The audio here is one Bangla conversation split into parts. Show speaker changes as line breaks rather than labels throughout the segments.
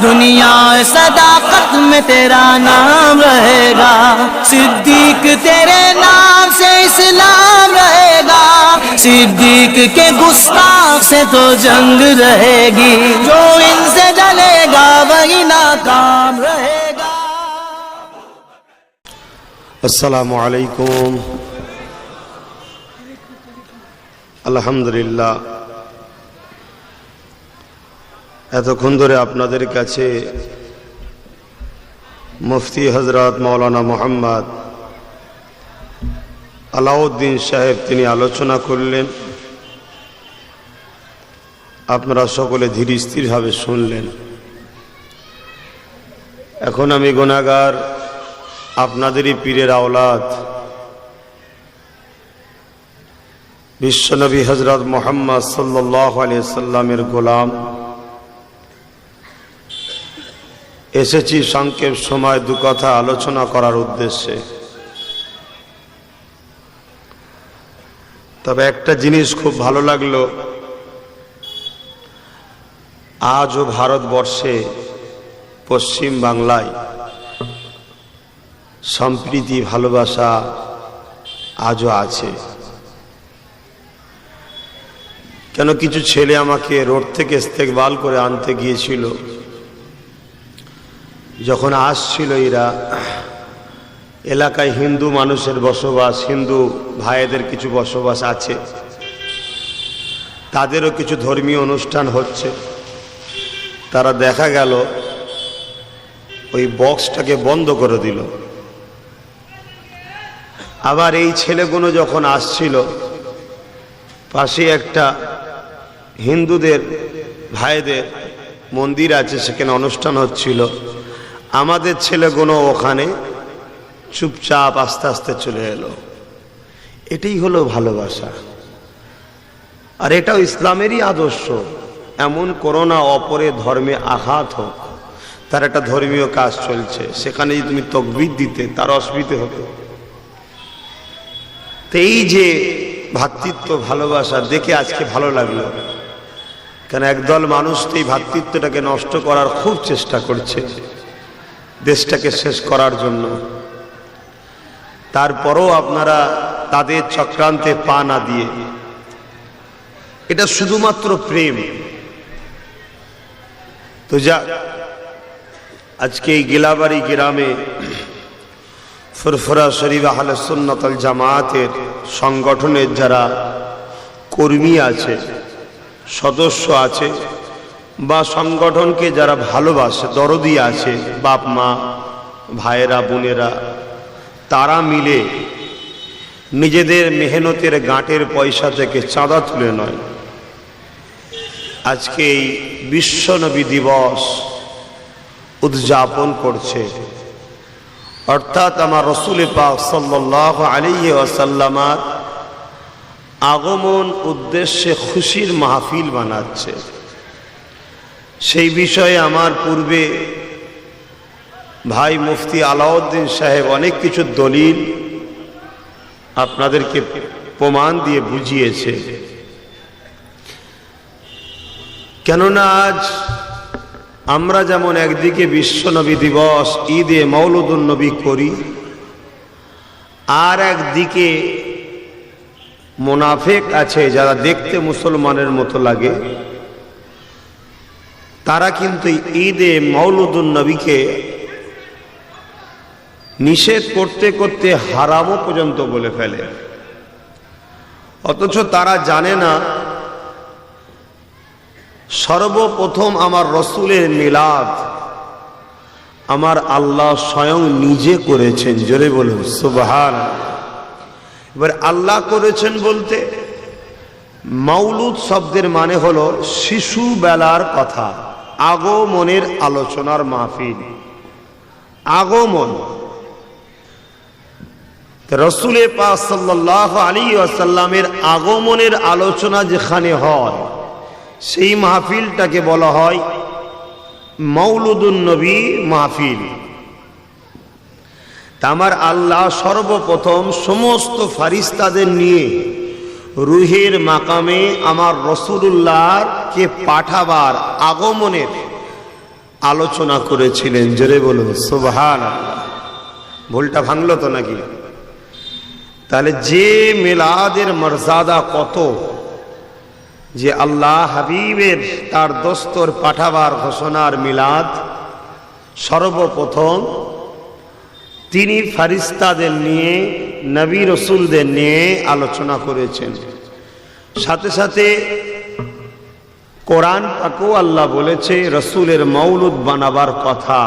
दुनिया सदाकत में तेरा नाम रहेगा, सिद्दीक तेरे नाम से इस्लाम रहेगा, सिद्दीक के गुस्ताख से तो जंग रहेगी, जो इनसे जलेगा वही नाकाम रहेगा।
अस्सलामु अलैकुम। আলহামদুলিল্লাহ, এতক্ষণ ধরে আপনাদের কাছে মুফতি হযরত মাওলানা মোহাম্মদ আলাউদ্দিন সাহেব তিনি আলোচনা করলেন। আপনারা সকলে ধীর স্থিরভাবে শুনলেন। এখন আমি গুনাহগার, আপনাদেরই পীরের আওলাদ, বিশ্বনবী হযরত মুহাম্মদ সাল্লাল্লাহু আলাইহি সাল্লামের গোলাম, এসেছি সংক্ষেপ সময় দু কথা আলোচনা করার উদ্দেশ্যে। তবে একটা জিনিস খুব ভালো লাগলো, আজও ভারতবর্ষে পশ্চিম বাংলায় সম্প্রীতি ভালোবাসা আজও আছে। কেন কিছু ছেলে আমাকে রোড থেকে ইস্তেকবাল করে আনতে গিয়েছিল। যখন আসছিল, এরা এলাকায় হিন্দু মানুষের বসবাস, হিন্দু ভাইদের কিছু বসবাস আছে, তাদেরও কিছু ধর্মীয় অনুষ্ঠান হচ্ছে। তারা দেখা গেল ওই বক্সটাকে বন্ধ করে দিল। আবার এই ছেলেগুলো যখন আসছিল, পাশে একটা হিন্দুদের ভাইদের মন্দির আছে, সেখানে অনুষ্ঠান হচ্ছিল। আমাদের ছেলেগুলো ওখানে চুপচাপ আস্তে আস্তে চলে এলো। এটাই হলো ভালোবাসা, আর এটাও ইসলামেরই আদর্শ। এমন করোনা অপরের ধর্মে আঘাত হোক, তার একটা ধর্মীয় কাজ চলছে, সেখানে যদি তুমি তাকবীর দিতে, তার অসুবিধে হতো। তো এই যে ভ্রাতৃত্ব ভালোবাসা দেখে আজকে ভালো লাগলো। কেন একদল মানুষ তো এই ভ্রাতৃত্বটাকে নষ্ট করার খুব চেষ্টা করছে, দেশটাকে শেষ করার জন্য। তারপরও আপনারা তাদের চক্রান্তে পা না দিয়ে, এটা শুধুমাত্র প্রেম। তো যা আজকে এই গিলাবাড়ি গ্রামে ফুরফুরা শরীফ আহলে সুন্নাত ওয়াল জামাতের সংগঠনের যারা কর্মী আছে, সদস্য আছে, বা সংগঠনকে যারা ভালোবাসে, দরদি আছে, বাপ মা ভাইয়েরা বোনেরা, তারা মিলে নিজেদের মেহনতের গাঁটের পয়সা থেকে চাঁদা তুলে নয়, আজকে এই বিশ্বনবী দিবস উদযাপন করছে। অর্থাৎ আমার রাসূল পাক সাল্লাল্লাহু আলাইহি ওয়াসাল্লামের আগমন উদ্দেশ্যে খুশির মাহফিল বানাচ্ছে। সেই বিষয়ে আমার পূর্বে ভাই মুফতি আলাউদ্দিন সাহেব অনেক কিছু দলিল আপনাদেরকে প্রমাণ দিয়ে বুঝিয়েছে। কেননা আজ আমরা যেমন একদিকে বিশ্বনবী দিবস, ঈদে মওলুদুন নবী করি, আর একদিকে মুনাফিক আছে যারা দেখতে মুসলমানের মতো লাগে, তারা কিন্তু ঈদে মওলুদুন নবীকে নিষেধ করতে করতে হারামও পর্যন্ত বলে ফেলে। অথচ তারা জানে না সর্বপ্রথম আমার রসুলের মিলাদ আমার আল্লাহ স্বয়ং নিজে করেছেন। জোরে বলুন সুবহানাল্লাহ। এবার আল্লাহ করেছেন বলতে মাউলুদ শব্দের মানে হলো শিশু বেলার কথা, আগমনের আলোচনার মাহফিল। আগমন রাসূল পাক সাল্লাল্লাহু আলাইহি ওয়াসাল্লামের আগমনের আলোচনা যেখানে হয়, সেই মাহফিলটাকে বলা হয় মওলুদুন নবী মাহফিল। আমার আল্লাহ সর্বপ্রথম সমস্ত ফারিস্তাদের নিয়ে রুহের মাকামে আমার রাসূলুল্লাহকে পাঠাবার আগমনের আলোচনা করেছিলেন। জোরে বলুন সুবহানাল্লাহ। ভুলটা ভাঙলো তো নাকি? তাহলে যে মিলাদের মর্যাদা কত, যে আল্লাহ হাবিবের তার দস্তর পাঠাবার ঘোষণার মিলাদ, সর্বপ্রথম তিনি ফারিস্তাদের নিয়ে, নবী রসুলদের নিয়ে আলোচনা করেছেন। সাথে সাথে কোরআন পাকেও আল্লাহ বলেছে রসুলের মৌলুদ বানাবার কথা।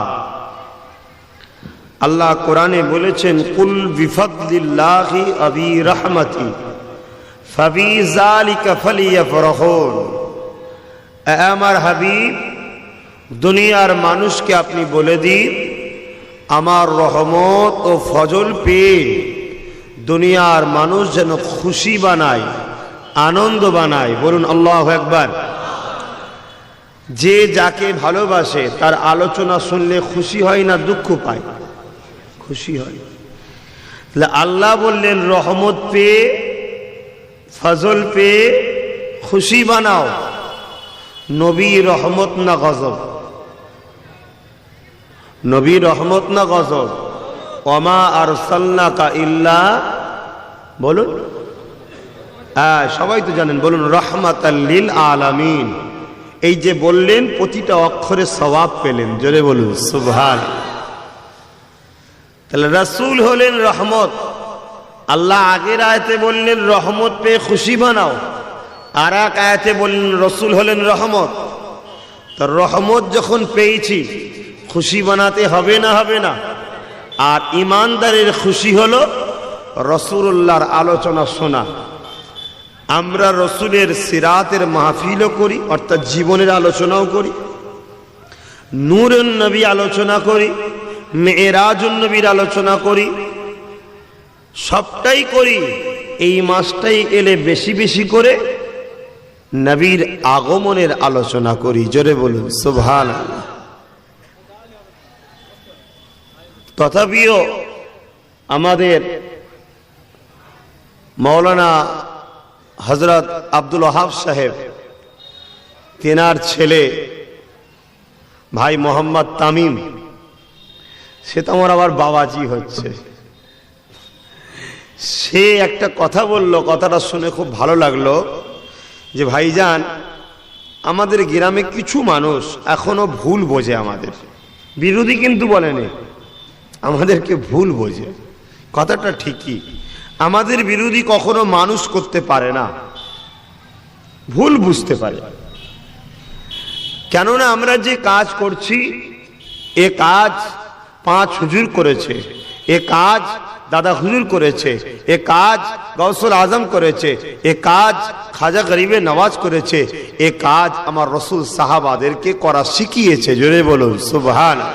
আল্লাহ কোরআনে বলেছেন, কুল বিফদলিল্লাহি আবি রাহমাতি ফাবিযালিকা ফালিয়াফরাহুন। আমার হাবিব, দুনিয়ার মানুষকে আপনি বলে দিন, আমার রহমত ও ফজল পেয়ে দুনিয়ার মানুষ যেন খুশি বানায়, আনন্দ বানায়। বলুন আল্লাহু আকবার। যে যাকে ভালোবাসে তার আলোচনা শুনলে খুশি হয় না দুঃখ পায়? খুশি হয়। তাহলে আল্লাহ বললেন রহমত পেয়ে, ফজল পেয়ে খুশি বানাও। নবী রহমত না গজব? নবী রহমত না গজব? ওমা আরসালনাকা ইল্লা, বলুন সবাই তো জানেন, বলুন রাহমাতাল লিল আলামিন। এই যে বললেন প্রতিটা অক্ষরে সওয়াব পেলেন। জোরে বলুন সুবহানাল্লাহ। তাহলে রাসূল হলেন রহমত। আল্লাহ আগের আয়াতে বললেন রহমত পেয়ে খুশি বানাও, আর এক আয়াতে বললেন রসুল হলেন রহমত। তো রহমত যখন পেয়েছি, খুশি বানাতে হবে না হবে না? আর ইমানদারের খুশি হলো রসুল্লাহর আলোচনা শোনা। আমরা রসুলের সিরাতের মাহফিলও করি, অর্থাৎ জীবনের আলোচনাও করি, নূরুন নবী আলোচনা করি, মেরাজুন নবীর আলোচনা করি, সবটাই করি। এই মাসটাই এলে বেশি বেশি করে নবীর আগমনের আলোচনা করি। জোরে বলুন সুবহানাল্লাহ। তথাপিও আমাদের মাওলানা হযরত আব্দুল ওয়াহাব সাহেব, তেনার ছেলে ভাই মোহাম্মদ তামিম, সে তো আমার আবার বাবাজি হচ্ছে। সে একটা কথা বলল, কথাটা শুনে খুব ভালো লাগলো, যে ভাইজান, আমাদের গ্রামে কিছু মানুষ এখনো ভুল বোঝে। আমাদের বিরোধী কিন্তু বলেনি, আমাদেরকে ভুল বোঝে। কথাটা ঠিকই। আমাদের বিরোধী কখনো মানুষ করতে পারে না, ভুল বুঝতে পারে। কেননা আমরা যে কাজ করছি, এ কাজ 5 হুজুর করেছে, এ কাজ দাদা হুজুর করেছে, এ কাজ গৌসুল আজম করেছে, এ কাজ খাজা গরিবে নওয়াজ করেছে, এ কাজ আমার রসুল সাহাবাদেরকে করা শিখিয়েছে। জোরে বলুন সুবহানাল্লাহ।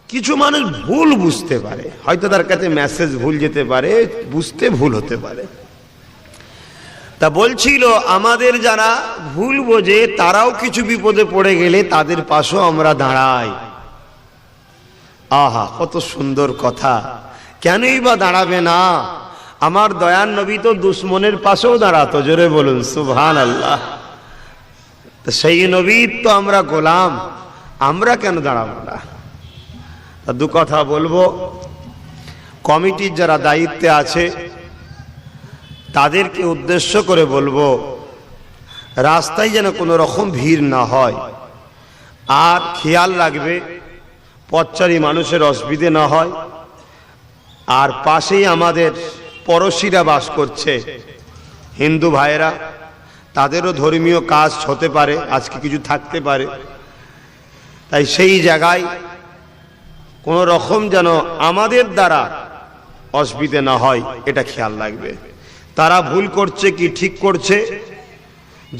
কিছু মানুষ ভুল বুঝতে পারে, হয়তো তার কাছে মেসেজ ভুল যেতে পারে, বুঝতে ভুল হতে পারে। তা বলছিল, আমাদের যারা ভুল বোঝে তারাও কিছু বিপদে পড়ে গেলে তাদের পাশেও আমরা দাঁড়াই। আহা, কত সুন্দর কথা! কেনই বা দাঁড়াবে না? আমার দয়ার নবী তো দুশ্মনের পাশেও দাঁড়াতো। জোরে বলুন সুবহানাল্লাহ। তো সেই নবীর তো আমরা গোলাম, আমরা কেন দাঁড়াবো না? তা দু কথা বলবো। কমিটির যারা দায়িত্বে আছে তাদেরকে উদ্দেশ্য করে বলবো, রাস্তায় যেন কোনো রকম ভিড় না হয়, আর খেয়াল রাখবে পথচারী মানুষের অসুবিধে না হয়। আর পাশেই আমাদের পড়শিরা বাস করছে, হিন্দু ভাইয়েরা, তাদেরও ধর্মীয় কাজ হতে পারে, আজকে কিছু থাকতে পারে। তাই সেই জায়গায় কোনো রকম যেন আমাদের দ্বারা অসুবিধে না হয়, এটা খেয়াল রাখবে। তারা ভুল করছে কি ঠিক করছে,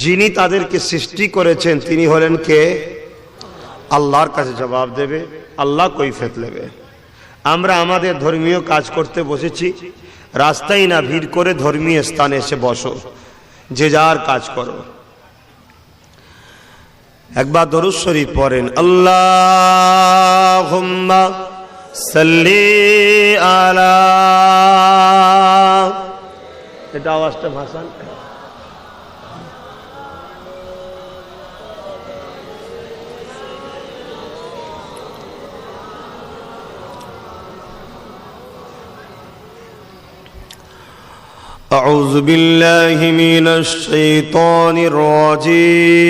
যিনি তাদেরকে সৃষ্টি করেছেন তিনি হলেন কে? আল্লাহর কাছে জবাব দেবে, আল্লাহ কৈফিয়ত নেবে। আমরা আমাদের ধর্মীয় কাজ করতে বসেছি, রাস্তায় না ভিড় করে ধর্মীয় স্থানে এসে বসো, যে যার কাজ করো। একবার দরুদ শরীফ পড়েন, আল্লাহুম্মা সাল্লি আলা। এটা আওয়াজটা ভাষণ। أعوذ بالله من الشيطان الرجيم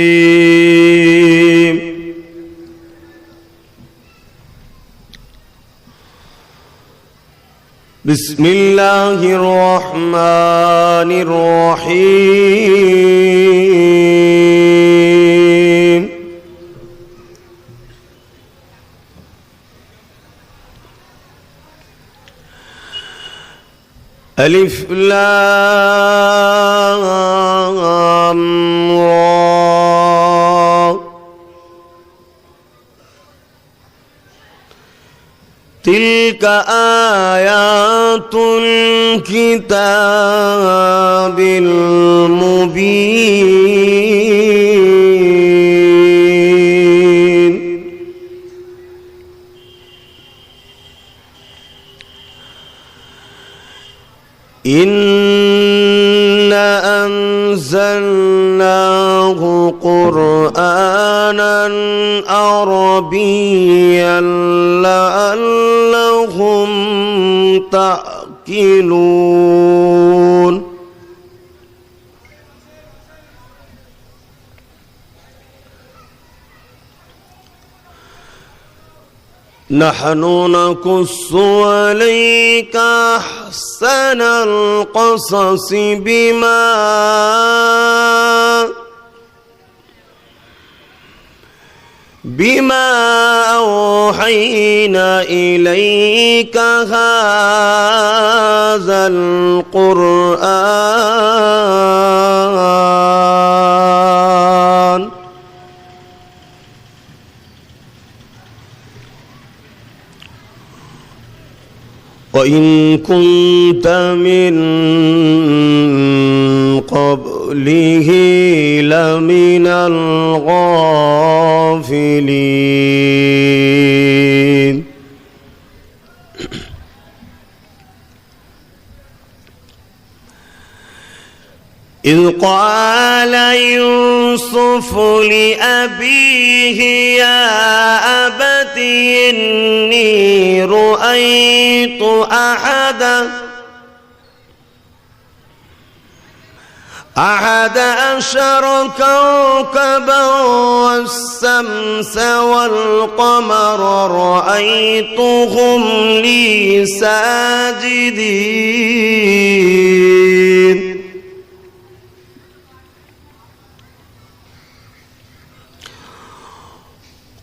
بسم الله الرحمن الرحيم ألف لام را تلك آيات الكتاب المبين إنا أنزلناه قرآنا عربيا لعلهم تعقلون نحن نقص عليك أحسن القصص بما أوحينا إليك هذا القرآن وإن كنت من قبله لمن الغافلين إذ قال يوسف لأبيه يا أبت إني رأيت أحد عشر كوكبا والشمس والقمر رأيتهم لي ساجدين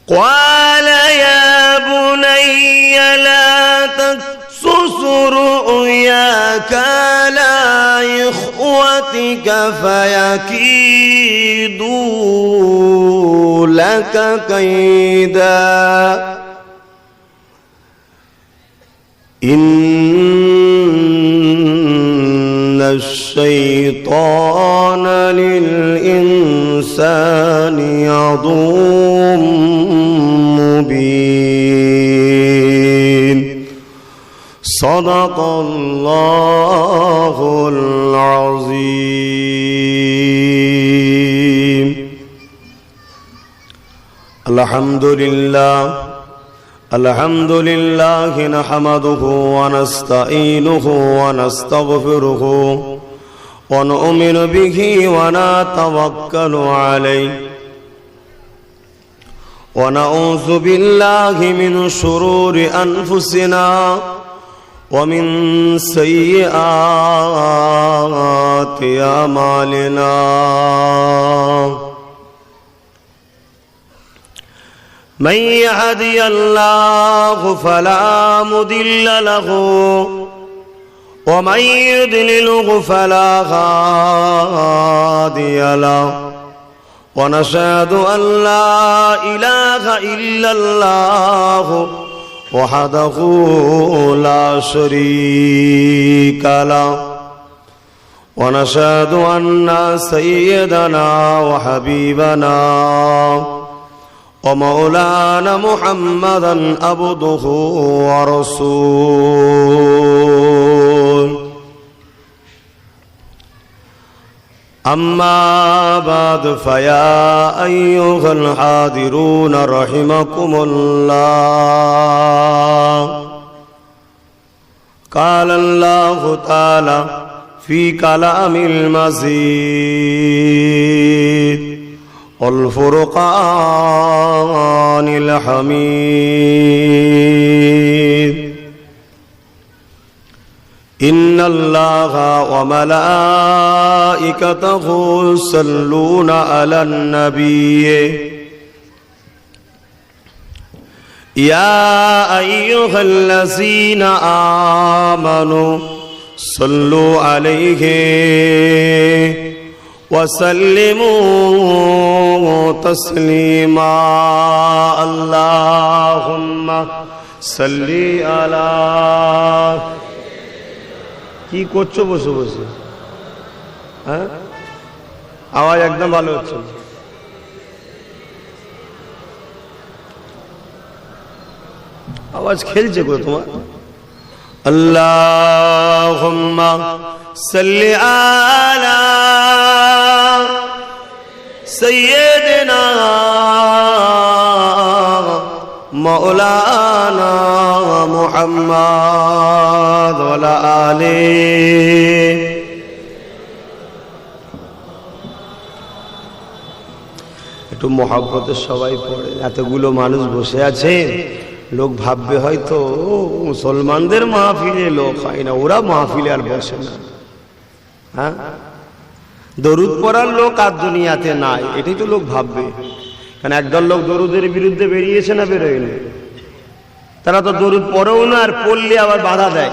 قال يا بني لا تقصص رؤياك على إخوتك فيكيدوا لك كيدا إن الشيطان للإنسان عدو مبين صدق الله العظيم الحمد لله نحمده ونستعينه ونستغفره ونؤمن به ونتوكل عليه ونعوذ بالله من شرور أنفسنا ومن سيئات أعمالنا من يهدي الله فلا مضل له ومن يضلله فلا هادي له ونشهد أن لا إله إلا الله وحده لا شريك له ونشهد أن سيدنا وحبيبنا ومولانا محمدا عبده ورسوله أما بعد فيا أيها الحاضرون رحمكم الله قال الله تعالى في كلام المزيد والفرقان الحميد إن الله وملائكته يصلون على النبي يا أيها الذين آمنوا صلوا عليه وسلموا تسليما اللهم صل على কি করছো বসে বসে হ্যাঁ আওয়াজ একদম ভালো হচ্ছে আওয়াজ খেলছে গো তোমার আল্লাহুম্মা সাল্লি আলা সাইয়্যিদিনা মাওলানা মুহাম্মদ ওয়া আলা আলিহি একটু মহব্বতে সবাই পড়ে এতগুলো মানুষ বসে আছে লোক ভাববে হয়তো মুসলমানদের মাহফিলে লোক হয় না ওরা মাহফিলে আর বসে না হ্যাঁ দরুদ পড়ার লোক আর দুনিয়াতে নাই এটাই তো লোক ভাববে কারণ একদল লোক দরুদের বিরুদ্ধে বেরিয়েছে না বেরোয়নি তারা তো দরুদ পড়েও না আর পড়লে আবার বাধা দেয়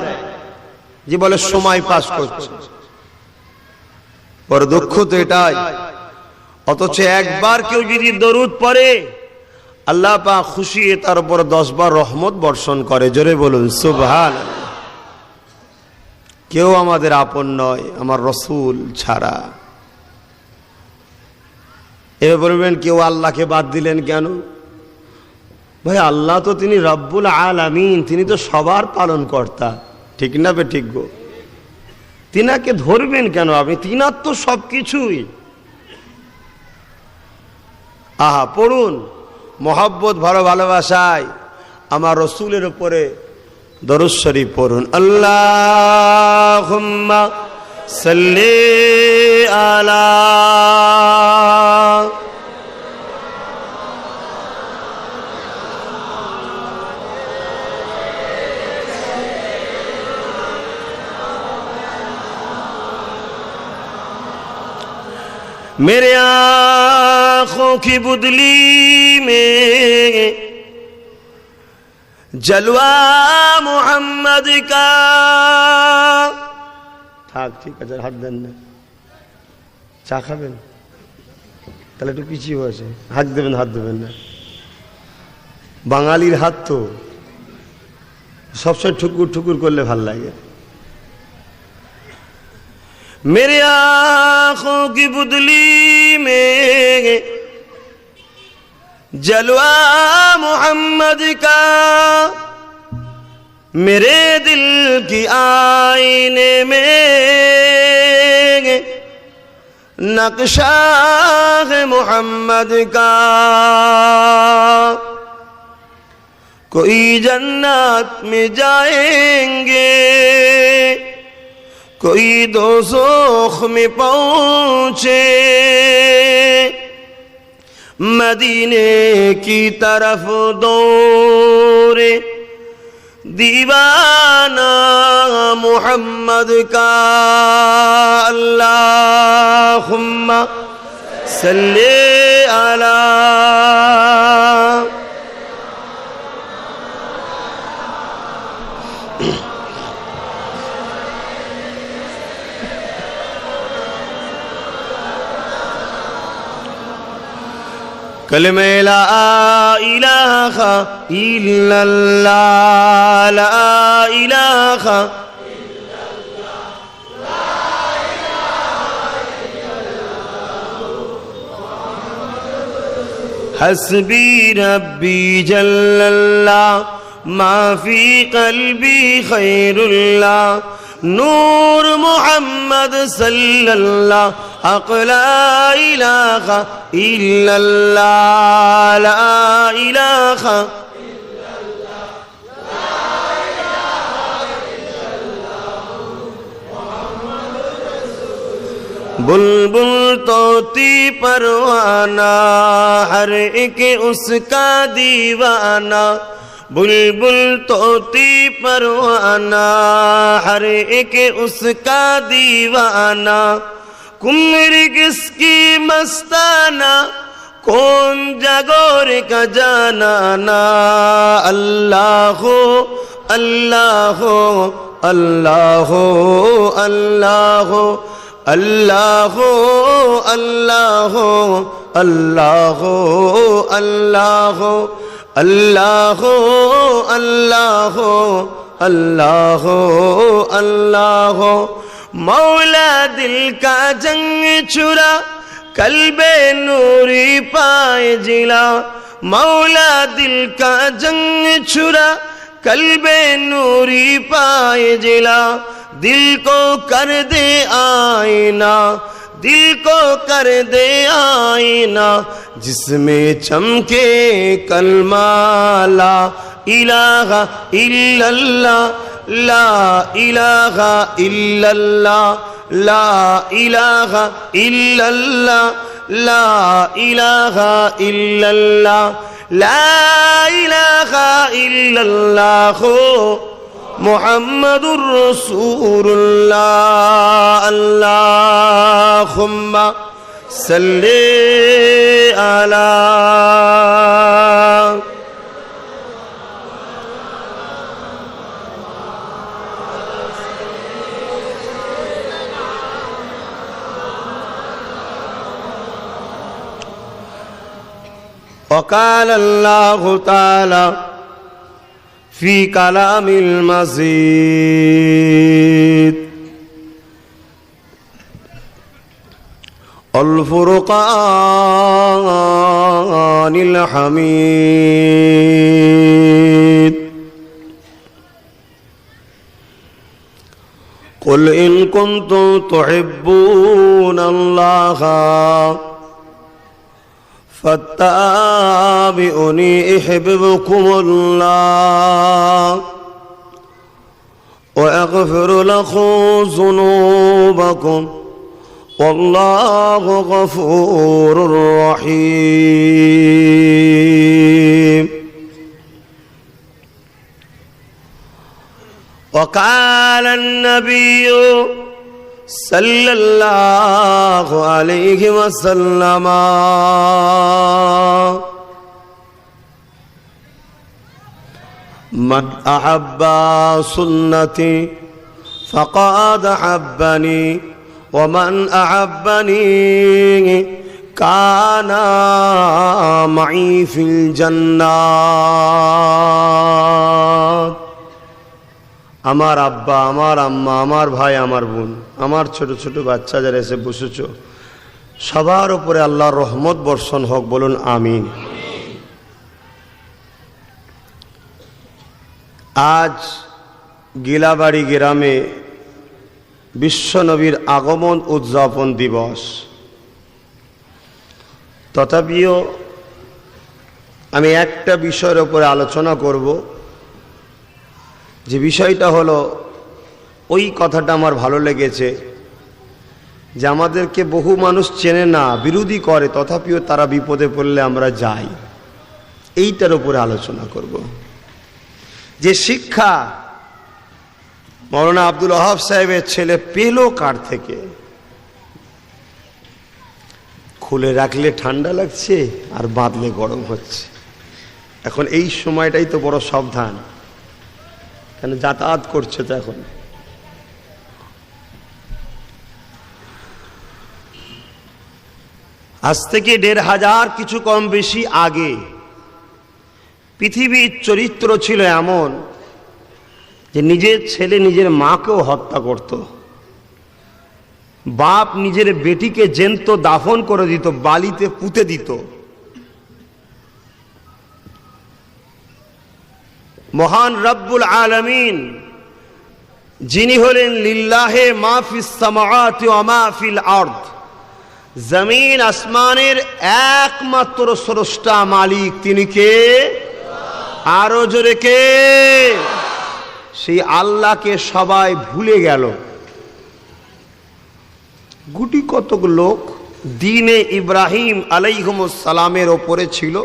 যে বলে সময় পাস করছে বড় দুঃখ তো এটাই অথচ একবার কেউ যদি দরুদ পড়ে আল্লাহ পাক খুশি তার উপর 10 বার রহমত বর্ষণ করে জোরে বলুন সুবহানাল্লাহ কেউ আমাদের আপন নয় আমার রাসূল ছাড়া এবার বলবেন কেউ আল্লাহকে বাদ দিলেন কেন ভাই আল্লাহ তো তিনি রব্বুল আলামিন তিনি তো সবার পালন কর্তা ঠিক না বে ঠিক গো তিনাকে ধরবেন কেন আপনি তিনার তো সবকিছুই আহা পড়ুন মোহাব্বত ভালোবাসায় আমার রাসূলের উপরে দরুদ শরীফ পড়ুন আল্লাহুম্মা সাল্লি আলা मेरे आँखों की बुदली में जलवा मोहम्मद का ठीक है हाथ देन ना चा खाबेन তাহলে একটু পিছিয়ে বসে হাত দেবেন না বাঙালির হাত তো সবসময় ঠুকুর ঠুকুর করলে ভাল লাগে मेरे आँखों की बुदली में जलवा मोहम्मद का मेरे दिल की आईने में नक्शा है मोहम्मद का कोई जन्नत में जाएंगे कोई दोज़ख में पहुँचे मदीने की तरफ दौड़े दीवाना मोहम्मद का अल्लाहुम्मा सल्ले अला कलमे ला इलाहा इल्लल्लाह ला इलाहा हस्बी रब्बी जल्लल्लाह मा फी क़ल्बी खैरुल्लाह नूर मोहम्मद सल्लल्लाह अक़ला इलाहा इल्लल्लाह ला इलाहा बुलबुल तोती परवाना हर एक उसका दीवाना, बुलबुल तोती परवाना हर एक उसका दीवाना, कुम्र किसकी मस्ताना कौन जागोर का जानाना। अल्लाह हो अल्लाह हो अल्लाह हो अल्लाह हो अल्लाह हो अल्लाह हो अल्लाह हो अल्लाह हो अल्लाह हो अल्लाह हो अल्लाह हो अल्लाह हो। मौला दिल का जंग छुरा कल्बे नूरी पाए जिला, मौला दिल का जंग छुरा कल्बे नूरी पाए जिला, दिल को कर दे आईना, दिल को कर दे आईना, जिसमें चमके कलमा ला इलाहा इल्लल्लाह, ला इलाहा इल्लल्लाह, ला इलाहा इल्लल्लाह, ला इलाहा इल्लल्लाह, ला इलाहा इल्लल्लाह मुहम्मदुर रसूलुल्लाह। अल्लाहुम्मा सल्ली अला। وقال الله تعالى في كلام المزيد الفرقان الحميد قل إن كنتم تحبون الله فاتبعوني يحببكم الله ويغفر لكم ذنوبكم والله غفور رحيم. وقال النبي صلى الله عليه وسلم من أحب سنتي فقد أحبني ومن أحبني كان معي في الجنات. আমার আব্বা, আমার আম্মা, আমার ভাই, আমার বোন, আমার ছোট ছোট বাচ্চা যারা এসে বসেছ, সবার উপরে আল্লাহর রহমত বর্ষণ হোক, বলুন আমিন। আজ গিলাবাড়ি গ্রামে বিশ্বনবীর আগমন উদযাপন দিবস। তথাপিও আমি একটা বিষয়ের উপরে আলোচনা করব, যে বিষয়টা হলো, ওই কথাটা আমার ভালো লেগেছে যে আমাদেরকে বহু মানুষ চেনে না, বিরোধী করে, তথাপিও তারা বিপদে পড়লে আমরা যাই। এইটার উপরে আলোচনা করব যে শিক্ষা মৌলানা আব্দুল ওয়াহাব সাহেবের ছেলে পেল কার থেকে। খুলে রাখলে ঠান্ডা লাগছে আর বাঁধলে গরম হচ্ছে। এখন এই সময়টাই তো বড় সাবধান, কেন যাতায়াত করছে তো। এখন আজ থেকে ১৫০০ কিছু কম বেশি আগে পৃথিবীর চরিত্র ছিল এমন যে নিজের ছেলে নিজের মাকেও হত্যা করত, বাপ নিজের বেটিকে জ্যান্ত দাফন করে দিত, বালিতে পুঁতে দিত। মহান রব্বুল আলামিন যিনি হলেন লিল্লাহে মা ফিস সামাওয়াতি ওয়া মা ফিল আরদ, জমিন আসমানের একমাত্র স্রষ্টা মালিক, তিনি কে? আরো জোরে কে? সেই আল্লাহকে সবাই ভুলে গেল। গুটি কতক লোক দ্বীনে ইব্রাহিম আলাইহিস সালামের ওপরে ছিল।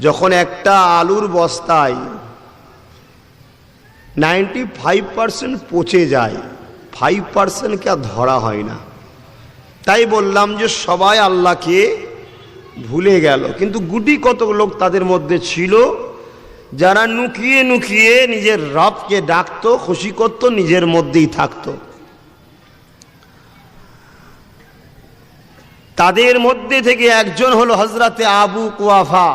যখন একটা আলুর বস্তায় 95% পচে যায়, 5%কে আর ধরা হয় না। তাই বললাম যে সবাই আল্লাহকে ভুলে গেল, কিন্তু গুটি কতক লোক তাদের মধ্যে ছিল যারা নুকিয়ে নুকিয়ে নিজের রবকে ডাকতো, খুশি করত, নিজের মধ্যেই থাকতো। তাদের মধ্যে থেকে একজন হলো হযরতে আবু কুয়াফা।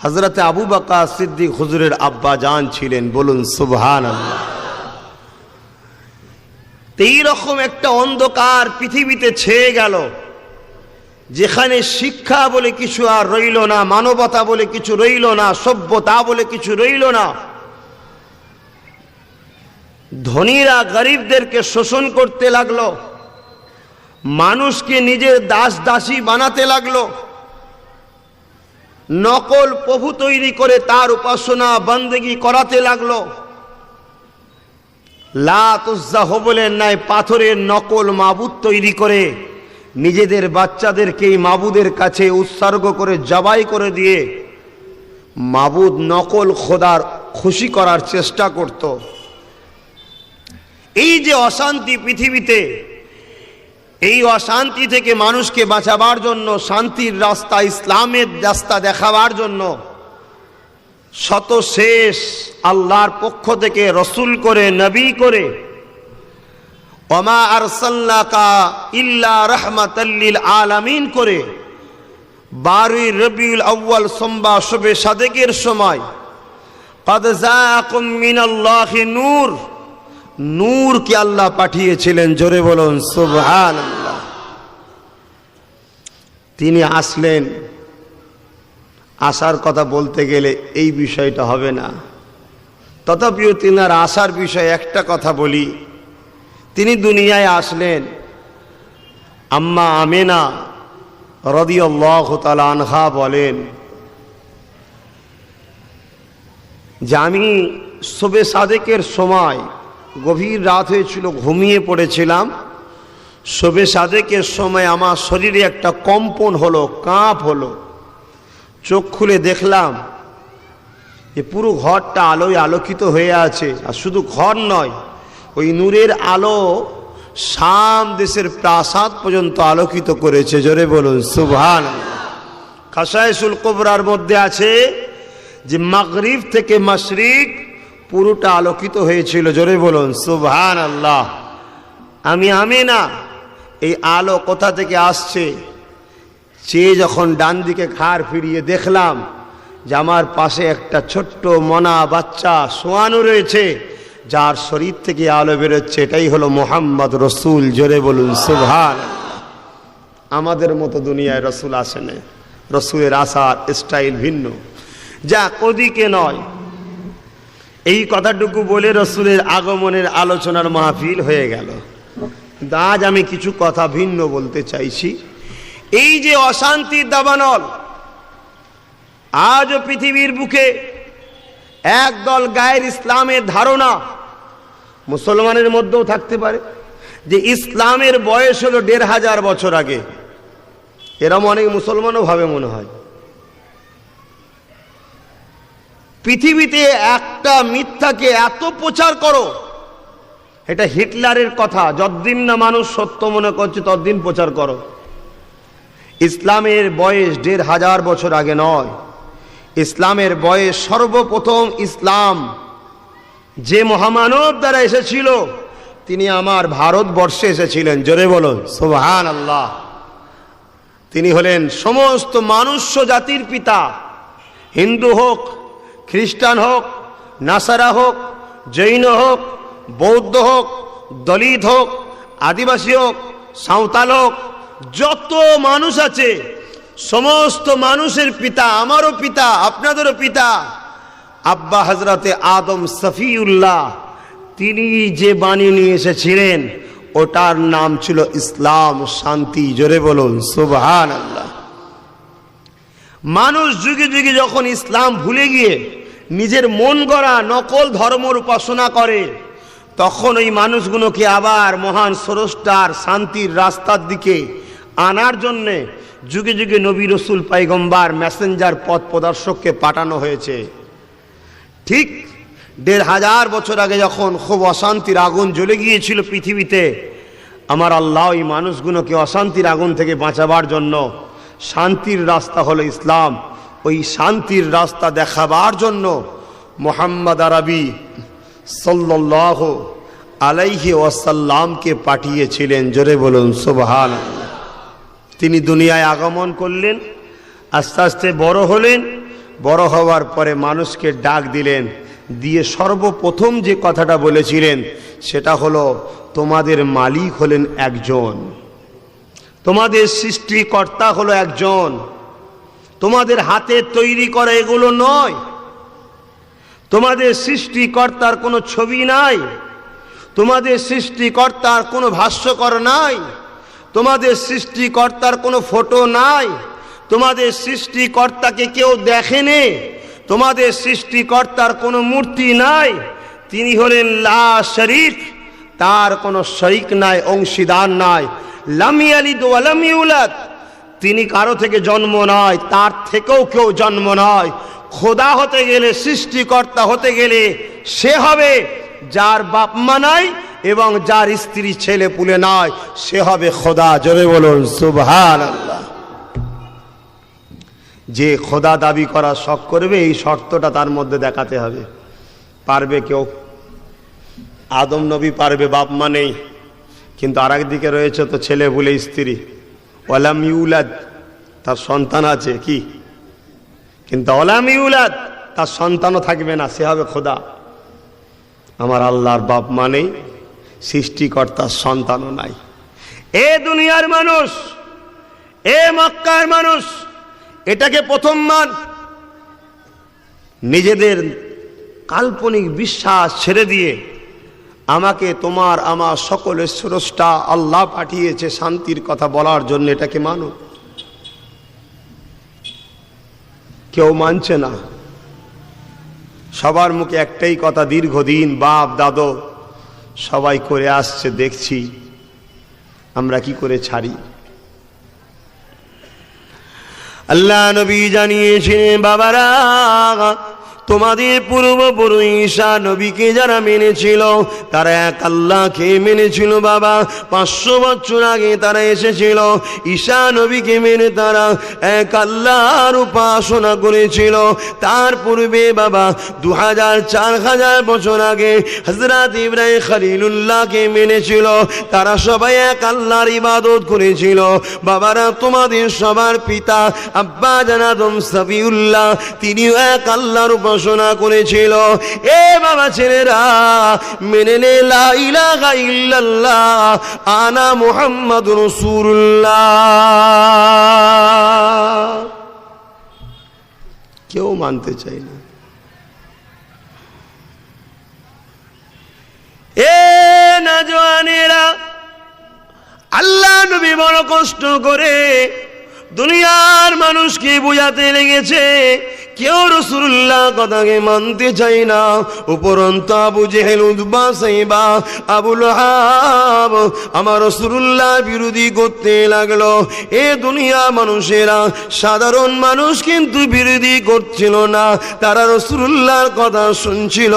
হযরতে আবু বকর সিদ্দিক হুজুরের আব্বা জান ছিলেন, বলুন সুবহানাল্লাহ। এই রকম একটা অন্ধকার পৃথিবীতে ছেয়ে গেল, যেখানে শিক্ষা বলে কিছু আর রইল না, মানবতা বলে কিছু রইল না, সভ্যতা বলে কিছু রইল না। ধনীরা গরিবদেরকে শোষণ করতে লাগলো, মানুষকে নিজের দাস দাসী বানাতে লাগলো, নকল প্রভু তৈরি করে তার উপাসনা বন্দেগী করাতে লাগলো। লাত উজ্জা হবলের ন্যায় পাথরের নকল মাবুদ তৈরি করে নিজেদের বাচ্চাদেরকে এই মাবুদের কাছে উৎসর্গ করে জবাই করে দিয়ে মাবুদ নকল খোদার খুশি করার চেষ্টা করত। এই যে অশান্তি পৃথিবীতে, এই অশান্তি থেকে মানুষকে বাঁচাবার জন্য, শান্তির রাস্তা, ইসলামের রাস্তা দেখাবার জন্য শত শেষ আল্লাহর পক্ষ থেকে রসুল করে, নবী করে, ওমা আরসালনাকা ইল্লা রাহমাতাল লিল আলামিন করে 12 রবিউল আউয়াল সোমবার শবে সাদেকের সময় ক্বাদ জাআকুম মিনাল্লাহি নূর, নূরকে আল্লাহ পাঠিয়েছিলেন। জোরে বলুন সুবহানাল্লাহ। তিনি আসলেন, আসার কথা বলতে গেলে এই বিষয়টা হবে না, তথাপিও তিনার আসার বিষয়ে একটা কথা বলি। তিনি দুনিয়ায় আসলেন, আম্মা আমেনা রাদিয়াল্লাহু তাআলা আনহা বলেন যে আমি শবে সাদেকের সময়, গভীর রাত হয়েছিল, ঘুমিয়ে পড়েছিলাম। শবে সাদেকের সময় আমার শরীরে একটা কম্পন হলো, কাঁপ হলো। চোখ খুলে দেখলাম যে পুরো ঘরটা আলোয় আলোকিত হয়ে আছে। আর শুধু ঘর নয়, ওই নূরের আলো শাম দেশের প্রাসাদ পর্যন্ত আলোকিত করেছে। জোরে বলুন সুবহানাল্লাহ। খাসায়েসুল কুবরার মধ্যে আছে যে মাগরিব থেকে মাশরিক পুরোটা আলোকিত হয়েছিল। জোরে বলুন সুবহানাল্লাহ। আমি আমেনা এই আলো কোথা থেকে আসছে চেয়ে যখন ডান দিকে ঘাড় ফিরিয়ে দেখলাম যে আমার পাশে একটা ছোট্ট মনা বাচ্চা শোয়ানো রয়েছে, যার শরীর থেকে আলো বেরোচ্ছে। এটাই হলো মুহাম্মদ রসুল। জোরে বলুন সুবহানাল্লাহ। আমাদের মতো দুনিয়ায় রসুল আসেন, রসুলের আসার স্টাইল ভিন্ন, যা ওদিকে নয়। এই কথাটুকু বলে রসুলের আগমনের আলোচনার মাহফিল হয়ে গেল। কিন্তু আজ আমি কিছু কথা ভিন্ন বলতে চাইছি। এই যে অশান্তির দাবানল, আজও পৃথিবীর বুকে একদল গায়ের ইসলামের ধারণা মুসলমানের মধ্যেও থাকতে পারে যে ইসলামের বয়স হলো 1500 বছর আগে। এরম অনেক মুসলমানও ভাবে মনে হয়। পৃথিবীতে একটা মিথ্যাকে এত প্রচার করো, এটা হিটলারের কথা। যতদিন না মানুষ সত্য মনে করছে ততদিন প্রচার করো। ইসলামের বয়স 1500 বছর আগে নয়। ইসলামের বয়স সর্বপ্রথম ইসলাম যে মহামানব দ্বারা এসেছিল তিনি আমার ভারতবর্ষে এসেছিলেন। জোরে বলুন সুবহানাল্লাহ। তিনি হলেন সমস্ত মনুষ্য জাতির পিতা। হিন্দু হোক, খ্রিস্টান হোক, নাসারা হোক, জৈন হোক, বৌদ্ধ হোক, দলিত হোক, আদিবাসী হোক, সাঁওতাল হোক, যত মানুষ আছে সমস্ত মানুষের পিতা, আমারও পিতা, আপনাদেরও পিতা আব্বা হযরতে আদম সফিউল্লাহ। তিনি যে বাণী নিয়ে এসেছিলেন ওটার নাম ছিল ইসলাম, শান্তি। জোরে বলুন সুবহানাল্লাহ। মানুষ যুগে যুগে যখন ইসলাম ভুলে গিয়ে নিজের মন গড়া নকল ধর্মের উপাসনা করে, তখন ওই মানুষগুলোকে আবার মহান স্রষ্টার শান্তির রাস্তার দিকে আনার জন্যে যুগে যুগে নবী রসুল পয়গম্বর মেসেঞ্জার পথ প্রদর্শককে পাঠানো হয়েছে। ঠিক ১৫০০ বছর আগে যখন খুব অশান্তির আগুন জ্বলে গিয়েছিল পৃথিবীতে, আমার আল্লাহ ওই মানুষগুলোকে অশান্তির আগুন থেকে বাঁচাবার জন্য শান্তির রাস্তা হলো ইসলাম, ওই শান্তির রাস্তা দেখাবার জন্য মুহাম্মদ আরবি সাল্লাল্লাহু আলাইহি ওয়াসাল্লামকে পাঠিয়েছিলেন। জোরে বলুন সুবহানাল্লাহ। তিনি দুনিয়ায় আগমন করলেন, আস্তে আস্তে বড় হলেন, বড় হওয়ার পরে মানুষকে ডাক দিলেন, দিয়ে সর্বপ্রথম যে কথাটা বলেছিলেন সেটা হলো তোমাদের মালিক হলেন একজন, তোমাদের সৃষ্টিকর্তা হলো একজন, তোমাদের হাতে তৈরি করা এগুলো নয়, তোমাদের সৃষ্টিকর্তার কোনো ছবি নাই, তোমাদের সৃষ্টিকর্তার কোনো ভাষ্যকর নাই, তোমাদের সৃষ্টিকর্তার কোনো ফটো নাই, তোমাদের সৃষ্টিকর্তাকে কেউ দেখেনি, তোমাদের সৃষ্টিকর্তার কোনো মূর্তি নাই। তিনি হলেন লা শরীক, তার কোনো শরিক নাই, অংশীদার নাই। লাম ইয়ালিদ ওয়া লাম ইউলাদ, তিনি কারো থেকে জন্ম নয়, তার থেকেও কেউ জন্ম নয়। খোদা হতে গেলে, সৃষ্টিকর্তা হতে গেলে সে হবে যার বাপ মা নাই এবং যার স্ত্রী ছেলে পুলে নয়, সে হবে খোদা। জোরে বলুন সুবহানাল্লাহ। যে খোদা দাবি করা শখ করবে এই শর্তটা তার মধ্যে দেখাতে হবে। পারবে কেউ? আদম নবী পারবে, বাপ মা নেই, কিন্তু আর একদিকে রয়েছে তো ছেলে বলে স্ত্রী। ওয়ালাম ইউলাদ, তার সন্তান আছে কি, কিন্তু ওয়ালাম ইউলাদ, তার সন্তানও থাকবে না, সে হবে খোদা। আমার আল্লাহর বাপ মা নেই, সৃষ্টিকর্তার সন্তানও নাই। এ দুনিয়ার মানুষ, এ মক্কার মানুষ, এটাকে প্রথম মান। নিজেদের কাল্পনিক বিশ্বাস ছেড়ে দিয়ে আমাকে, তোমার, আমার সকলের স্রষ্টা আল্লাহ পাঠিয়েছে শান্তির কথা বলার জন্য, এটাকে মানো। কেউ মানছে না। সবার মুখে একটাই কথা, দীর্ঘদিন বাপ দাদু সবাই করে আসছে, দেখছি আমরা কি করে ছাড়ি। আল্লাহ নবী জানিয়েছেন, বাবারা, তোমাদের পূর্বপুরুষ ঈসা নবীকে যারা মেনেছিল তারা এক আল্লাহকে মেনেছিল। বাবা, 500 বছর আগে তারা এসেছিল, ঈসা নবীকে মেনে তারা এক আল্লাহর উপাসনা করেছিল। তার পূর্বে বাবা 2000-4000 বছর আগে হযরত ইব্রাহিম খলিলুল্লাহকে মেনেছিল, তারা সবাই এক আল্লাহর ইবাদত করেছিল। বাবারা, তোমাদের সবার পিতা আব্বা জান আদম সফিউল্লাহ, তিনিও এক আল্লাহর উপাসনা করেছিল। এ বাবা ছেলেরা, মেনে নে লা ইলাহা ইল্লাল্লাহ আনা মুহাম্মাদুর রাসূলুল্লাহ। কেউ মানতে চায় না। এ নওজওয়ানেরা, আল্লাহ নবী বড় কষ্ট করে দুনিয়ার মানুষকে বুঝাতে লেগেছে, কেউ রাসূলুল্লাহ কথাকে মানতে চাই না। উপরন্ত আবু জেহেল, উতবা, সাইবা, আবু লাহাব আমার রাসূলুল্লাহ বিরোধী করতে লাগলো। এ দুনিয়া মানুষেরা, সাধারণ মানুষ কিন্তু বিরোধী করছিল না, তারা রাসূলুল্লাহর কথা শুনছিল।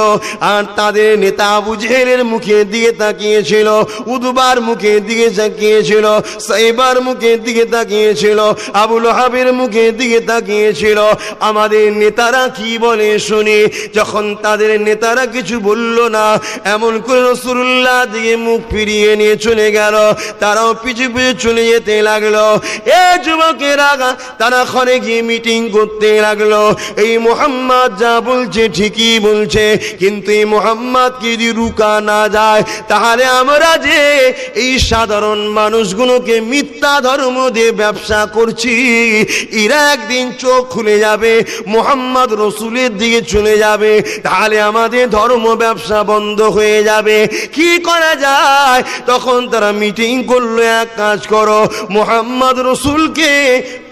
আর তাদের নেতা আবু জেহেলের মুখের দিকে তাকিয়েছিল, উতবার মুখের দিকে তাকিয়েছিল, সাইবার মুখের দিকে তাকিয়েছিল, আবু লাহাবের মুখের দিকে তাকিয়েছিল। আমাদের নেতারা কি বলে শুনি। যখন তাদের নেতারা কিছু বলল না, এমন করে রাসূলুল্লাহ দিকে মুখ ফিরিয়ে নিয়ে চলে গেল, তারাও পিছু পিছু চলে যেতে লাগলো। এ যুবকেরা, তারা ঘরে গিয়ে মিটিং করতে লাগলো। এই মুহাম্মদ যা বলছে ঠিকই বলছে, কিন্তু এই মুহাম্মদকে যদি রুকা না যায়, তাহলে আমরা যে এই সাধারণ মানুষগুলোকে মিথ্যা ধর্ম দিয়ে ব্যবসা করছি, এরা একদিন চোখ খুলে যাবে, মুহাম্মদ রসুলের দিকে চলে যাবে, তাহলে আমাদের ধর্ম ব্যবসা বন্ধ হয়ে যাবে। কি করা যায়? তখন তারা মিটিং করলো, এক কাজ করো, মুহাম্মদ রসুলকে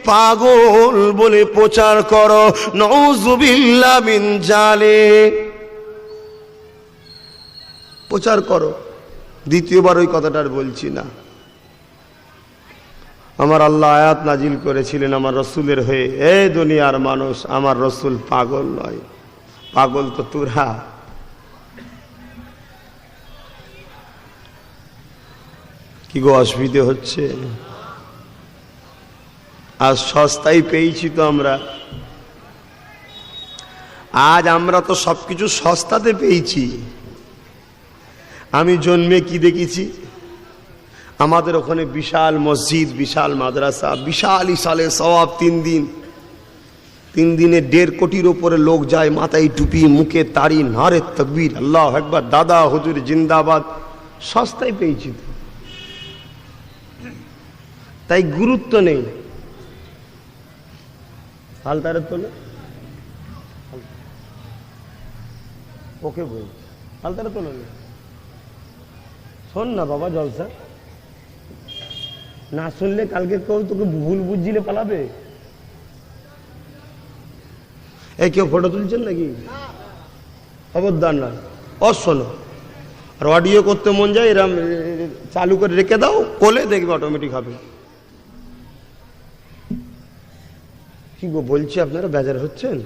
পাগল বলে প্রচার করো। নাউযুবিল্লাহ মিন জালিক। প্রচার করো। দ্বিতীয়বার ওই কথাটা আর বলছি না। আমার আল্লাহ আয়াত নাজিল করেছিলেন আমার রসুলের হয়ে, এ দুনিয়ার মানুষ, আমার রসুল পাগল নয়, পাগল তো তোরা। কি গো অসুবিধে হচ্ছে? আজ সস্তায় পেয়েছি তো আমরা, আজ আমরা তো সবকিছু সস্তাতে পেয়েছি। আমি জন্মে কি দেখেছি, আমাদের ওখানে বিশাল মসজিদ, বিশাল মাদ্রাসা, বিশাল ইসালে সওয়াব। 3 দিনে 1.5 কোটির ওপরে লোক যায়, মাথায় টুপি, মুখে তাড়ি, নারে তাকবীর, আল্লাহু আকবার, দাদা হুজুর জিন্দাবাদ। সস্তায় পেয়েছি তো, তাই গুরুত্ব নেই। হালতারে তোলে, ওকে বল, হালতারে তোলে। শোন না বাবা, জলসা না শুনলে কালকে কেউ তোকে ভুল বুঝিলে পালাবে। এই কেউ ফটো তুলছেন নাকি? খবরদার না, শোনো। আর অডিও করতে মন যায়, এরম চালু করে রেখে দাও কোলে, দেখবে অটোমেটিক হবে। কি গো বলছি, আপনারা বেজার হচ্ছেন?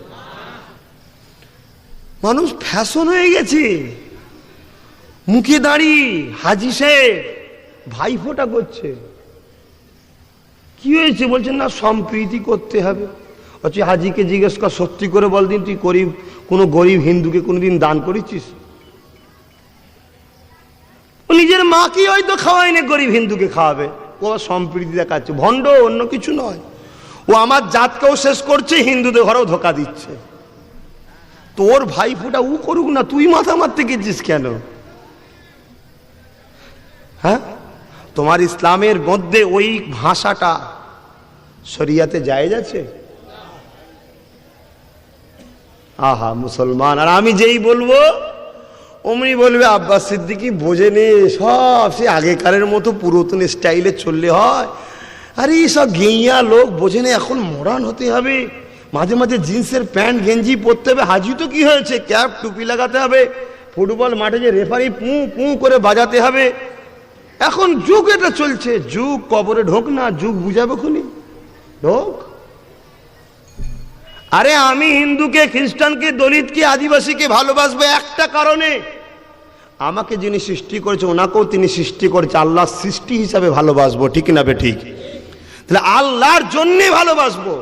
মানুষ ফ্যাশন হয়ে গেছে, মুখে দাঁড়ি, হাজি সাহেব ভাইফোঁটা করছে। কি হয়েছে বলছেন না, সম্প্রীতি করতে হবে। আচ্ছা হাজিকে জিজ্ঞেস কর, সত্যি করে বল দিন, তুই কোনো গরিব হিন্দুকে কোনোদিন দান করেছিস? ও নিজের মাকে হয়তো খাওয়ায় না, গরিব হিন্দুকে খাওয়াবে। ও সম্প্রীতি দেখাচ্ছে, ভণ্ড, অন্য কিছু নয়। ও আমার জাতকেও শেষ করছে, হিন্দুদের ঘরেও ধোকা দিচ্ছে। তোর ভাইফোঁটা ও করুক না, তুই মাথা মারতে গেছিস কেন? হ্যাঁ, তোমার ইসলামের মধ্যে ওই ভাষাটা শরিয়াতে জায়েজ আছে? আহা মুসলমান। আর আমি যেই বলবো অমনি বলবে আব্বাস সিদ্দিকী বোঝেনি, সব সে আগেকারের মতো পুরাতন স্টাইলে চললে হয়। আরে সব গেঁয়া লোক বোঝেনি, এখন মডার্ন হতে হবে, মাঝে মাঝে জিন্সের প্যান্ট গেঞ্জি পরতে হবে। হাজি তো কি হয়েছে, ক্যাপ টুপি লাগাতে হবে, ফুটবল মাঠে যে রেফারি পু পু করে বাজাতে হবে। এখন যুগ এটা চলছে, যুগ কবরে ঢোক না, যুগ বুঝাবে খুনি ঢোক। আরে আমি হিন্দুকে, খ্রিস্টানকে, দলিতকে, আদিবাসীকে ভালোবাসবো একটা কারণে, আমাকে যিনি সৃষ্টি করেছে ওনাকেও তিনি সৃষ্টি করেছে, আল্লাহর সৃষ্টি হিসাবে ভালোবাসবো, ঠিক না বে ঠিক? তাহলে আল্লাহর জন্যে ভালোবাসবো,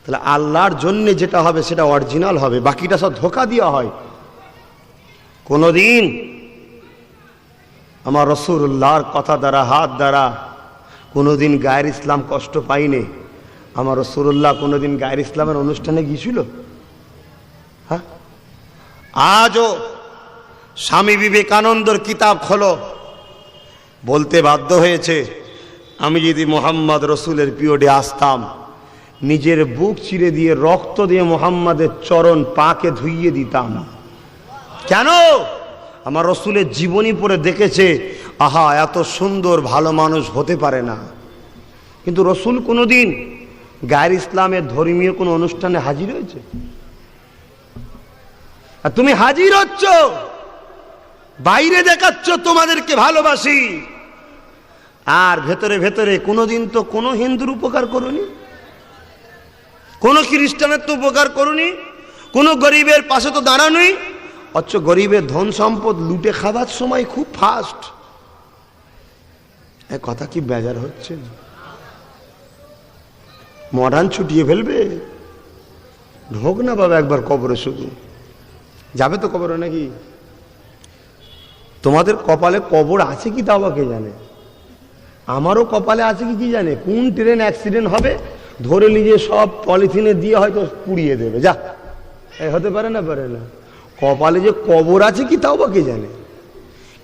তাহলে আল্লাহর জন্যে যেটা হবে সেটা অরিজিনাল হবে, বাকিটা সব ধোকা দেওয়া হয়। কোনোদিন আমার রাসূলুল্লাহর কথা দ্বারা, হাত দ্বারা কোনোদিন গায়ের ইসলাম কষ্ট পাইনি। আমার রাসূলুল্লাহ কোনোদিন গায়ের ইসলামের অনুষ্ঠানে গিয়েছিল? হ্যাঁ, আজও স্বামী বিবেকানন্দর কিতাব খোলো, বলতে বাধ্য হয়েছে, আমি যদি মোহাম্মদ রসুলের পিরিয়ডে আসতাম, নিজের বুক চিরে দিয়ে রক্ত দিয়ে মোহাম্মদের চরণ পাকে ধুইয়ে দিতাম। কেন? আমার রসুলের জীবনী পড়ে দেখেছে, আহা এত সুন্দর ভালো মানুষ হতে পারে না। কিন্তু রসুল কোনোদিন গায়ের ইসলামের ধর্মীয় কোনো অনুষ্ঠানে হাজির হয়েছে? আর তুমি হাজির হচ্ছ, বাইরে দেখাচ্ছ তোমাদেরকে ভালোবাসি, আর ভেতরে ভেতরে কোনোদিন তো কোনো হিন্দুর উপকার করুনি, কোনো খ্রিস্টানের তো উপকার করুনি, কোনো গরিবের পাশে তো দাঁড়ানোই। অথচ গরিবের ধন সম্পদ লুটে খাবার সময় খুব ফাস্ট। এ কথা কি বেজার হচ্ছে? মডার্ন ছুটিয়ে ফেলবে। ঢোক না বাবা একবার কবরে, শুধু যাবে তো কবরে নাকি? তোমাদের কপালে কবর আছে কি তাও বা কে জানে? আমারও কপালে আছে কি জানে? কোন ট্রেন অ্যাক্সিডেন্ট হবে ধরে নিয়ে সব পলিথিনে দিয়ে হয়তো পুড়িয়ে দেবে। যা, হতে পারে না, পারে না। কপালে যে কবর আছে কি তাও বা কে জানে?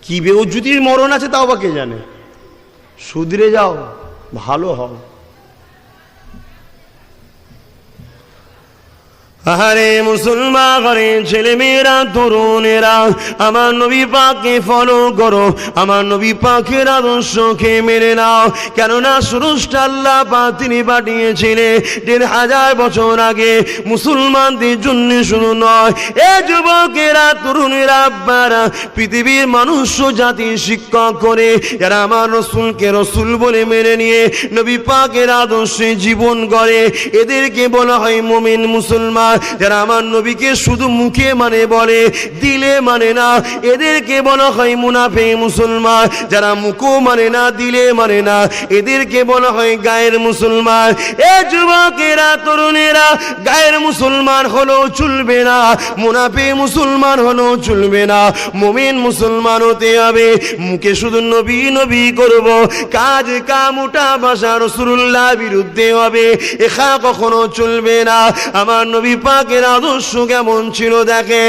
কি বেউজ্জুতির মরণ আছে তাও বা কে জানে? শুধরে যাও, ভালো হও। আরে মুসলমান ঘরের ছেলে মেয়েরা তরুণেরা, আমার নবী পাককে ফলো করো, আমার নবী পাকের আদর্শকে মেনে নাও। কেননা স্রষ্টা আল্লাহ পাক তিনি পাঠিয়েছিলেন ১,৫০০ বছর আগে মুসলমানদের জন্য শুধু নয়। এ যুবকেরা, তরুণেরা, আব্বারা, পৃথিবীর মানুষ জাতির শিক্ষক করে যারা আমার রসুলকে রসুল বলে মেনে নিয়ে নবী পাকের আদর্শে জীবন গড়ে, এদেরকে বলা হয় মুমিন মুসলমান। যারা আমার নবীকে শুধু মুখে মানে বলে, দিলে মানে না, এদেরকে বলা হয় মুনাফিক মুসলমান। যারা মুখও মানে না, দিলে মানে না, এদেরকে বলা হয় গায়ের মুসলমান। এ যুবকেরা, তরুণেরা, গায়ের মুসলমান হলেও চলবে না, মুনাফিক মুসলমান হলেও চলবে না, মুমিন মুসলমান হতে হবে। মুখে শুধু নবী নবী করব, কাজ কাম উঠা বসা রাসূলুল্লাহ বিরুদ্ধে হবে, এখা কখনো চলবে না। আমার নবী পাকের আদর্শ কেমন ছিল দেখে।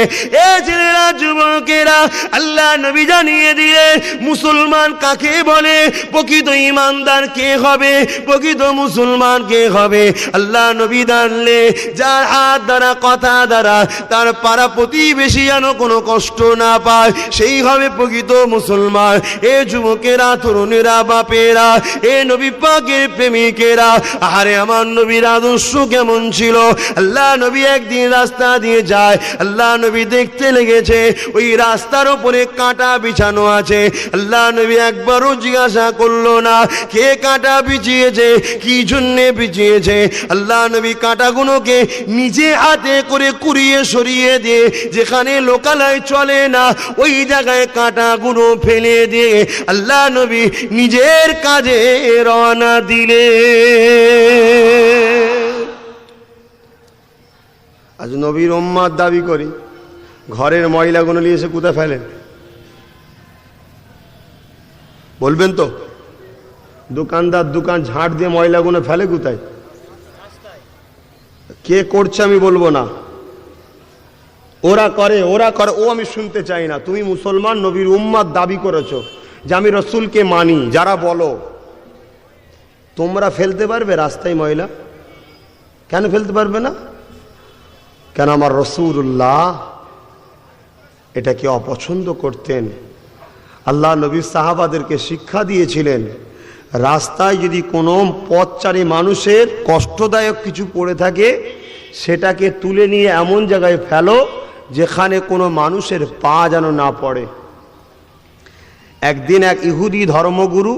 এ ছেলেরা, যুবকেরা, আল্লাহ নবী জানিয়ে দিলে মুসলমান কাকে বলে, প্রকৃত ইমানদার কে হবে, প্রকৃত মুসলমান কে হবে। আল্লাহ নবী জানলে যার হাত দ্বারা কথা দ্বারা তার পাড়া প্রতিবেশী যেন কোনো কষ্ট না পায়, সেই হবে প্রকৃত মুসলমান। এ যুবকেরা, তরুণেরা, বাপেরা, এ নবী পাকের প্রেমিকেরা, আরে আমার নবীর আদর্শ কেমন ছিল। আল্লাহ নবী একদিন রাস্তা দিয়ে যায়, আল্লাহ নবী দেখতে লেগেছে ওই রাস্তার উপরে কাঁটা বিছানো আছে। আল্লাহ নবী একবারও জিজ্ঞাসা করলো না কে কাঁটা বিছিয়েছে, কি জন্যে বিছিয়েছে। আল্লাহ নবী কাঁটাগুলোকে নিজে হাতে করে কুড়িয়ে সরিয়ে দিয়ে যেখানে লোকালয় চলে না ওই জায়গায় কাঁটাগুলো ফেলে দিয়ে আল্লাহ নবী নিজের কাজে রওনা দিলে। আজ নবীর উম্মত দাবি করি, ঘরের ময়লাগুলো নিয়ে এসে কোথায় ফেলেন বলবেন তো? দোকানদার দোকান ঝাঁট দিয়ে ময়লাগুলো ফেলে কোথায়? কে করছে আমি বলবো না, ওরা করে, ওরা করে, ও আমি শুনতে চাই না। তুমি মুসলমান, নবীর উম্মত দাবি করেছো যে আমি রসুলকে মানি, যারা বলো তোমরা ফেলতে পারবে রাস্তায় ময়লা? কেন ফেলতে পারবে না? কেন আমার রাসূলুল্লাহ এটাকে অপছন্দ করতেন। আল্লাহ নবী সাহাবাদেরকে শিক্ষা দিয়েছিলেন, রাস্তায় যদি কোনো পথচারী মানুষের কষ্টদায়ক কিছু পড়ে থাকে সেটাকে তুলে নিয়ে এমন জায়গায় ফেলো যেখানে কোনো মানুষের পা যেন না পড়ে। একদিন এক ইহুদি ধর্মগুরু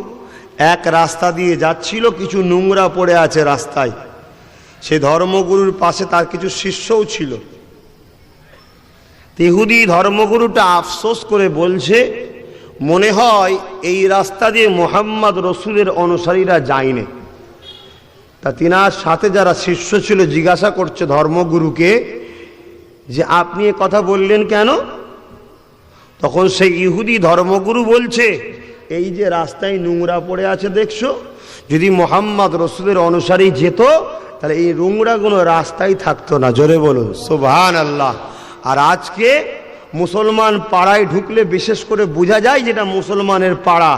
এক রাস্তা দিয়ে যাচ্ছিল, কিছু নোংরা পড়ে আছে রাস্তায়। সে ধর্মগুরুর পাশে তার কিছু শিষ্যও ছিল। ইহুদি ধর্মগুরুটা আফসোস করে বলছে, মনে হয় এই রাস্তা দিয়ে মুহাম্মদ রসুলের অনুসারীরা যায়নি। তা তিনার সাথে যারা শিষ্য ছিল জিজ্ঞাসা করছে ধর্মগুরুকে যে আপনি এ কথা বললেন কেন? তখন সেই ইহুদি ধর্মগুরু বলছে, এই যে রাস্তায় নোংরা পড়ে আছে দেখছো, যদি মুহাম্মদ রসুলের অনুসারী যেত তাহলে এই নোংরাগুলো রাস্তায় থাকতো না। জোরে বলুন সুবহানাল্লাহ। আর আজকে মুসলমান পাড়ায় ঢুকলে বিশেষ করে বোঝা যায় যেটা মুসলমানের পাড়া।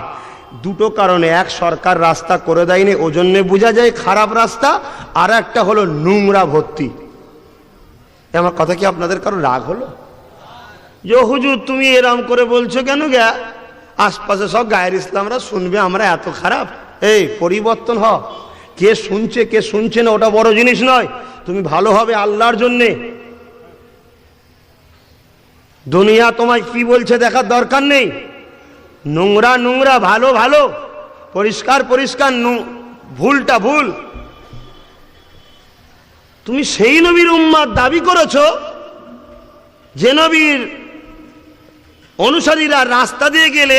দুটো কারণে, এক সরকার রাস্তা করে দেয়নি ওজন্যে বোঝা যায় খারাপ রাস্তা, আর একটা হলো নোংরা ভর্তি। আমার কথা কি আপনাদের কারো রাগ হলো যে হুজুর তুমি এরম করে বলছো কেন? গা আশপাশে সব গায়ের ইসলামরা শুনবে আমরা এত খারাপ। এই পরিবর্তন হ, কে শুনছে কে শুনছে না ওটা বড় জিনিস নয়, তুমি ভালো হবে আল্লাহর জন্যে। দুনিয়া তোমায় কি বলছে দেখার দরকার নেই। নোংরা নোংরা, ভালো ভালো, পরিষ্কার পরিষ্কার, ভুলটা ভুল। তুমি সেই নবীর উম্মত দাবি করেছো যে নবীর অনুসারীরা রাস্তা দিয়ে গেলে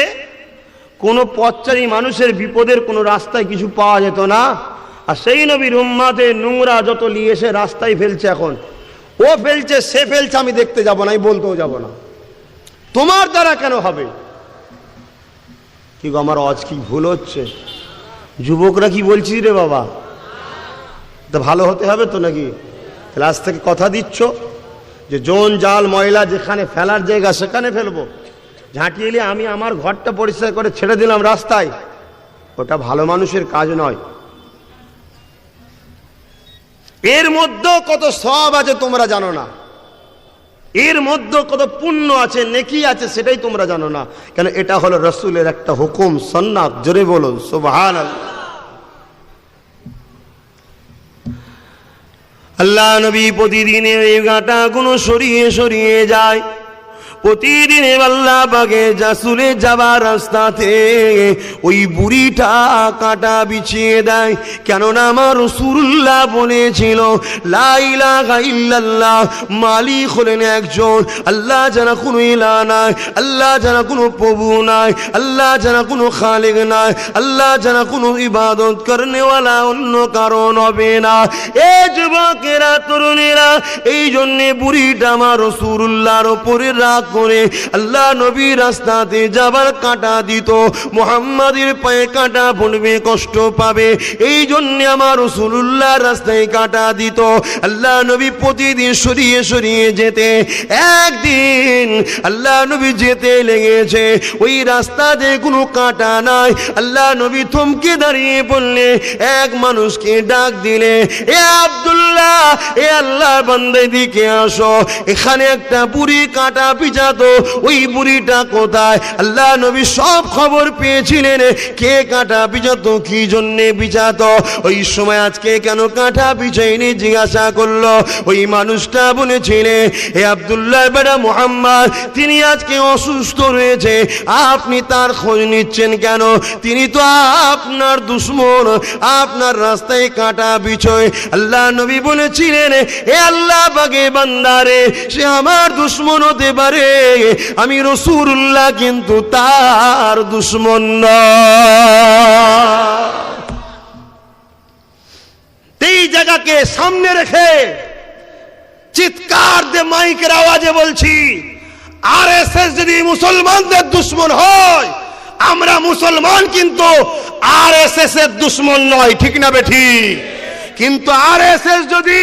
কোনো পথচারী মানুষের বিপদের কোনো রাস্তায় কিছু পাওয়া যেত না, আর সেই নবীর উম্মতে নোংরা যত নিয়ে এসে রাস্তায় ফেলছে। এখন ও ফেলছে, সে ফেলছে, আমি দেখতে যাব না, আমি বলতেও যাব না। তোমার দ্বারা কেন হবে? কি গো, আমার আজ কি ভুল হচ্ছে? যুবকরা কি বলছিস রে বাবা? তো ভালো হতে হবে তো নাকি? তাহলে আজ থেকে কথা দিচ্ছ যে জন জাল ময়লা যেখানে ফেলার জায়গা সেখানে ফেলবো। ঝাঁটিয়ে এলে আমি আমার ঘরটা পরিষ্কার করে ছেড়ে দিলাম রাস্তায়, ওটা ভালো মানুষের কাজ নয়। এর মধ্যে কত সওয়াব আছে তোমরা জানো না, এর মধ্যে কত পুণ্য আছে, নেকি আছে, সেটাই তোমরা জানো না। কেন? এটা হলো রাসূলের একটা হুকুম, সুন্নাত। জোরে বলুন সুবহানাল্লাহ। আল্লাহ নবী প্রতিদিন এই কাঁটাগুলো সরিয়ে সরিয়ে যায়। প্রতিদিন আল্লাহ পাকে রাসূলে যাবার রাস্তাতে ওই বুড়িটা কাঁটা বিছিয়ে দেয়। কেননা আমার রাসূলুল্লাহ বলেছিল, লা ইলাহা ইল্লাল্লাহ, মালিক হলেন একজন, আল্লাহ ছাড়া কোনো ইলাহ নাই, আল্লাহ ছাড়া কোনো প্রভু নাই, আল্লাহ ছাড়া কোনো খালিক নাই, আল্লাহ ছাড়া কোনো ইবাদত করনেওয়ালা অন্য কারণ হবে না। এ যুবকেরা, তরুণেরা, এই জন্যে বুড়িটা আমার রাসূলুল্লাহর উপরে রাগ করে আল্লাহ নবী রাস্তাতে যাবার কাঁটা দিত। মুহাম্মাদের পায়ে কাঁটা পড়বে, কষ্ট পাবে, এই জন্য আমার রাসূলুল্লাহ রাস্তায় কাঁটা দিত। আল্লাহ নবী প্রতিদিন সরিয়ে সরিয়ে যেতে। একদিন আল্লাহ নবী যেতে লেগেছে, ওই রাস্তাতে কোনো কাঁটা নাই। আল্লাহ নবী থমকে দাঁড়িয়ে বললে, এক মানুষকে ডাক দিলে, এ আব্দুল্লাহ, এ আল্লাহর বান্দা, দিকে আসো, এখানে একটা বুড়ি কাঁটা পিছাতো, ওই বুড়িটা কোথায়? আল্লাহ নবী সব খবর পেয়েছিলেন, কে কাঁটা পিছাতো, কি জন্যে পিছাতো, ওই সময় আজকে কেন কাঁটা পিছাইনি জিজ্ঞাসা করলো। ওই মানুষটা বলেছিলেন, হে আব্দুল্লাহ বেটা মুহাম্মদ, তিনি আজকে অসুস্থ রয়েছে, আপনি তার খোঁজ নিচ্ছেন কেন? তিনি তো আপনার দুশমন, আপনার রাস্তায় কাঁটা বিছয়। আল্লাহ নবী বলেছিলেন, হে আল্লাহ পাকের বান্দারে, সে আমার দুশমন হতে পারে, আমি রাসূলুল্লাহ কিন্তু তার দুশমন নয়। এই জায়গাকে সামনে রেখে চিৎকার দিয়ে মাইকের আওয়াজে বলছি, আরএসএস যদি মুসলমানদের দুশমন হয়, আমরা মুসলমান কিন্তু আরএসএস এর দুশমন নয়, ঠিক না বেঠিক? কিন্তু আরএসএস যদি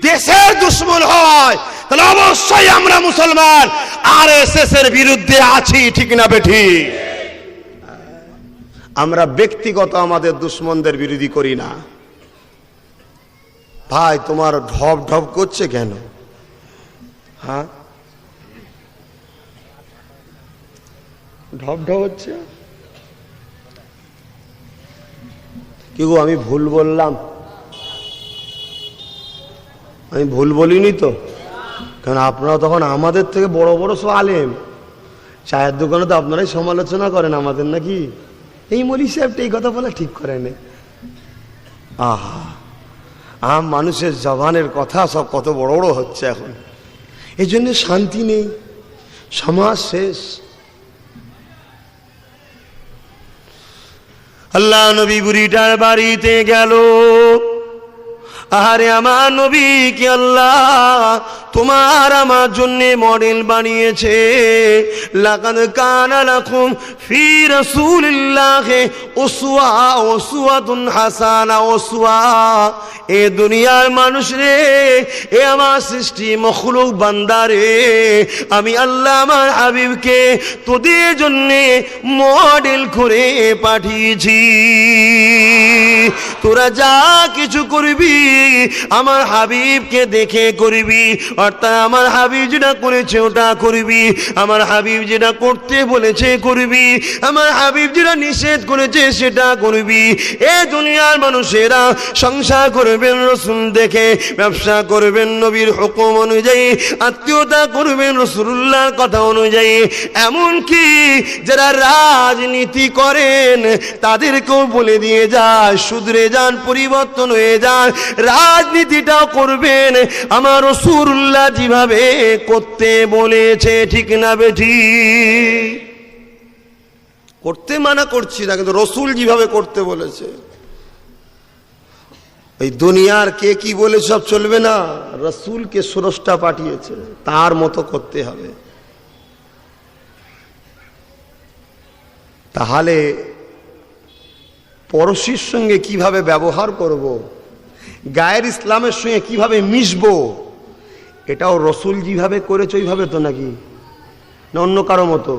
দেশের দুশমন হয়, তাহলে অবশ্যই আমরা মুসলমান আরএসএস এর বিরুদ্ধে আছি, ঠিক না বেঠিক? আমরা ব্যক্তিগত আমাদের দুশমনদের বিরোধী করি না। ভাই, তোমার ঢপ ঢপ করছে কেন? হ্যাঁ, ঢপ ঢপ হচ্ছে কি গো? আমি ভুল বললাম? আমি ভুল বলিনি তো? কারণ আপনারা তখন আমাদের থেকে বড় বড় সব আলেম, চায়ের দোকানে তো আপনারাই সমালোচনা করেন আমাদের, নাকি? এই মৌলী সাহেবটা এই কথা বলা ঠিক করেন। আহা, আম মানুষের জবানের কথা সব কত বড় বড় হচ্ছে এখন। এই জন্য শান্তি নেই, সমাজ শেষ। আল্লাহ নবী বুড়িটার বাড়িতে গেল। আরে আমার নবী কি আল্লাহ তোমার আমার জন্য মডেল বানিয়েছে। লাকাদ কানা লাকুম ফি রাসূলিল্লাহি উসওয়াতুন হাসানা। উসওয়া, এ দুনিয়ার মানুষ রে, এ আমার সৃষ্টি মখলুক বান্দা রে, আমি আল্লাহ আমার হাবিবকে তোদের জন্য মডেল করে পাঠিয়েছি। তোরা যা কিছু করবি আমার হাবিবকে দেখে করবি, অর্থাৎ আমার হাবিব যেটা করেছে ওটা করবি, আমার হাবিব যেটা করতে বলেছে করবি, আমার হাবিব যেটা নিষেধ করেছে সেটা করবি। এ দুনিয়ার মানুষেরা সংসার করবেন রাসূল দেখে, ব্যবসা করবেন নবীর হুকুম অনুযায়ী, আত্মীয়তা করবেন রাসূলুল্লাহর কথা অনুযায়ী। এমনকি যারা রাজনীতি করেন তাদেরকেও বলে দিয়ে যায়, শুধরে যান, পরিবর্তন হয়ে যান, রাজনীতিটাও করবেন আমার রাসূলুল্লাহ যেভাবে করতে বলেছে, ঠিক না বেঠিক? করতে মানা করছি না, কিন্তু রাসূল যেভাবে করতে বলেছে। এই দুনিয়ার কে কি বলে সব চলবে না, রাসূলকে স্রষ্টা পাঠিয়েছে, তার মতো করতে হবে। তাহলে পড়শির সঙ্গে কিভাবে ব্যবহার করব, গায়ের ইসলামের সঙ্গে কিভাবে মিশবো, এটাও রাসূল যেভাবে করেছে ওইভাবে তো, নাকি না অন্য কারো মতো?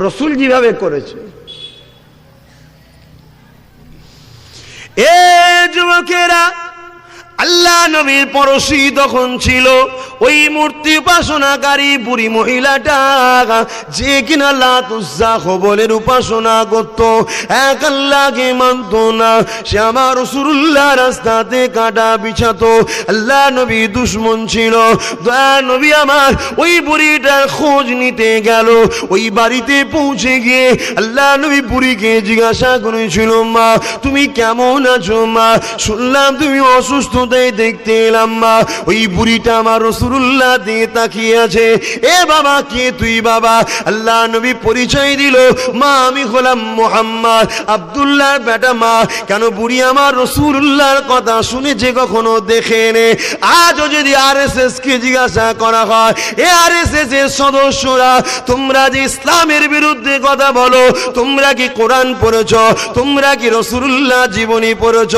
রাসূল যেভাবে করেছে। এ যুবকেরা, আল্লাহ নবীর পড়শি তখন ছিল ওই মূর্তি উপাসনাকারী বুড়ি মহিলাটা, যে কিনা লাত উজ্জা হবলের উপাসনা করত, এক আল্লাহকে মানত না। সে আমার রাসূলুল্লাহ রাস্তাতে কাটা বিছাতো। আল্লাহ নবী দুশমন ছিল। দয়া নবী আমার ওই বুড়িটার খোঁজ নিতে গেল। ওই বাড়িতে পৌঁছে গিয়ে আল্লাহ নবী বুড়িকে জিজ্ঞাসা করেছিল, মা তুমি কেমন আছো মা? শুনলাম তুমি অসুস্থ, তাই দেখতে এলাম মা। ওই বুড়িটা আমার রাসূলুল্লাহ দিয়ে তাকিয়ে আছে। এ বাবা, কে তুই বাবা? আল্লাহ নবী পরিচয় দিল, মা আমি হলাম মুহাম্মদ, আব্দুল্লাহর বেটা। মা কেন? বুড়ি আমার রাসূলুল্লাহর কথা শুনেছে, কখনো দেখে নে। আজও যদি আরএসএস কে জিজ্ঞাসা করা হয়, এ আরএসএস এর সদস্যরা, তোমরা যে ইসলামের বিরুদ্ধে কথা বলো, তোমরা কি কোরআন পড়েছ? তোমরা কি রাসূলুল্লাহ জীবনী পড়েছ?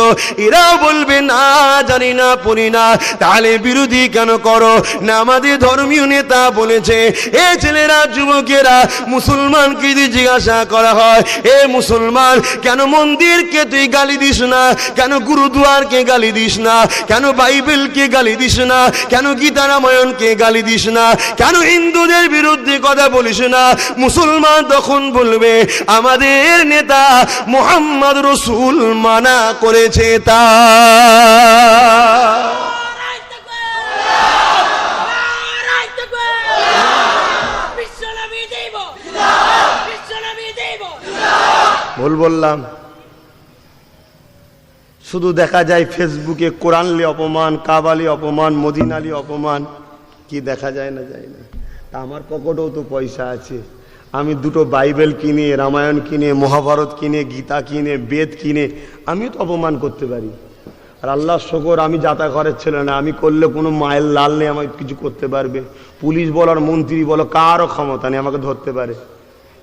এরাও বলবে না, জানি না, পড়ি না। তাহলে বিরোধী কেন করো? না আমাদের ধর্মীয় নেতা বলেছে। এ ছেলেরা, যুবকেরা, মুসলমানকে যদি জিজ্ঞাসা করা হয়, এ মুসলমান কেন মন্দিরকে তুই গালি দিস না? কেন গুরুদুয়ারকে গালি দিস না? কেন বাইবেলকে গালি দিস না? কেন গীতা রামায়ণকে গালি দিস না? কেন হিন্দুদের বিরুদ্ধে কথা বলিস না? মুসলমান তখন বলবে, আমাদের নেতা মুহাম্মদ রাসূল মানা করেছে তা। ভুল বললাম? শুধু দেখা যায় ফেসবুকে কোরআনলি অপমান, কাবালি অপমান, মদিনালি অপমান, কি দেখা যায় না? যায় না। তা আমার পকেটেও তো পয়সা আছে। আমি দুটো বাইবেল কিনে, রামায়ণ কিনে, মহাভারত কিনে, গীতা কিনে, বেদ কিনে আমিও তো অপমান করতে পারি। আর আল্লাহর শকর আমি যাতা ঘরের ছেলে না। আমি করলে কোনো মায়ের লাল নেই আমাকে কিছু করতে পারবে। পুলিশ বলো আর মন্ত্রী বলো, কারও ক্ষমতা নেই আমাকে ধরতে পারে।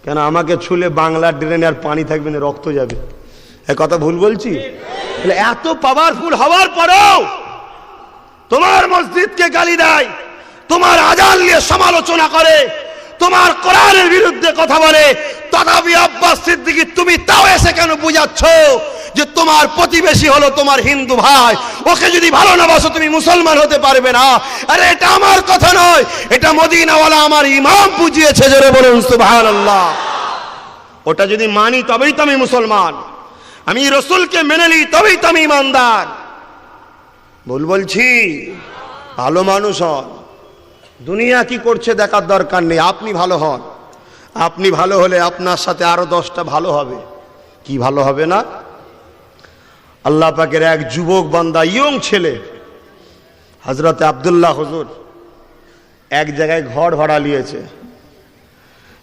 কেন? আমাকে ছুলে বাংলার ড্রেনে আর পানি থাকবে না, রক্ত যাবে। এ কথা ভুল বলছি? এত পাওয়ারফুল হওয়ার পরেও তোমার মসজিদকে গালি দেয়, তোমার আযান নিয়ে সমালোচনা করে, তোমার কোরআনের বিরুদ্ধে কথা বলে, তথাপি আব্বাস সিদ্দিকী তুমি তাও এসে কেন বুঝাচ্ছ যে তোমার প্রতিবেশী হলো তোমার হিন্দু ভাই, ওকে যদি ভালো না বাসো তুমি মুসলমান হতে পারবে না? আরে এটা আমার কথা নয়, এটা মদিনাওয়ালা আমার ইমাম বুঝিয়েছে। জোরে বলুন সুবহানাল্লাহ। ওটা যদি মানি তবেই তো আমি মুসলমান। আমি রাসূলকে মেনে নিই তবেই তো আমি ইমানদার। ভুল বলছি? ভালো মানুষ হন। দুনিয়া কি করছে দেখার দরকার নেই। আপনি ভালো হন। আপনি ভালো হলে আপনার সাথে আরো 10টা ভালো হবে। কি ভালো হবে না? আল্লাহ পাকের এক যুবক বান্দা, ইয়ং ছেলে, হযরতে আব্দুল্লাহ হুজুর, এক জায়গায় ঘর ভাড়া নিয়েছে।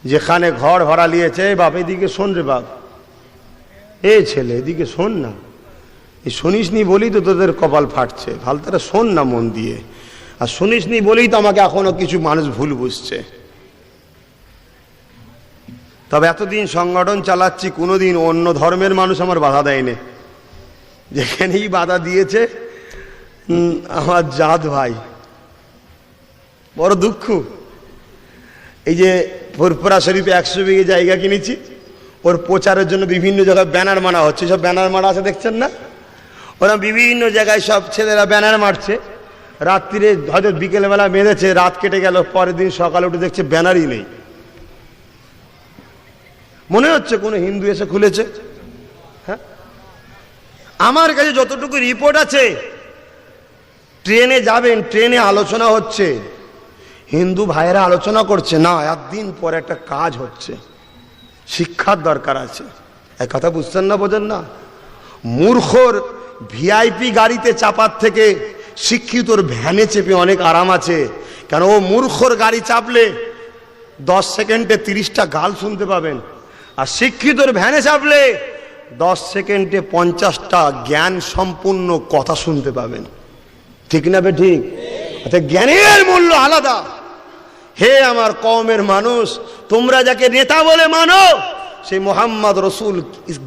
যেখানে ঘর ভাড়া নিয়েছে, বাপ এদিকে শোন রে বাপ, এ ছেলে এদিকে শোন না। এই শুনিসনি বলেই তো তোদের কপাল ফাটছে। ফালতারা শোন না মন দিয়ে। আর শুনিসনি বলেই তো আমাকে এখনো কিছু মানুষ ভুল বুঝছে। তবে এতদিন সংগঠন চালাচ্ছি, কোনোদিন অন্য ধর্মের মানুষ আমার বাধা দেয়নি। যেখানেই বাধা দিয়েছে আমার জাত ভাই। বড় দুঃখ। এই যে ফুরফুরা শরীফে 100 বিঘে জায়গা কিনেছি, ওর প্রচারের জন্য বিভিন্ন জায়গায় ব্যানার মারা হচ্ছে। সব ব্যানার মারা আছে দেখছেন না? ওরা বিভিন্ন জায়গায় সব ছেলেরা ব্যানার মারছে। রাত্রিরে হয়তো বিকেলবেলা বেঁধেছে, রাত কেটে গেল, পরের দিন সকালে উঠে দেখছে ব্যানারই নেই। মনে হচ্ছে কোনো হিন্দু এসে খুলেছে। হ্যাঁ, আমার কাছে যতটুকু রিপোর্ট আছে, ট্রেনে যাবেন, ট্রেনে আলোচনা হচ্ছে, হিন্দু ভাইয়েরা আলোচনা করছে, না একদিন পর একটা কাজ হচ্ছে, শিক্ষার দরকার আছে। এক কথা বুঝছেন না? বোঝেন না? মূর্খর ভিআইপি গাড়িতে চাপার থেকে শিক্ষিতর ভ্যানে চেপে অনেক আরাম আছে। কেন? ও মূর্খর গাড়ি চাপলে 10 সেকেন্ডে 30টা গাল শুনতে পাবেন, আর শিক্ষিতর ভ্যানে চাপলে 10 সেকেন্ডে 50টা জ্ঞান সম্পূর্ণ কথা শুনতে পাবেন। ঠিক না বে ঠিক? আচ্ছা, জ্ঞানের মূল্য আলাদা। হে আমার কওমের মানুষ, তোমরা যাকে নেতা বলে মানো, সেই মোহাম্মদ রসুল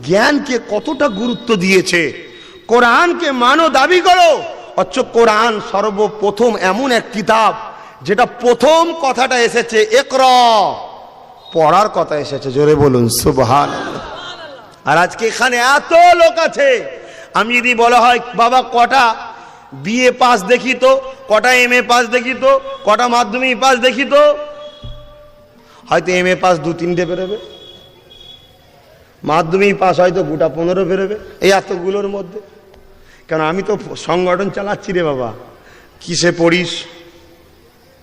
জ্ঞানকে কতটা গুরুত্ব দিয়েছে। কোরআনকে মানো দাবি করো, অথচ কোরআন সর্বপ্রথম এমন এক কিতাব যেটা প্রথম কথাটা এসেছে ইকরা, পড়ার কথা এসেছে। জোরে বলুন সুবহানাল্লাহ। আর আজকে এখানে এত লোক আছে, আমি যদি বলা হয় বাবা কটা বিএ পাস দেখি তো, কটা এমএ পাস দেখি তো, কটা মাধ্যমিক পাস দেখি তো। হয়তো এমএ পাস 2-3টে বেরোবে, মাধ্যমিক পাস হয়তো গোটা 15 বেরোবে এই এতগুলোর মধ্যে। কারণ আমি তো সংগঠন চালাচ্ছি রে বাবা। কিসে পড়িস?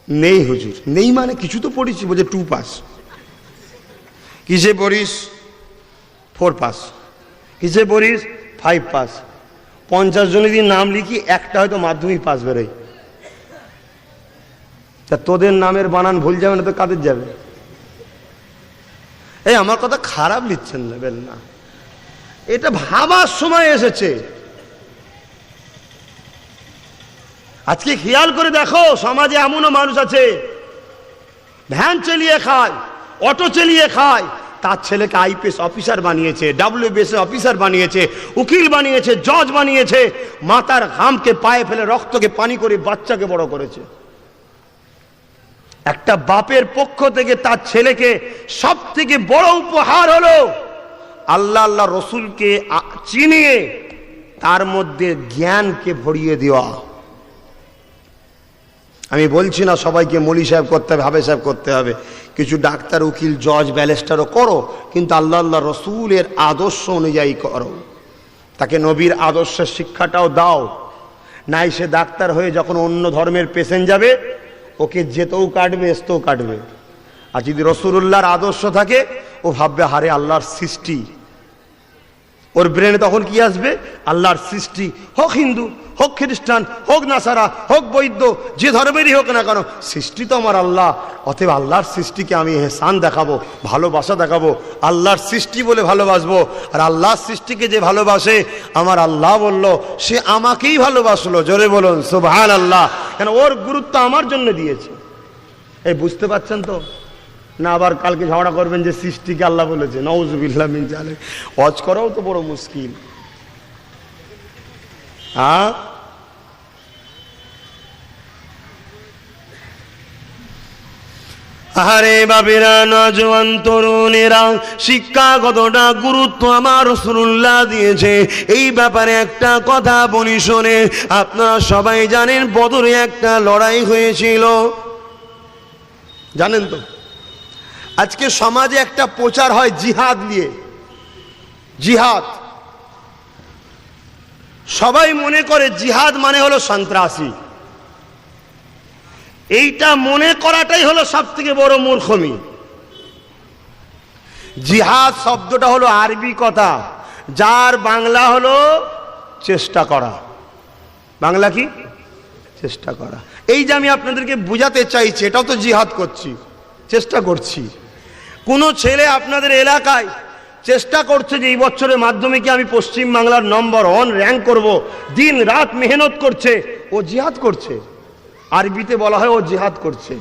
নেই হুজুর। নেই মানে কিছু তো পড়িস, বলছে 2 পাস। কিসে পড়িস? 4 পাস। কিসে পড়িস? 5 পাস। 50 জনের যদি নাম লিখি, একটা হয়তো মাধ্যমিক পাস বেরোয়। তা তোদের নামের বানান ভুল যাবে না তো কাদের যাবে? এই আমার কথা খারাপ লিখছেন নেবেন না, এটা ভাবার সময় এসেছে। আজকে খেয়াল করে দেখো, সমাজে এমনও মানুষ আছে ভ্যান চালিয়ে খায়, অটো চালিয়ে খায়, তার ছেলেকে আইপিএস অফিসার বানিয়েছে, ডাব্লিউবিএস অফিসার বানিয়েছে, উকিল বানিয়েছে, জজ বানিয়েছে, মাতার ঘামকে পায়ে ফেলে রক্তকে পানি করে বাচ্চাকে বড় করেছে। একটা বাপের পক্ষ থেকে তার ছেলেকে সব থেকে বড় উপহার হলো আল্লাহ আল্লাহ রসুলকে চিনিয়ে তার মধ্যে জ্ঞানকে ভরিয়ে দেওয়া। আমি বলছি না সবাইকে মৌলী সাহেব করতে হবে, হাফেজ সাহেব করতে হবে, কিছু ডাক্তার, উকিল, জজ, ব্যারিস্টারও করো, কিন্তু আল্লাহ আল্লাহ রসুলের আদর্শ অনুযায়ী করো। তাকে নবীর আদর্শের শিক্ষাটাও দাও। নাই সে ডাক্তার হয়ে যখন অন্য ধর্মের পেশেন্ট যাবে, ওকে যেতেও কাটবে, আসতেও কাটবে। আর যদি রসুলুল্লাহর আদর্শ থাকে, ও ভাববে হারে আল্লাহর সৃষ্টি। ওর ব্রেনে তখন কি আসবে? আল্লাহর সৃষ্টি, হোক হিন্দু, হোক খ্রিস্টান, হোক নাসারা, হোক বৈদ্য, যে ধর্মেরই হোক না কেন, সৃষ্টি তো আমার আল্লাহ। অতএব আল্লাহর সৃষ্টিকে আমি এহসান দেখাবো, ভালোবাসা দেখাবো, আল্লাহর সৃষ্টি বলে ভালোবাসবো। আর আল্লাহর সৃষ্টিকে যে ভালোবাসে, আমার আল্লাহ বলল সে আমাকেই ভালোবাসলো। জোরে বলুন সুবহানাল্লাহ। কেন? ওর গুরুত্ব আমার জন্য দিয়েছে। এই বুঝতে পারছেন তো? না আবার কালকে ঝগড়া করবেন যে সৃষ্টিকে আল্লাহ বলেছে। নাউযুবিল্লাহ মিন জালিক। ওয়াজ করাও তো বড় মুশকিল। হ্যাঁ, আরে বাবেরা, নওজোয়ান তরুণেরা, শিক্ষা কতটা গুরুত্ব আমার রাসূলুল্লাহ দিয়েছে, এই ব্যাপারে একটা কথা বলি শোনে। আপনারা সবাই জানেন বদরে একটা লড়াই হয়েছিল, জানেন তো? আজকে সমাজে একটা প্রচার হয় জিহাদ নিয়ে। জিহাদ, সবাই মনে করে জিহাদ মানে হলো সন্ত্রাসী। এইটা মনে করাটাই হলো সব থেকে বড় মূর্খমি। জিহাদ শব্দটা হলো আরবি কথা, যার বাংলা হলো চেষ্টা করা। বাংলা কি? চেষ্টা করা। এই যে আমি আপনাদেরকে বুঝাতে চাইছি, এটাও তো জিহাদ করছি, চেষ্টা করছি। কোনো ছেলে আপনাদের এলাকায় চেষ্টা করছে যে এই বছরের মাধ্যমিকে আমি পশ্চিম বাংলার নম্বর 1 র্যাঙ্ক করব, দিন রাত মেহনত করছে, ও জিহাদ করছে। আরবিতে বলা হয় ও জিহাদ করছে।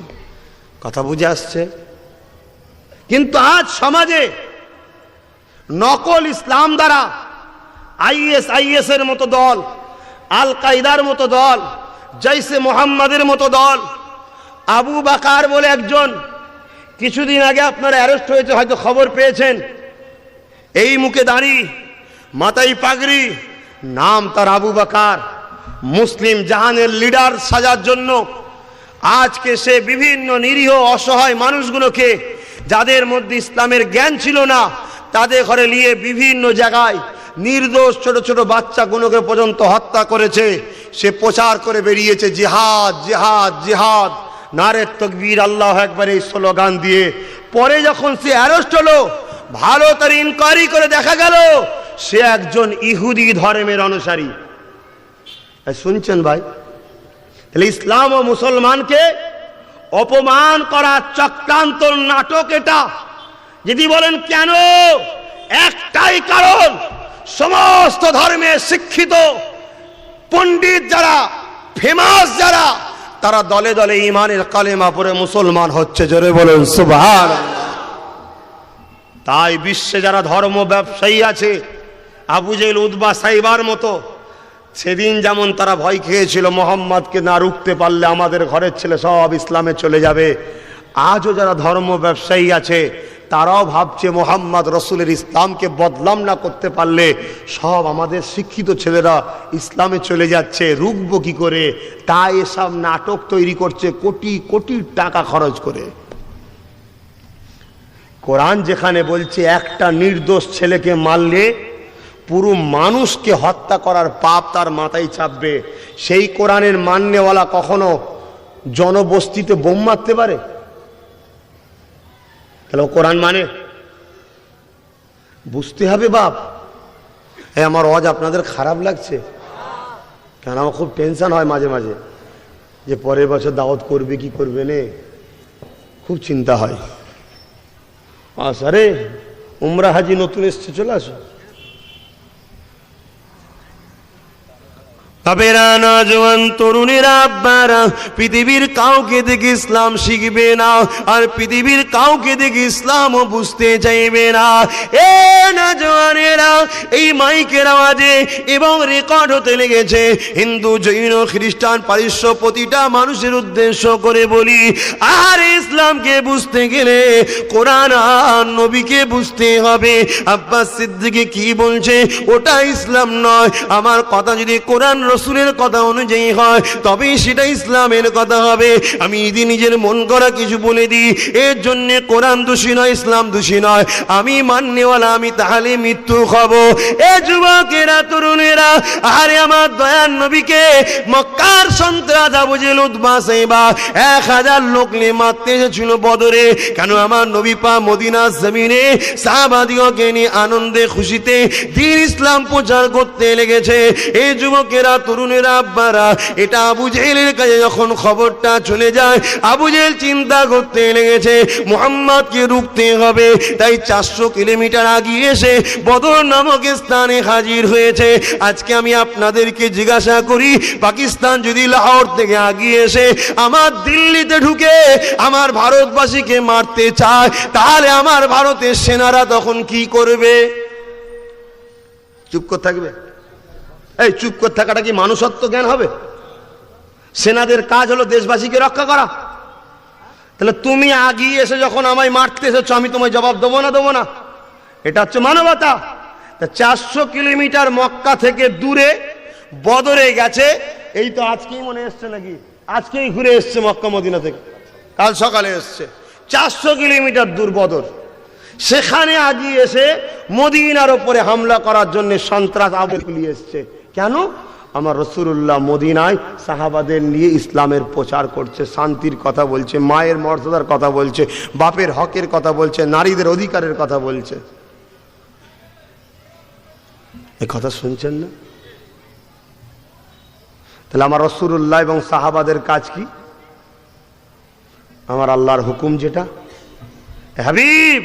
কথা বুঝে আসছে? কিন্তু আজ সমাজে নকল ইসলাম দ্বারা আইএস এর মতো দল, আল কায়দার মতো দল, জৈশে মোহাম্মদের মতো দল, আবু বাকার বলে একজন কিছুদিন আগে আপনারা অ্যারেস্ট হয়েছে, হয়তো খবর পেয়েছেন। এই মুখে দাড়ি, মাথায় পাগড়ি, নাম তার আবু বাকার। মুসলিম জাহানের লিডার সাজার জন্য আজকে সে বিভিন্ন নিরীহ অসহায় মানুষগুলোকে, যাদের মধ্যে ইসলামের জ্ঞান ছিল না, তাদের ঘরে নিয়ে বিভিন্ন জায়গায় নির্দোষ ছোট ছোট বাচ্চাগুলোকে পর্যন্ত হত্যা করেছে। সে প্রচার করে বেরিয়েছে জিহাদ জিহাদ জিহাদ, নারে তাকবীর, আল্লাহু আকবার এই স্লোগান দিয়ে। পরে যখন সে অ্যারেস্ট হলো, ভালো তার ইনকোয়ারি করে দেখা গেল সে একজন ইহুদি ধর্মের অনুসারী। শুনছেন ভাই? তাহলে ইসলাম ও মুসলমানকে অপমান করা চক্রান্ত নাটক এটা। যদি বলেন কেন, একটাই কারণ, সমস্ত ধর্মের শিক্ষিত পণ্ডিত যারা, ফেমাস যারা, তারা দলে দলে ইমানের কালেমা পড়ে মুসলমান হচ্ছে। জোরে বলুন সুবহানাল্লাহ। তাই বিশ্বে যারা ধর্ম ব্যবসায়ী আছে, আবু জেহেল, উতবা, সাইবার মতো, সেদিন যেমন তারা ভয় খেয়েছিল মোহাম্মদকে না রুখতে পারলে আমাদের ঘরের ছেলে সব ইসলামে চলে যাবে, আজও যারা ধর্ম ব্যবসায়ী আছে তারাও ভাবছে মোহাম্মদ রসুলের ইসলামকে বদলাম না করতে পারলে সব আমাদের শিক্ষিত ছেলেরা ইসলামে চলে যাচ্ছে, রুখবো কি করে? তাই এসব নাটক তৈরি করছে কোটি কোটি টাকা খরচ করে। কোরআন যেখানে বলছে একটা নির্দোষ ছেলেকে মারলে পুরো মানুষকে হত্যা করার পাপ তার মাথায় চাপবে, সেই কোরআনের মাননেওয়ালা কখনো জনবস্তিতে বোম মারতে পারে? তাহলে কোরআন মানে বুঝতে হবে বাপ। আমার আওয়াজ আপনাদের খারাপ লাগছে কেন? আমার খুব টেনশন হয় মাঝে মাঝে যে পরের বছর দাওয়াত করবে কি করবে না, খুব চিন্তা হয়। আরে উমরা হাজি নতুন এসছে, চলে আসো। বাবেরা, নওজোয়ান তরুণেরা, আব্বারা, পৃথিবীর কাউকে দেখে ইসলাম শিখবে না, আর পৃথিবীর কাউকে দেখে ইসলামও বুঝতে চাইবে না। এ নওজোয়ানেরা, এই মাইকের আওয়াজে এবং রেকর্ড হতে লেগেছে হিন্দু, জৈন, খ্রিস্টান, পারস্য প্রতিটা মানুষের উদ্দেশ্য করে বলি, আর ইসলামকে বুঝতে গেলে কোরআন আর নবীকে বুঝতে হবে। আব্বাস সিদ্দিকী কি বলছে ওটা ইসলাম নয়। আমার কথা যদি কোরআন রসুলের কথা অনুযায়ী হয় তবেই সেটা ইসলামের কথা হবে। আমি যদি নিজের মন করা কিছু বলে দিই এর জন্য কোরআন দোষী নয়, ইসলাম দোষী নয়, আমি মাননেওয়ালা, আমি তাহলে মৃত্যু খাবো। এ যুবকেরা, তরুণেরা, আরে আমার দয়ার নবীকে মক্কার সন্ত্রাস আবু জেহেল, উতবা, সাইবা 1000 লোক নিয়ে মারতে এসেছিল বদরে। কেন? আমার নবী পা মদিনার জমিনে সাহাবাদিগকে নিয়ে আনন্দে খুশিতে দ্বীন ইসলাম প্রচার করতে লেগেছে। এই যুবকেরা, তরুণেরা, আব্বারা, এটা আবু জেহেলের কাছে যখন খবরটা চলে যায়, আবু জেহেল চিন্তা করতে লেগেছে মুহাম্মদকে রুখতে হবে। তাই 400 কিলোমিটার আগিয়ে এসে বদর নামক স্থানে হাজির হয়েছে। আজকে আমি আপনাদেরকে জিজ্ঞাসা করি, পাকিস্তান যদি লাহোর থেকে আগিয়ে এসে আমার দিল্লিতে ঢুকে আমার ভারতবাসীকে মারতে চায়, তাহলে আমার ভারতের সেনারা তখন কি করবে? চুপ করে থাকবে? এই চুপ করে থাকাটা কি মানুষত্ব জ্ঞান হবে? সেনাদের কাজ হলো দেশবাসীকে রক্ষা করা। তাহলে তুমি আগিয়ে এসে যখন আমায় মারতে এসেছো, আমি তোমায় জবাব দেবো না? এটা হচ্ছে মানবতা। 400 কিলোমিটার মক্কা থেকে দূরে বদরে গেছে। এই তো আজকেই মনে এসছে নাকি? আজকেই ঘুরে এসছে মক্কা মদিনা থেকে, কাল সকালে এসছে। 400 কিলোমিটার দূর বদর, সেখানে আগিয়ে এসে মদিনার উপরে হামলা করার জন্য সন্ত্রাস আবলিয়ে এসছে। কেন? আমার রাসূলুল্লাহ মদিনায় সাহাবাদের নিয়ে ইসলামের প্রচার করছে, শান্তির কথা বলছে, মায়ের মর্যাদার কথা বলছে, বাপের হকের কথা বলছে, নারীদের অধিকারের কথা বলছে। এই কথা শুনছেন না? তাহলে আমার রাসূলুল্লাহ এবং সাহাবাদের কাজ কি? আমার আল্লাহর হুকুম যেটা, হাবিব,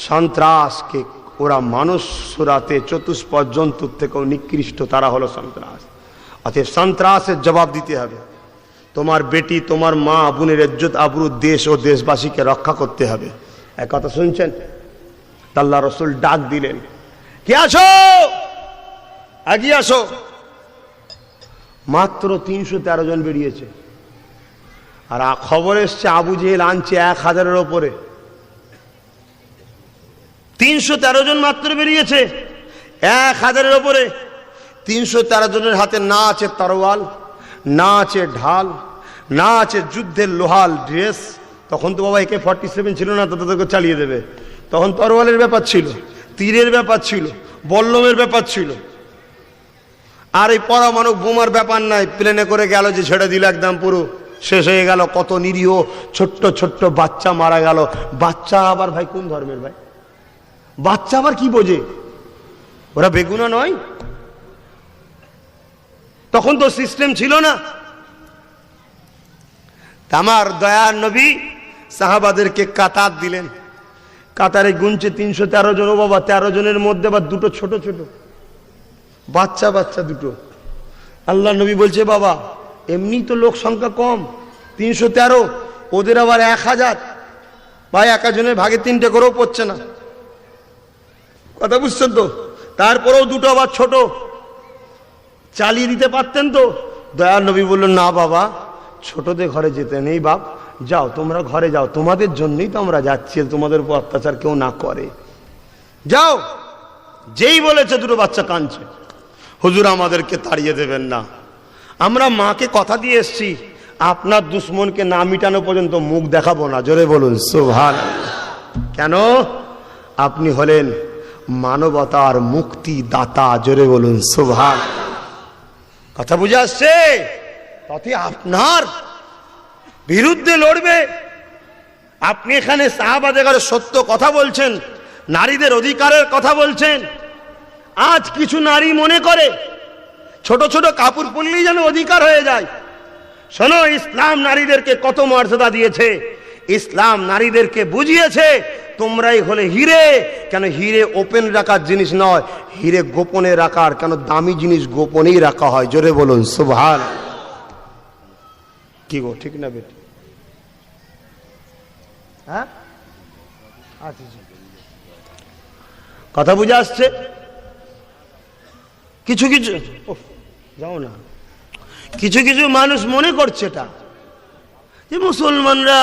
সন্ত্রাসকে ওরা মানুষ সুরাতে চতুষ্পদ জন্তুর থেকেও নিকৃষ্ট, তারা হলো সন্ত্রাস। অতএব সন্ত্রাসের জবাব দিতে হবে। তোমার বেটি, তোমার মা বোনের ইজ্জত আবরু, দেশ ও দেশবাসীকে রক্ষা করতে হবে। এক কথা শুনছেন? আল্লাহ রসুল ডাক দিলেন, কে আসো, আগিয়ে আসো। মাত্র 313 জন বেরিয়েছে। আর খবর এসছে আবু জেহেল আনছে 1000-এর ওপরে। 313 জন মাত্র বেরিয়েছে, 1000-এর ওপরে। 313 জনের হাতে না আছে তরোয়াল, না আছে ঢাল, না আছে যুদ্ধের লোহাল ড্রেস। তখন তো বাবা AK-47 ছিল না, তাদেরকে চালিয়ে দেবে। তখন তরোয়ালের ব্যাপার ছিল, তীরের ব্যাপার ছিল, বল্লমের ব্যাপার ছিল। আর এই পরমাণু বোমার ব্যাপার নাই, প্লেনে করে গেল যে ছেড়ে দিল, একদম পুরো শেষ হয়ে গেল। কত নিরীহ ছোট্ট ছোট্ট বাচ্চা মারা গেল। বাচ্চা আবার ভাই কোন ধর্মের ভাই? বাচ্চা আবার কি বোঝে? ওরা বেগুনা নয়? তখন তো সিস্টেম ছিল না। আমার দয়ার নবী সাহাবাদেরকে কাতার দিলেন। কাতারে গুনছে 313 জন। ও বাবা, 13 জনের মধ্যে আবার দুটো ছোট ছোট বাচ্চা বাচ্চা দুটো। আল্লাহ নবী বলছে, বাবা এমনি তো লোক সংখ্যা কম, 313, ওদের আবার 1000। ভাই 1 জনের ভাগে 3টে করেও পড়ছে না। কথা বুঝছেন তো? তারপরেও দুটো আবার ছোট, চালিয়ে দিতে পারতেন তো। দয়াল নবী বললেন, না বাবা, ছোটদের ঘরে যেতে নেই বাপ, যাও তোমরা ঘরে যাও, তোমাদের জন্যই তো আমরা যাচ্ছি, তোমাদের উপর অত্যাচার কেউ না করে, যাও। যেই বলেছে দুটো বাচ্চা কাঁদছে, হুজুর আমাদেরকে তাড়িয়ে দেবেন না, আমরা মাকে কথা দিয়ে এসছি আপনার দুশ্মনকে না মিটানো পর্যন্ত মুখ দেখাবো না। জোরে বলুন সুবহানাল্লাহ। কেন? আপনি হলেন মানবতার মুক্তি দাতা। জোরে বলুন সুবহানাল্লাহ। কথা বুঝে আসছে? তাতে আপনার বিরুদ্ধে লড়বে। আপনি এখানে সাহাবাদের সত্য কথা বলছেন, নারীদের অধিকারের কথা বলছেন। আজ কিছু নারী মনে করে ছোট ছোট কাপড় পরলেই যেন অধিকার হয়ে যায়। শোনো, ইসলাম নারীদেরকে কত মর্যাদা দিয়েছে। ইসলাম নারীদেরকে বুঝিয়েছে তোমরাই হলে হিরে। কেন? হিরে ওপেন রাখার জিনিস নয়, হিরে গোপনে রাখার। কেন? দামি জিনিস গোপনেই রাখা হয়। জোরে বলুন সুবহানাল্লাহ। কি গো, ঠিক না বেটি? হ্যাঁ, আচ্ছা, কথা বুঝে আসছে? কিছু কিছু যাও না, কিছু কিছু মানুষ মনে করছে এটা যে মুসলমানরা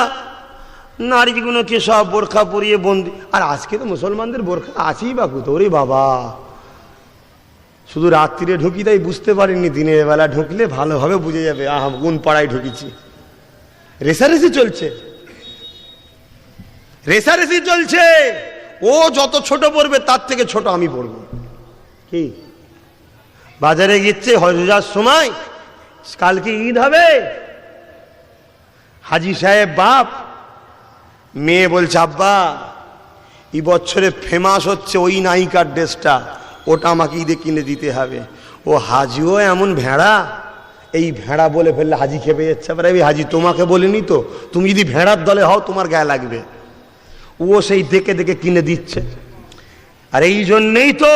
নারীগুলোকে সব বোরখা পরিয়ে বন্দি। আর আজকে তো মুসলমানদের বোরখা আছেই বা কোথাও রে বাবা। শুধু রাত্রিরে ঢুকি তাই বুঝতে পারিনি, দিনের বেলা ঢুকলে ভালোভাবে বুঝে যাবে আহ কোন পাড়ায় ঢুকেছি। রেসারেসি চলছে, রেসারেসি চলছে। ও যত ছোট পড়বে তার থেকে ছোট আমি পড়ব। কি বাজারে গিয়েছে হজের সময়, কালকে ঈদ হবে, হাজি সাহেব বাপ, মেয়ে বলছে আব্বা এই বছরে ফেমাস হচ্ছে ওই নায়িকার ড্রেসটা, ওটা আমাকে ঈদে কিনে দিতে হবে। ও হাজিও এমন ভেড়া, এই ভেড়া বলে ফেললে হাজি খেপে যাচ্ছে। আবার এই হাজি তোমাকে বলিনি তো, তুমি যদি ভেড়ার দলে হও তোমার গায়ে লাগবে। ও সেই দেখে দেখে কিনে দিচ্ছে। আর এই জন্যেই তো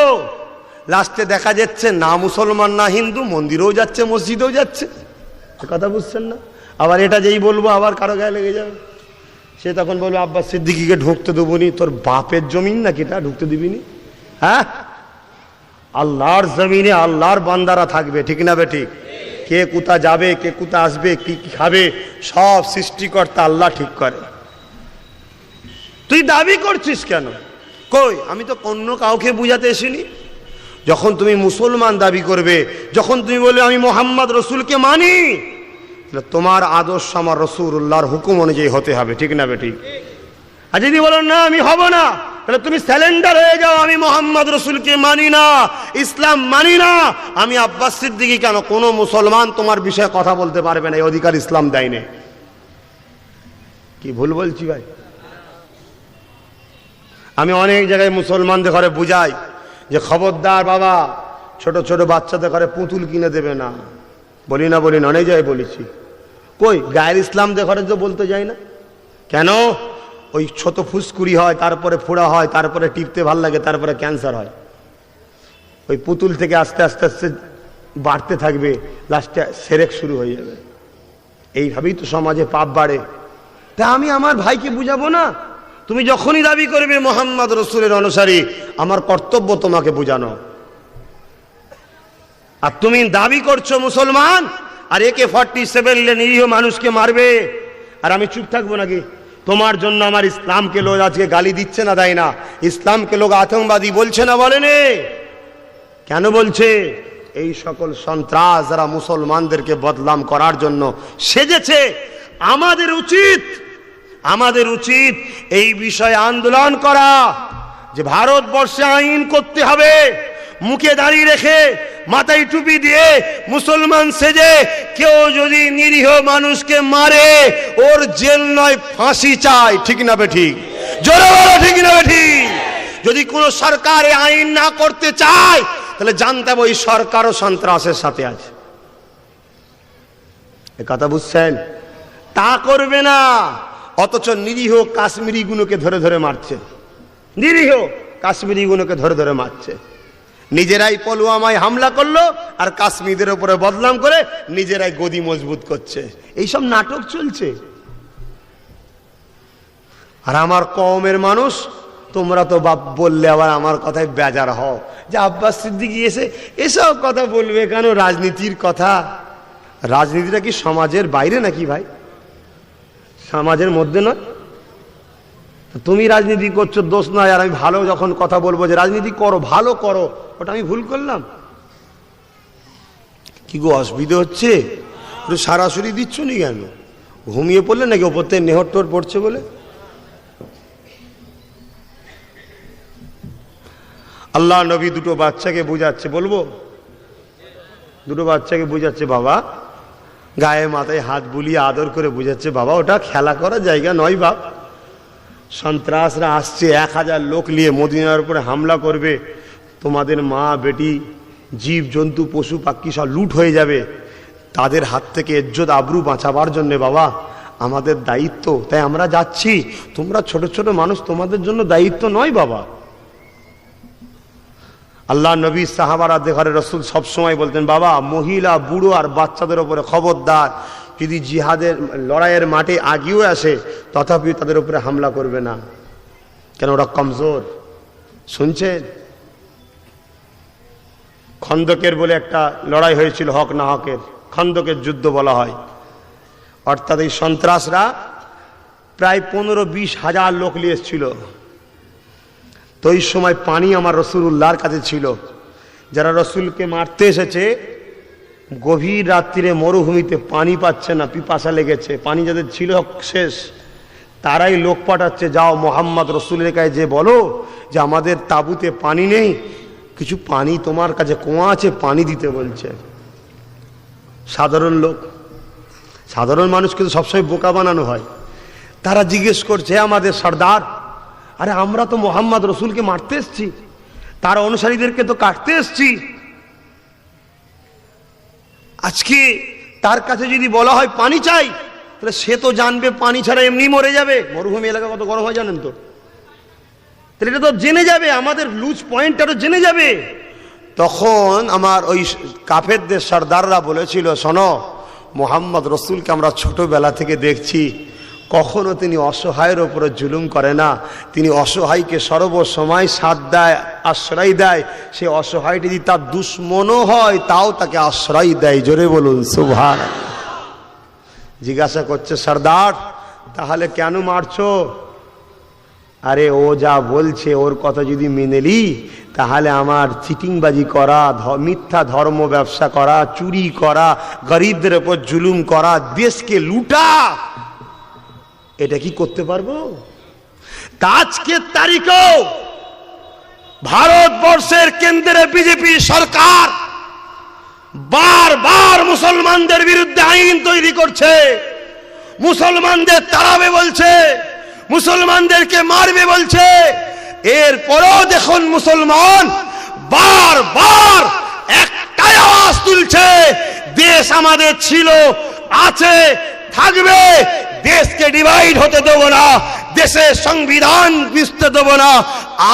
লাস্টে দেখা যাচ্ছে না মুসলমান না হিন্দু, মন্দিরেও যাচ্ছে মসজিদেও যাচ্ছে। কথা বুঝছেন না? আবার এটা যেই বলবো আবার কারো গায়ে লেগে যাবে। সে তখন বলবো আব্বাস সিদ্দিকীকে ঢুকতে দেবো নি, তোর বাপের জমিন নাকি এটা, ঢুকতে দিবিনি? হ্যাঁ, আল্লাহর জমিনে আল্লাহর বান্দারা থাকবে, ঠিক না বেঠিক? কে কোথা যাবে, কে কোথা আসবে, কি কি খাবে, সব সৃষ্টিকর্তা আল্লাহ ঠিক করে। তুই দাবি করছিস কেন? কই, আমি তো অন্য কাউকে বুঝাতে এসিনি। যখন তুমি মুসলমান দাবি করবে, যখন তুমি বলবে আমি মোহাম্মদ রসুলকে মানি, তোমার আদর্শ আমার রাসূলুল্লাহর হুকুম অনুযায়ী হতে হবে, ঠিক না বেঠিক? আর যদি বলো না আমি হব না, তাহলে তুমি স্যালেন্ডার হয়ে যাও, আমি মোহাম্মদ রসুলকে মানি না, ইসলাম মানি না, আমি আব্বাস সিদ্দিকী কেন, কোনো মুসলমান তোমার বিষয়ে কথা বলতে পারবে না, এই অধিকার ইসলাম দেয়নি। কি ভুল বলছি ভাই? আমি অনেক জায়গায় মুসলমানদের ঘরে বুঝাই যে খবরদার বাবা, ছোট ছোট বাচ্চাদের ঘরে পুতুল কিনে দেবে না। বলি না, বলি না, অনেক জায়গায় বলেছি। কই গায়ের ইসলামদের ঘরে তো বলতে যাই না কেন? ওই ছোট ফুসকুড়ি হয়, তারপরে ফোড়া হয়, তারপরে টিপতে ভাল লাগে, তারপরে ক্যান্সার হয়। ওই পুতুল থেকে আস্তে আস্তে আস্তে বাড়তে থাকবে, লাস্টে সেরেক শুরু হয়ে যাবে। এইভাবেই তো সমাজে পাপ বাড়ে। তা আমি আমার ভাইকে বুঝাবো না? তুমি যখনই দাবি করবে মোহাম্মদ রসুলের অনুসারী, আমার কর্তব্য তোমাকে বুঝানো। আর তুমি দাবি করছো মুসলমান, আর AK-47 নিরীহ মানুষকে মারবে, আর আমি চুপ থাকবো নাকি? তোমার জন্য আমার ইসলামকে লোক আজকে গালি দিচ্ছে না, দেয় না? ইসলামকে লোক আতঙ্কবাদী বলছে না, বলেনি? কেন বলছে? এই সকল সন্ত্রাস যারা মুসলমানদেরকে বদনাম করার জন্য সেজেছে। আমাদের উচিত এই বিষয়ে আন্দোলন করা, যে ভারতবর্ষে আইন করতে হবে, মুখে দাড়ি রেখে মাথায় টুপি দিয়ে মুসলমান সেজে কেউ যদি নিরীহ মানুষকে মারে, ওর জেল নয় ফাঁসি চাই, ঠিক না বেঠিক? জোরে বলো, ঠিক না বেঠিক? যদি কোনো সরকার আইন না করতে চায়, তাহলে জানতে হবে ওই সরকারও সন্ত্রাসের সাথে আছে। এ কথা বুঝছেন? তা করবে না, অথচ নিরীহ কাশ্মীরি গুলোকে ধরে ধরে মারছে, নিরীহ কাশ্মীরি গুলোকে ধরে ধরে মারছে। নিজেরাই পুলওয়ামায় হামলা করলো, আর কাশ্মীরদের উপরে বদনাম করে নিজেরাই গদি মজবুত করছে। এইসব নাটক চলছে। আর আমার কওমের মানুষ, তোমরা তো বাপ বললে আবার আমার কথায় বেজার হও যে আব্বাস সিদ্দিকী এসে এসব কথা বলবে কেন? রাজনীতির কথা রাজনীতিটা কি সমাজের বাইরে নাকি ভাই? সমাজের মধ্যে নয়? তুমি রাজনীতি করছো দোষ নয়, আর আমি ভালো যখন কথা বলবো যে রাজনীতি করো, ভালো করো, ওটা আমি ভুল করলাম? কি গো অসুবিধে হচ্ছে? একটু সরাসরি দিচ্ছ নি কেন? ঘুমিয়ে পড়লে নাকি ওপর থেকে নেহর টোর পড়ছে বলে? আল্লাহ নবী দুটো বাচ্চাকে বুঝাচ্ছে, বলবো? দুটো বাচ্চাকে বুঝাচ্ছে, বাবা গায়ে মাথায় হাত বুলিয়ে আদর করে বুঝাচ্ছে, বাবা ওটা খেলা করার জায়গা নয় বাপ। সন্ত্রাসরা আসছে 1000 লোক নিয়ে মদিনার উপরে হামলা করবে, তোমাদের মা বেটি জীব জন্তু পশু পাখি সব লুট হয়ে যাবে, তাদের হাত থেকে ইজ্জত আবরু বাঁচাবার জন্য বাবা আমাদের দায়িত্ব, তাই আমরা যাচ্ছি। তোমরা ছোট ছোট মানুষ, তোমাদের জন্য দায়িত্ব নয় বাবা। আল্লাহ নবী সাহাবারা দেখে রসুল সবসময় বলতেন, বাবা মহিলা বুড়ো আর বাচ্চাদের উপরে খবরদার, যদি জিহাদের লড়াইয়ের মাঠে আগিয়েও আসে তথাপি তাদের উপরে হামলা করবে না, কেন ওরা কমজোর। শুনছেন খন্দকের বলে একটা লড়াই হয়েছিল, হক না হকের, খন্দকের যুদ্ধ বলা হয়। অর্থাৎ এই সন্ত্রাসরা প্রায় 15-20 হাজার লোক নিয়ে এসেছিল। তো এই সময় পানি আমার রসুলুল্লাহর কাছে ছিল। যারা রসুলকে মারতে এসেছে গভীর রাত্রিরে মরুভূমিতে পানি পাচ্ছে না, পিপাসা লেগেছে, পানি যাদের ছিল শেষ, তারাই লোক পাঠাচ্ছে, যাও মোহাম্মদ রসুলের কাছে যে বলো যে আমাদের তাঁবুতে পানি নেই, কিছু পানি তোমার কাছে কুয়া আছে, পানি দিতে বলছে। সাধারণ লোক, সাধারণ মানুষ কিন্তু সবসময় বোকা বানানো হয়। তারা জিজ্ঞেস করছে, আমাদের সর্দার, আরে আমরা তো মোহাম্মদ রসুলকে মারতে এসছি, তার অনুসারীদেরকে তো কাটতে এসছি, আজকে তার কাছে যদি বলা হয় পানি চাই, তাহলে সে তো জানবে পানি ছাড়া এমনি মরে যাবে। মরুভূমি এলাকা কত গরম হয় জানেন তো? তাহলে এটা তো জেনে যাবে, আমাদের লুজ পয়েন্টটা তো জেনে যাবে। তখন আমার ওই কাফেরদের সর্দাররা বলেছিল, শোনো মোহাম্মদ রসুলকে আমরা ছোটবেলা থেকে দেখছি, কখনো তিনি অসহায়ের ওপরে জুলুম করে না, তিনি অসহায়কে সর্বসময় সাথ দেয়, আশ্রয় দেয়। সে অসহায়টি যদি তার দুশ্মনও হয় তাও তাকে আশ্রয় দেয়। জোরে বলুন সুবহানাল্লাহ। জিজ্ঞাসা করছে, সর্দার তাহলে কেন মারছো? আরে ও যা বলছে ওর কথা যদি মেনে নি, তাহলে আমার চিটিংবাজি করা, মিথ্যা ধর্ম ব্যবসা করা, চুরি করা, গরিবদের উপর জুলুম করা, দেশকে লুটা, এটা কি করতে পারবো? আজকের তারিখেও ভারতবর্ষের কেন্দ্রে বিজেপি সরকার বারবার মুসলমানদের বিরুদ্ধে আইন তৈরি করছে, মুসলমানদের তাড়াবে বলছে, মুসলমানদেরকে মারবে বলছে। এরপরেও দেখুন মুসলমান বারবার একটাই আওয়াজ তুলছে, দেশ আমাদের ছিল, আছে, থাকবে, দেশকে ডিভাইড হতে দেব না, দেশের সংবিধান মিশতে দেব না।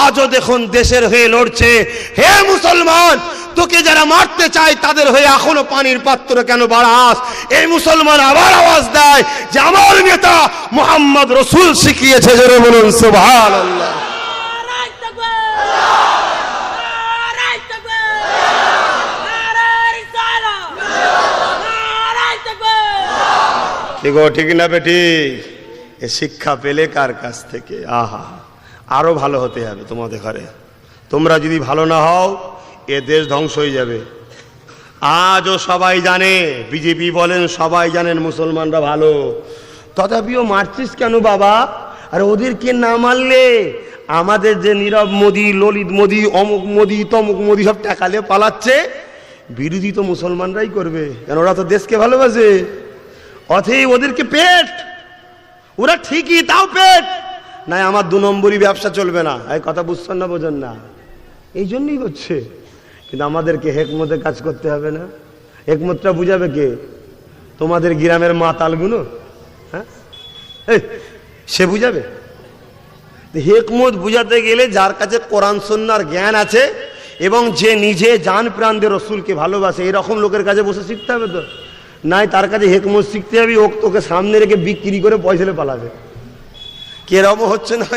আজও দেখুন দেশের হয়ে লড়ছে। হে মুসলমান, তোকে যারা মারতে চায় তাদের হয়ে এখনো পানির পাত্র কেন বাড়াস? এই মুসলমান আবার আওয়াজ দেয় যে আমার নেতা মুহাম্মদ রসুল শিখিয়েছে। জোরে বলুন সুবহানাল্লাহ। ঠিক না বেটি? এ শিক্ষা পেলে কার কাছ থেকে? আহা, আরো ভালো হতে হবে তোমাদের ঘরে। তোমরা যদি ভালো না হও এ দেশ ধ্বংস হয়ে যাবে। আজও সবাই জানে, বিজেপি বলেন সবাই জানেন মুসলমানরা ভালো, তথাপিও মারছিস কেন বাবা? আর ওদেরকে না মারলে আমাদের যে নীরব মোদী, ললিত মোদী, অমুক মোদী, তমুক মোদী সব টাকালে পালাচ্ছে, বিরোধী তো মুসলমানরাই করবে, কেন ওরা তো দেশকে ভালোবাসে। অথই ওদেরকে পেট, ওরা ঠিকই তাও পেট নাই, আমার 2 নম্বরই ব্যবসা চলবে না। এই কথা বুঝছেন না, বোঝেন না? এই জন্যই হচ্ছে। কিন্তু আমাদেরকে হেকমতে কাজ করতে হবে না? হেকমতটা বুঝাবে কে? তোমাদের গ্রামের মাতালগুলো, হ্যাঁ, সে বুঝাবে? হেকমত বুঝাতে গেলে যার কাছে কোরআন সুন্নাহর জ্ঞান আছে এবং যে নিজে জান প্রাণ দিয়ে রসুলকে ভালোবাসে, এরকম লোকের কাছে বসে শিখতে হবে। তো নাই তার কাছে হেকমত শিখতে হবে, ওকে সামনে রেখে বিক্রি করে পয়সা পালাবে। কেরম হচ্ছে না?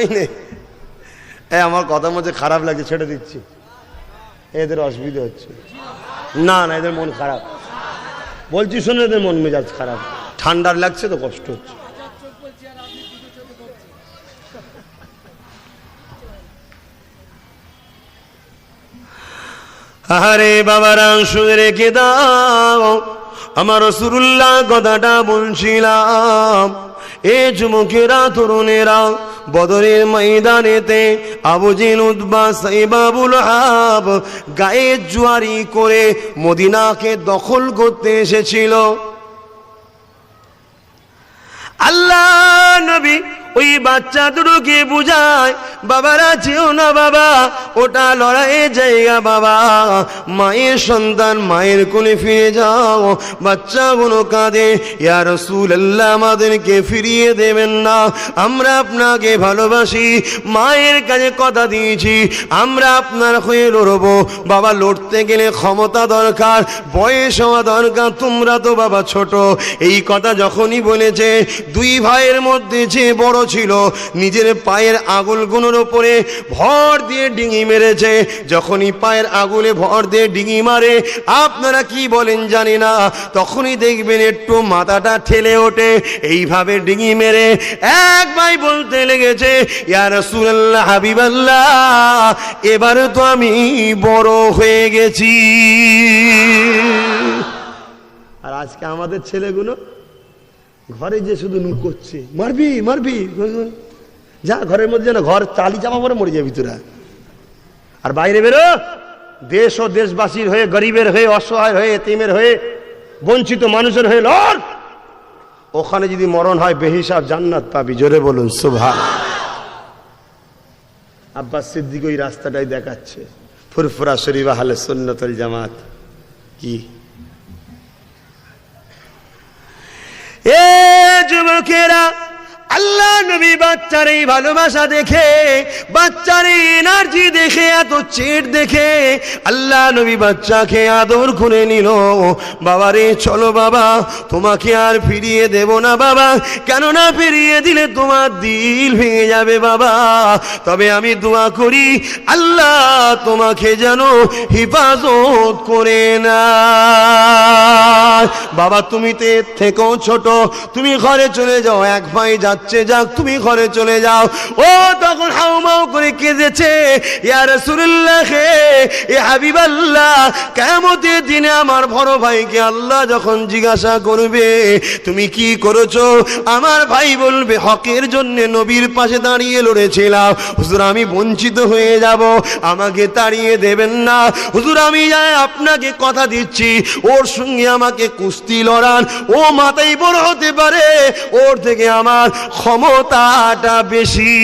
আমার কথা মধ্যে খারাপ লাগছে, ছেড়ে দিচ্ছি। এদের অসুবিধা হচ্ছে না, না এদের মন খারাপ। বলছি শুনে এদের মন মেজাজ খারাপ, ঠান্ডার লাগছে তো কষ্ট হচ্ছে। আরে বাবারা শুনে রেখে দাও, আমার রাসূলুল্লাহ কথাটা বলছিলাম। এ যুবকেরা, তরুণেরা, বদরের ময়দানেতে আবু জেহেল, উতবা, সাইবা, আবুল আহাব গায়ে জুয়ারি করে মদিনাকে দখল করতে এসেছিল। আল্লাহ নবী ওই বাচ্চা দুটোকে বুঝায়, বাবারা যেও না বাবা, ওটা লড়াইয়ের জায়গা বাবা, মায়ের সন্তান মায়ের কোলে ফিরে যাও। বাচ্চাগুলো কাঁদে, ইয়া রাসূলুল্লাহ আমাদেরকে ফিরিয়ে দেবেন না, আমরা আপনাকে ভালোবাসি, মায়ের কাছে কথা দিয়েছি আমরা আপনার হয়ে লড়বো। বাবা লড়তে গেলে ক্ষমতা দরকার, বয়স হওয়া দরকার, তোমরা তো বাবা ছোট। এই কথা যখনই বলেছে, দুই ভাইয়ের মধ্যে যে বড় ছিল নিজের পায়ের আঙুলগুলোর উপরে ভর দিয়ে ডিঙি মেরেছে। যখনই পায়ের আঙুলে ভর দিয়ে ডিঙি মারে, আপনারা কি বলেন জানি না, তখনই দেখবেন একটু মাথাটা ঠেলে ওঠে। এইভাবে ডিঙি মেরে এক ভাই বলতে লেগেছে, ইয়া রাসূলুল্লাহ, হাবিবাল্লাহ, এবারে তো আমি বড় হয়ে গেছি। আর আজকে আমাদের ছেলেগুলো ঘরে যে শুধু নুক করছে, মারবি মারবি, যা ঘরের মধ্যে না, ঘর চালি চাপা পরে মরে যাবি তোরা। আর বাইরে বেরো, দেশ ও দেশবাসীর হয়ে, গরিবের হয়ে, অসহায় হয়ে, এতিমের হয়ে, বঞ্চিত মানুষের হয়ে লড়। ওখানে যদি মরণ হয় বেহিসাব জান্নাত পাবি। জোরে বলুন সুবহানাল্লাহ। আব্বাস সিদ্দিক ওই রাস্তাটাই দেখাচ্ছে, ফুরফুরা শরীফ আহলে সুন্নাত ওয়াল জামাত। কি এ যুবকেরা, আল্লাহ নবী বাচ্চার এই ভালোবাসা দেখে, বাচ্চার এই এনার্জি দেখে, এত চেট দেখে আল্লাহ নবী বাচ্চাকে আদর করে নিল। বাবা রে, চলো বাবা, তোমাকে আর ফিরিয়ে দেব না বাবা, কেননা ফিরিয়ে দিলে তোমার দিল ভেঙে যাবে বাবা। তবে আমি দোয়া করি, আল্লাহ তোমাকে যেন হেফাজত করে না। বাবা তুমি তো এর থেকেও ছোট, তুমি ঘরে চলে যাও, এক ভাই যাচ্ছে যাক, তুমি ঘরে চলে যাও। ও তখন হাউমাউ করে কেঁদেছে, ইয়া রাসূলুল্লাহ, এ হাবিবাল্লাহ, কিয়ামতের দিনে আমার বড় ভাইকে আল্লাহ যখন জিজ্ঞাসা করবে তুমি কি করেছো, আমার ভাই বলবে হকের জন্য নবীর পাশে দাঁড়িয়ে লড়েছিলাম। হুজুর আমি বঞ্চিত হয়ে যাব, আমাকে তাড়িয়ে দেবেন না হুজুর, আমি আপনাকে কথা দিচ্ছি, ওর সঙ্গে আমাকে কুস্তি লড়ান, ও মাথায় বড় হতে পারে, ওর থেকে আমার ক্ষমতাটা বেশি।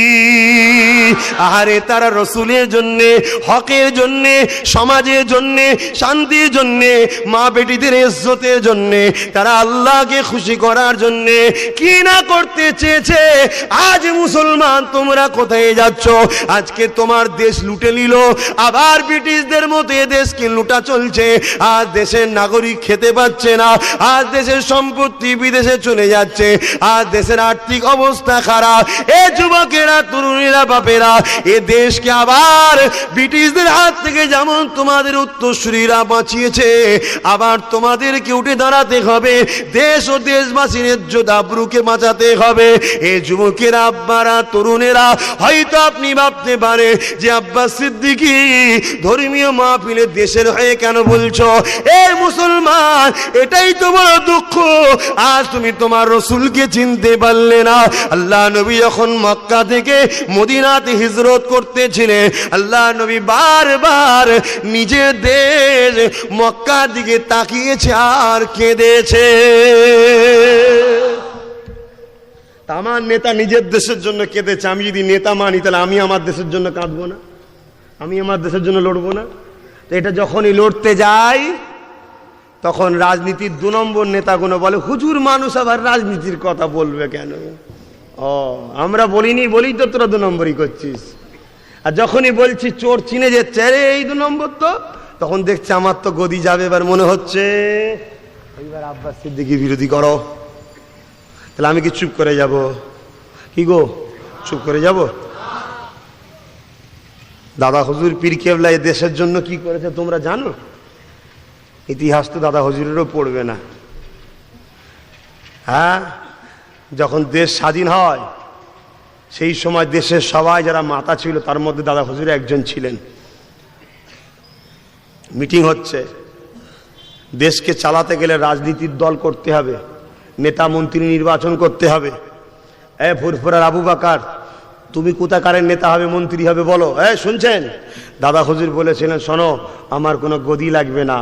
আরে তারা রসুলের জন্যে, হকের জন্যে, সমাজের জন্যে, শান্তির জন্যে, মা বেটিদের ইজ্জতের জন্যে, তারা আল্লাহকে খুশি করার জন্যে কি না করতে চেয়েছে। আজ মুসলমান তোমরা কোথায় যাচ্ছ? আজকে তোমার দেশ লুটে নিল, আবার ব্রিটিশদের মতো এ দেশকে লুটা চলছে। আজ দেশের নাগরিক খেতে পাচ্ছে না, আজ দেশের সম্পত্তি বিদেশে চলে যাচ্ছে, আজ দেশের আর্থিক অবস্থা খারাপ। এ যুবকেরা, তরুণীরা, বাপেরা, এ দেশকে আবার ব্রিটিশদের হাত থেকে যেমন তোমাদের উত্তরসূরিরা বাঁচিয়েছে, আবার তোমাদেরকে উঠে দাঁড়াতে হবে, দেশ ও দেশবাসীর ইজ্জত আবরুকে বাঁচাতে হবে। এ যুবকেরা, আব্বারা, তরুণেরা, হয়তো আপনি ভাবতে পারে যে আব্বাস সিদ্দিকী ধর্মীয় মাহফিলে দেশের হয়ে কেন বলছো? এ মুসলমান, এটাই তো বড় দুঃখ, আজ তুমি তোমার রসুলকে চিনতে পারলে না। আল্লাহ নবী যখন মক্কা থেকে মদিনাতে হিজরত করতেছিলেন, আল্লাহ নবী বারবার নিজের দেশ মক্কার দিকে তাকিয়েছে আর কেঁদেছে। আমার নেতা নিজের দেশের জন্য কেঁদেছে, আমি যদি নেতা মানি তাহলে আমি আমার দেশের জন্য কাঁদবো না? আমি আমার দেশের জন্য লড়বো না? তো এটা যখনই লড়তে যাই তখন রাজনীতির 2 নম্বর নেতাগুলো বলে, হুজুর মানুষ আবার রাজনীতির কথা বলবে কেন? ও আমরা বলিনি বলেই তো তোরা 2 নম্বরই করছিস। আর যখনই বলছি চোর চিনে যাচ্ছে, আরে এই 2 নম্বর, তো তখন দেখছে আমার তো গদি যাবে, এবার মনে হচ্ছে এইবার আব্বাস সিদ্দিকীর বিরোধী করো। তাহলে আমি কি চুপ করে যাব? কি গো, চুপ করে যাব? দাদা হুজুর পীর কেবলা দেশের জন্য কি করেছে তোমরা জানো? ইতিহাস তো দাদা হুজুরেরও পড়বে না, হ্যাঁ, যখন দেশ স্বাধীন হয় সেই সময় দেশের সবাই যারা মাতা ছিল তার মধ্যে দাদা হুজুর একজন ছিলেন। মিটিং হচ্ছে, দেশকে চালাতে গেলে রাজনীতির দল করতে হবে, নেতা মন্ত্রী নির্বাচন করতে হবে। ফুরফুরার আবু বাকার, তুমি কোথাকারের নেতা হবে, মন্ত্রী হবে বলো। শুনছেন? দাদা হুজুর বলেছিলেন, শোনো, আমার কোনো গদি লাগবে না,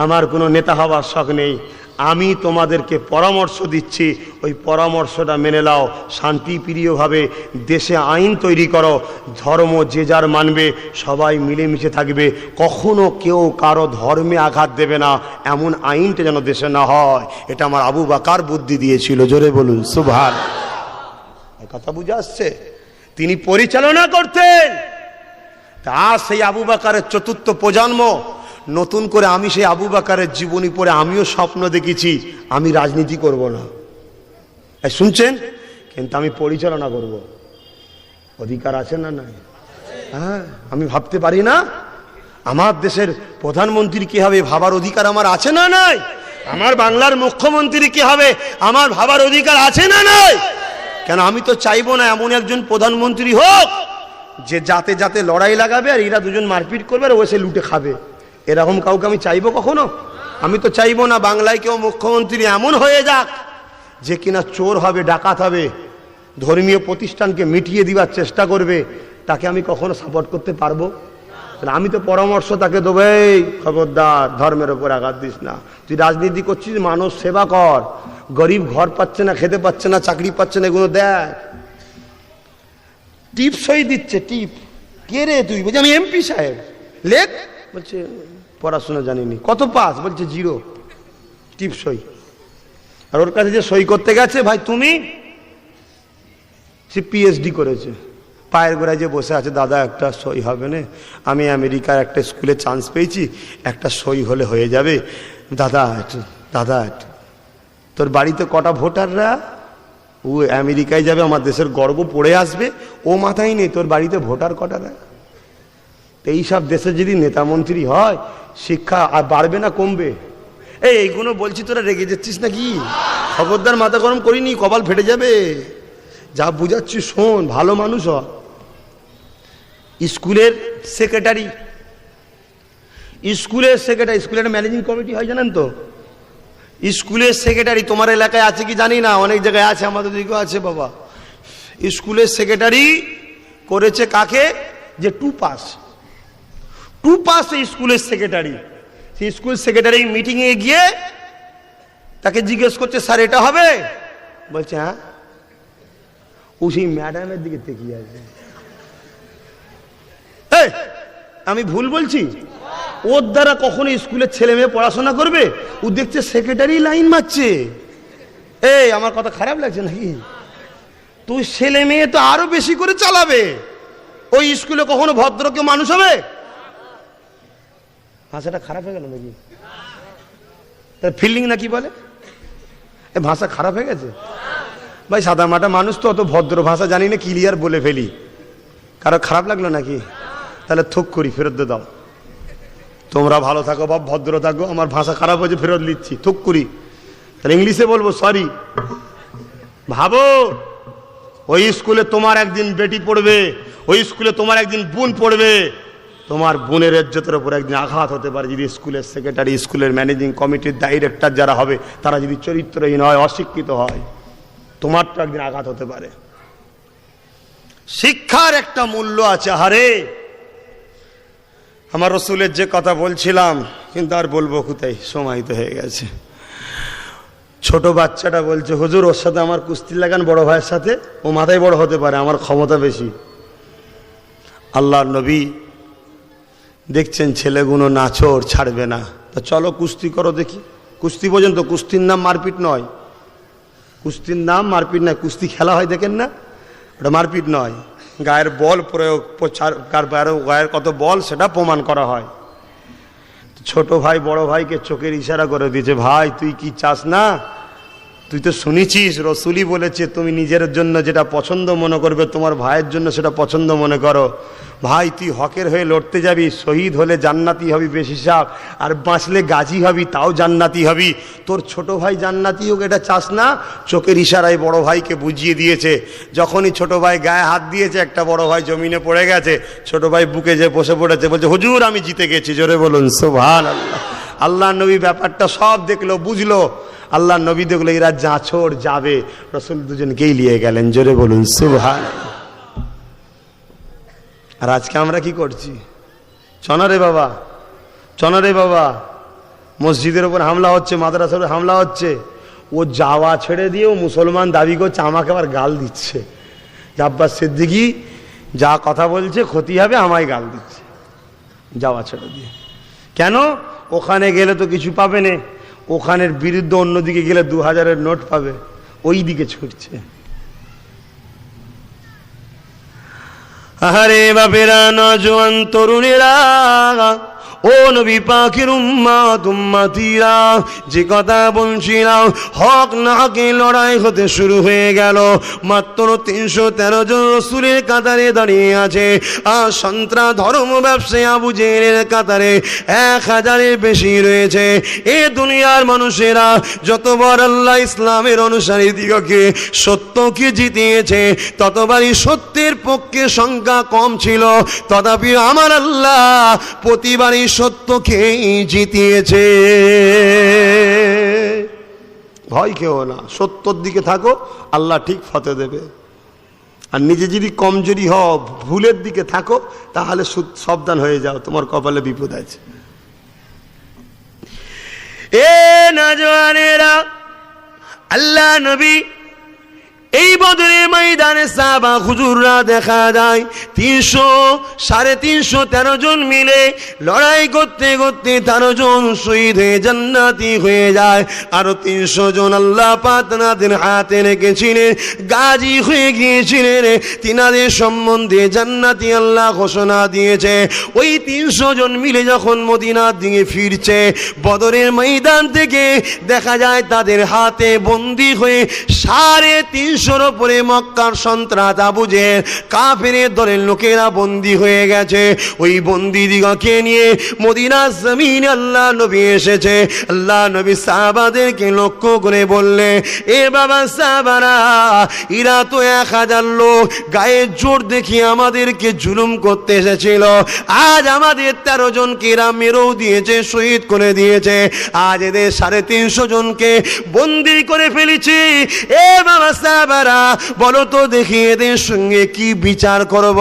আমার কোনো নেতা হওয়ার শখ নেই, আমি তোমাদেরকে পরামর্শ দিচ্ছি, ওই পরামর্শটা মেনে নাও, শান্তিপ্রিয়ভাবে দেশে আইন তৈরি করো, ধর্ম যে যার মানবে, সবাই মিলেমিশে থাকবে, কখনো কেউ কারো ধর্মে আঘাত দেবে না, এমন আইনটা যেন দেশে না হয়। এটা আমার আবু বাকার বুদ্ধি দিয়েছিল। জোরে বলুন সুবহান। কথা বুঝে আসছে? তিনি পরিচালনা করতেন। তা সেই আবু বাকারের চতুর্থ প্রজন্ম, নতুন করে আমি সেই আবু বাকারের জীবনী পড়ে আমিও স্বপ্ন দেখেছি আমি রাজনীতি করব না। শুনছেন? কিন্তু আমি পরিচালনা করব। অধিকার আছে না নাই? হ্যাঁ, আমি ভাবতে পারি না আমার দেশের প্রধানমন্ত্রী কি হবে, ভাবার অধিকার আমার আছে না নাই? আমার বাংলার মুখ্যমন্ত্রী কি হবে, আমার ভাবার অধিকার আছে না নাই? কেন আমি তো চাইবো না এমন একজন প্রধানমন্ত্রী হোক যে যাতে যাতে লড়াই লাগাবে আর এরা দুজন মারপিট করবে আর ও সে লুটে খাবে। এরকম কাউকে আমি চাইবো কখনো? আমি তো চাইবো না বাংলায় কেউ মুখ্যমন্ত্রী এমন হয়ে যাক যে কিনা চোর হবে, ডাকাত হবে, ধর্মীয় প্রতিষ্ঠানকে মিটিয়ে দিবার চেষ্টা করবে। তাকে আমি কখনো সাপোর্ট করতে পারবো? আমি তো পরামর্শ তাকে দেবো, এই খবরদার, ধর্মের ওপর আঘাত দিস না, তুই রাজনীতি করছিস, মানুষ সেবা কর, গরিব ঘর পাচ্ছে না, খেতে পাচ্ছে না, চাকরি পাচ্ছে না, এগুলো দেখ। টিপ সই দিচ্ছে, টিপ। কে রে তুই? বলছি আমি এমপি সাহেব। লেখ। বলছে পড়াশোনা জানিনি। কত পাস? বলছে 0। টিপ সই। আর ওর কাছে যে সই করতে গেছে, ভাই তুমি? সে PhD করেছে। পায়ের গোড়ায় যে বসে আছে, দাদা একটা সই হবে না, আমি আমেরিকার একটা স্কুলে চান্স পেয়েছি, একটা সই হলে হয়ে যাবে, দাদা একটু, দাদা একটু। তোর বাড়িতে কটা ভোটাররা? ও আমেরিকায় যাবে, আমার দেশের গর্ব পড়ে আসবে, ও মাথায় নেই তোর বাড়িতে ভোটার কটারা। এইসব দেশে যদি নেতা মন্ত্রী হয়, শিক্ষা আর বাড়বে না কমবে? এইগুলো বলছি, তোরা রেগে যাচ্ছিস নাকি? খবরদার, মাথা গরম করিনি, কপাল ফেটে যাবে। যা বুঝাচ্ছি শোন, ভালো মানুষ হ। স্কুলের সেক্রেটারি, স্কুলের ম্যানেজিং কমিটি হয় জানেন তো? স্কুলের সেক্রেটারি তোমার এলাকায় আছে কি জানি না, অনেক জায়গায় আছে, আমাদের দিকেও আছে বাবা। স্কুলের সেক্রেটারি করেছে কাকে? যে 2 পাস স্কুলের সেক্রেটারি। সেই স্কুল সেক্রেটারি মিটিংয়ে গিয়ে তাকে জিজ্ঞেস করছে, স্যার এটা হবে? বলছে হ্যাঁ। ও সেই ম্যাডামের দিকে তাকিয়ে আছে। আমি ভুল বলছি? ওর দ্বারা কখনো স্কুলের ছেলে মেয়ে পড়াশোনা করবে? ও দেখছে সেক্রেটারি লাইন মারছে। আমার কথা খারাপ লাগছে নাকি? তুই ছেলে মেয়ে তো আরো বেশি করে চালাবে। ওই স্কুলে কখনো ভদ্র কেউ মানুষ হবে? ভাষাটা খারাপ হয়ে গেল নাকি? তার ফিল্ডিং নাকি বলে? ভাষা খারাপ হয়ে গেছে ভাই? সাদা মাটা মানুষ তো, অত ভদ্র ভাষা জানি না, ক্লিয়ার বলে ফেলি। কারো খারাপ লাগলো নাকি? তাহলে থুক করি, ফেরত দিয়ে দাও। তোমরা ভালো থাকো বাপ, ভদ্র থাকো, আমার ভাষা খারাপ হয়েছে, ফেরত নিচ্ছি, থুক করি। তাহলে ইংলিশে বলবো সরি। ভাবো, ওই স্কুলে তোমার একদিন বেটি পড়বে, ওই স্কুলে তোমার একদিন বোন পড়বে, তোমার বোনের ইজ্জতের উপর একদিন আঘাত হতে পারে যদি স্কুলের সেক্রেটারি, স্কুলের ম্যানেজিং কমিটির ডাইরেক্টর যারা হবে তারা যদি চরিত্রহীন হয়, অশিক্ষিত হয়, তোমার তো একদিন আঘাত হতে পারে। শিক্ষার একটা মূল্য আছে। হারে, আমার রসুলের যে কথা বলছিলাম, কিন্তু আর বলবো কোথায়, সময় তো হয়ে গেছে। ছোট বাচ্চাটা বলছে, হুজুর ওর সাথে আমার কুস্তি লাগান, বড় ভাইয়ের সাথে, ও মাথায় বড় হতে পারে, আমার ক্ষমতা বেশি। আল্লাহর নবী দেখছেন ছেলেগুলো নাছোড়, ছাড়বে না, তো চলো কুস্তি করো দেখি। কুস্তি পর্যন্ত, কুস্তির নাম মারপিট নয়, কুস্তির নাম মারপিট নয়। কুস্তি খেলা হয় দেখেন না, ওটা মারপিট নয়। গায়ের বল প্রয়োগ, গায়ের কত বল সেটা প্রমাণ করা হয়। ছোট ভাই বড় ভাইকে চোখের ইশারা করে দিয়েছে, ভাই তুই কি চাস না তুই তো শুনেছিস রসুলই বলেছে তুমি নিজের জন্য যেটা পছন্দ মনে করবে তোমার ভাইয়ের জন্য সেটা পছন্দ মনে করো। ভাই তুই হকের হয়ে লড়তে যাবি, শহীদ হলে জান্নাতি হবি বেশ হিসাব, আর বাঁচলে গাজী হবি তাও জান্নাতি হবি। তোর ছোট ভাই জান্নাতি হোক এটা চাস না? চোখের ইশারায় বড় ভাইকে বুঝিয়ে দিয়েছে। যখনই ছোট ভাই গায়ে হাত দিয়েছে একটা বড় ভাই জমিনে পড়ে গেছে, ছোট ভাই বুকে যে বসে পড়েছে, বলছে হুজুর আমি জিতে গেছি। জোরে বলুন সুবহানাল্লাহ। আল্লাহ নবী ব্যাপারটা সব দেখলো, বুঝলো। আল্লাহ নবী দেখলো এরা যাঁচড় যাবে, রসুল দুজনকেই নিয়ে গেলেন। জোরে বলুন সুবহানাল্লাহ। আর আজকে আমরা কি করছি? চনারে বাবা, চনারে বাবা, মসজিদের উপর হামলা হচ্ছে, মাদ্রাসার উপর হামলা হচ্ছে। ও যাওয়া ছেড়ে দিয়ে ও মুসলমান দাবি করছে, আমাকে আবার গাল দিচ্ছে। আব্বাস সিদ্দিকী যা কথা বলছে ক্ষতি হবে, আমায় গাল দিচ্ছে যাওয়া ছেড়ে দিয়ে। কেন? ওখানে গেলে তো কিছু পাবে না, ওখানের বিরুদ্ধে অন্যদিকে গেলে 2000-এর নোট পাবে, ওই দিকে ছুটছে। আরে বাপেরা, নজওয়ান তরুণেরা, ও নবী পাকের উম্মত উম্মতিরা, যে কথা বলছিলাম, হক না হকে লড়াই হতে শুরু হয়ে গেল। মাত্র 313 জন রাসূলের কাতারে দাঁড়িয়ে আছে, আর সন্ত্রাস ধর্ম ব্যবসায়ী আবু জেহেলের কাতারে 1000-এর বেশি রয়েছে। এ দুনিয়ার মানুষেরা যতবার আল্লাহ ইসলামের অনুসারী দিগকে সত্যকে জিতিয়েছে, ততবারই সত্যের পক্ষে সংখ্যা কম ছিল। তথাপি আমার আল্লাহ প্রতিবারই সত্যকে জিতিয়েছে। ভয় খেও না, সত্যর দিকে থাকো, আল্লাহ ঠিক ফতে দেবে। আর নিজে যদি কমজোরি হও, ভুলের দিকে থাকো, তাহলে সাবধান হয়ে যাও, তোমার কপালে বিপদ আছে। এ নওজওয়ানেরা, আল্লাহ নবী এই বদরের ময়দানে সাহাবা হুজুররা দেখা যায় 313 জন মিলে লড়াই করতে করতে 13 জন শহীদ হয়ে জান্নাতি হয়ে যায়। আরো 300 জন আল্লাহ পাক তাদের হাতে রেখেছিলেন, গাজী হয়ে গিয়েছিলেন। তিনাদের সম্বন্ধে জান্নাতি আল্লাহ ঘোষণা দিয়েছে। ওই 300 জন মিলে যখন মদিনার দিকে ফিরছে, বদরের ময়দান থেকে দেখা যায় তাদের হাতে বন্দী হয়ে 350 উপরে মক্কার সন্ত্রাস আবু জেহেল কাফেরের দলের লোকেরা বন্দী হয়ে গেছে। ওই বন্দীদিগকে নিয়ে মদিনার জমিনে আল্লাহ নবী এসেছে। আল্লাহ নবী সাহাবাদেরকে লক্ষ্য করে বললে, এ বাবা সাহাবারা, এরা তো 1000 লোক গায়ের জোর দেখিয়ে আমাদেরকে জুলুম করতে এসেছিল। আজ আমাদের 13 জনকে এরা মেরেও দিয়েছে, শহীদ করে দিয়েছে। আজ এদের 350 জনকে বন্দী করে ফেলেছি। এ বাবা সাহাবারা, বলো তো দেখি এদের সঙ্গে কি বিচার করব?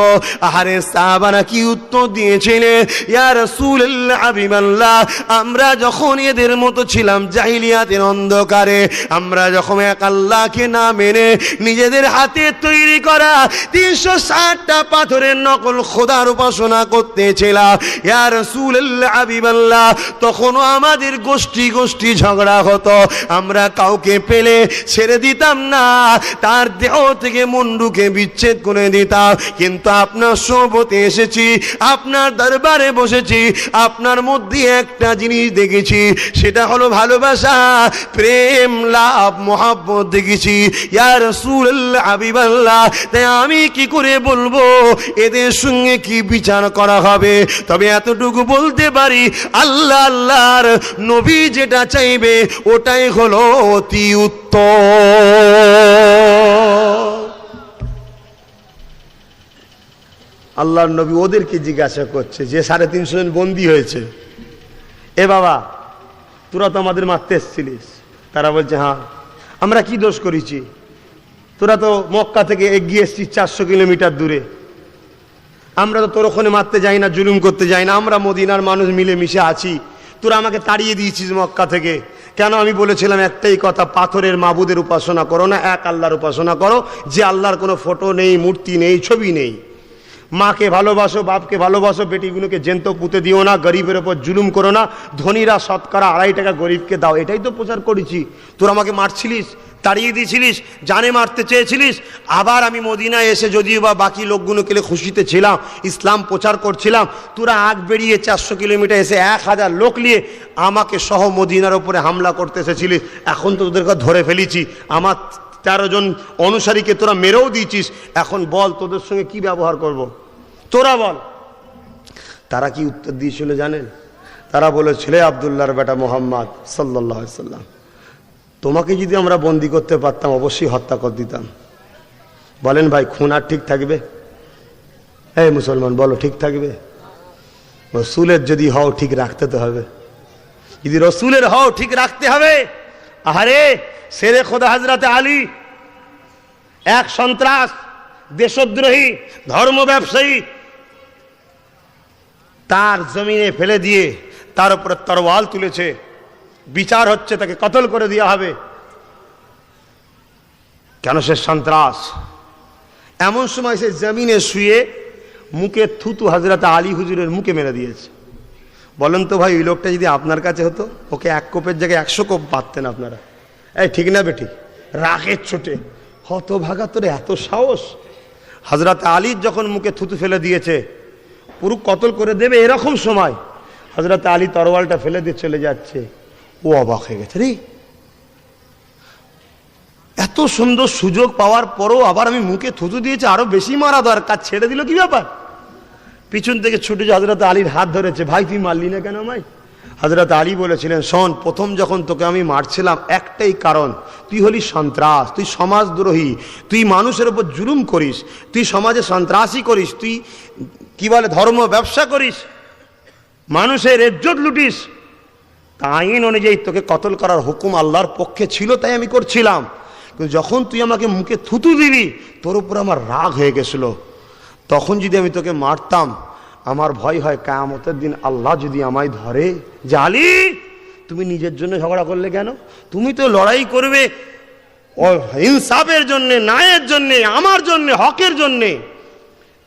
আরে সাহাবারা কি উত্তর দিয়েছিলেন? ইয়া রাসূলুল্লাহ, হাবিবাল্লাহ, আমরা যখন এদের মতো ছিলাম জাহিলিয়াতের অন্ধকারে, আমরা যখন এক আল্লাহকে না মেনে নিজেদের হাতে তৈরি করা 360টা পাথরের নকল খোদার উপাসনা করতেছিলাম, ইয়া রাসূলুল্লাহ, হাবিবাল্লাহ, তখনও আমাদের গোষ্ঠী গোষ্ঠী ঝগড়া হতো। আমরা কাউকে পেলে ছেড়ে দিতাম না, তার দেহ থেকে মুন্ডুকে বিচ্ছেদ করে দিতাম। কিন্তু আপনার সোহবতে এসেছি, আপনার দরবারে বসেছি, আপনার মধ্যে একটা জিনিস দেখেছি, সেটা হলো ভালোবাসা, প্রেম, লাভ, মহব্বত দেখেছি। ইয়া রাসূলুল্লাহ, হাবিবাল্লাহ, তাই আমি কি করে বলবো এদের সঙ্গে কি বিচার করা হবে? তবে এতটুকু বলতে পারি, আল্লাহ আল্লাহর নবী যেটা চাইবে ওটাই হলো অতি উত্তম। আল্লাহর নবী ওদেরকে জিজ্ঞাসা করছে, যে 350 জন বন্দী হয়েছে, এ বাবা তোরা তো আমাদের মারতে এসেছিলিস। তারা বলছে, হ্যাঁ। আমরা কি দোষ করেছি? তোরা তো মক্কা থেকে এগিয়ে এসেছিস 400 কিলোমিটার দূরে, আমরা তো তোর ওখানে মারতে যাই না, জুলুম করতে যাই না, আমরা মদিনার মানুষ মিলে মিশে আছি। তোরা আমাকে তাড়িয়ে দিয়েছিস মক্কা থেকে কেন? আমি বলেছিলাম একটাই কথা, পাথরের মাবুদের উপাসনা করো না, এক আল্লাহর উপাসনা করো, যে আল্লাহর কোনো ফটো নেই, মূর্তি নেই, ছবি নেই। মাকে ভালোবাসো, বাপকে ভালোবাসো, বেটিগুলোকে জ্যান্ত পুঁতে দিও না, গরিবের ওপর জুলুম করো না, ধনীরা শতকরা 2.5 টাকা গরিবকে দাও। এটাই তো প্রচার করেছি। তোরা আমাকে মারছিলিস, তাড়িয়ে দিয়েছিলিস, জানে মারতে চেয়েছিলিস। আবার আমি মদিনায় এসে যদিও বা বাকি লোকগুলোকে খুশিতে ছিলাম, ইসলাম প্রচার করছিলাম, তোরা আগ বেরিয়ে 400 কিলোমিটার এসে 1000 লোক নিয়ে আমাকে সহ মদিনার ওপরে হামলা করতে এসেছিলিস। এখন তো তোদেরকে ধরে ফেলেছি, আমার 13 জন অনুসারীকে তোরা মেরেও দিয়েছিস। এখন বল তোদের সঙ্গে কি ব্যবহার করব? তোরা বল। তারা কি উত্তর দিয়েছিল জানেন? তারা বলেছিল, আব্দুল্লাহর বেটা মোহাম্মদ সাল্লাল্লাহু আলাইহি সাল্লাম, তোমাকে যদি আমরা বন্দি করতে পারতাম অবশ্যই হত্যা করে দিতাম। বলেন ভাই, খুন আর ঠিক থাকবে? এই মুসলমান বলো, ঠিক থাকবে? রসুলের যদি হও ঠিক রাখতে তো হবে। যদি রসুলের হও ঠিক রাখতে হবে। আরে শেরে খোদা হযরতে আলী এক সন্ত্রাস, দেশদ্রোহী, ধর্ম ব্যবসায়ী, তার জমিনে ফেলে দিয়ে তার উপরে তরোয়াল তুলেছে, বিচার হচ্ছে, তাকে কতল করে দেওয়া হবে। কেন? সে সন্ত্রাস। এমন সময় সে জমিনে শুয়ে মুখে থুতু হযরতে আলী হুজুরের মুখে মেরে দিয়েছে। বলেন তো ভাই, ওই লোকটা যদি আপনার কাছে হতো, ওকে 1 কোপের জায়গায় 100 কোপ পারতেন আপনারা। এই ঠিক না বেঠিক? রাগের চোটে হতভাগা, তোর এত সাহস! হযরতে আলীর যখন মুখে থুতু ফেলে দিয়েছে, পুরো কতল করে দেবে, এরকম সময় হযরতে আলী তরোয়ালটা ফেলে দিয়ে চলে যাচ্ছে। ও অবাক হয়ে গেছে, রে এত সুন্দর সুযোগ পাওয়ার পরও আবার আমি মুখে থুতু দিয়েছি, আরো বেশি মারা দরকার, ছেড়ে দিল কি ব্যাপার? পিছন থেকে ছুটে যে হযরতে আলীর হাত ধরেছে, ভাই তুই মারলি না কেন আমায়? হযরতে আলী বলেছিলেন, শোন, প্রথম যখন তোকে আমি মারছিলাম একটাই কারণ, তুই হলি সন্ত্রাস, তুই সমাজদ্রোহী, তুই মানুষের উপর জুলুম করিস, তুই সমাজে সন্ত্রাসী করিস, তুই কি বলে ধর্ম ব্যবসা করিস, মানুষের ইজ্জত লুটিস। তা আইন অনুযায়ী তোকে কতল করার হুকুম আল্লাহর পক্ষে ছিল, তাই আমি করছিলাম। কিন্তু যখন তুই আমাকে মুখে থুতু দিবি, তোর উপর আমার রাগ হয়ে গেছিল। তখন যদি আমি তোকে মারতাম, আমার ভয় হয় কিয়ামতের দিন আল্লাহ যদি আমায় ধরে, যে আলী তুমি নিজের জন্য ঝগড়া করলে কেন? তুমি তো লড়াই করবে ইনসাফের জন্য, ন্যায়ের জন্য, আমার জন্য, হকের জন্য,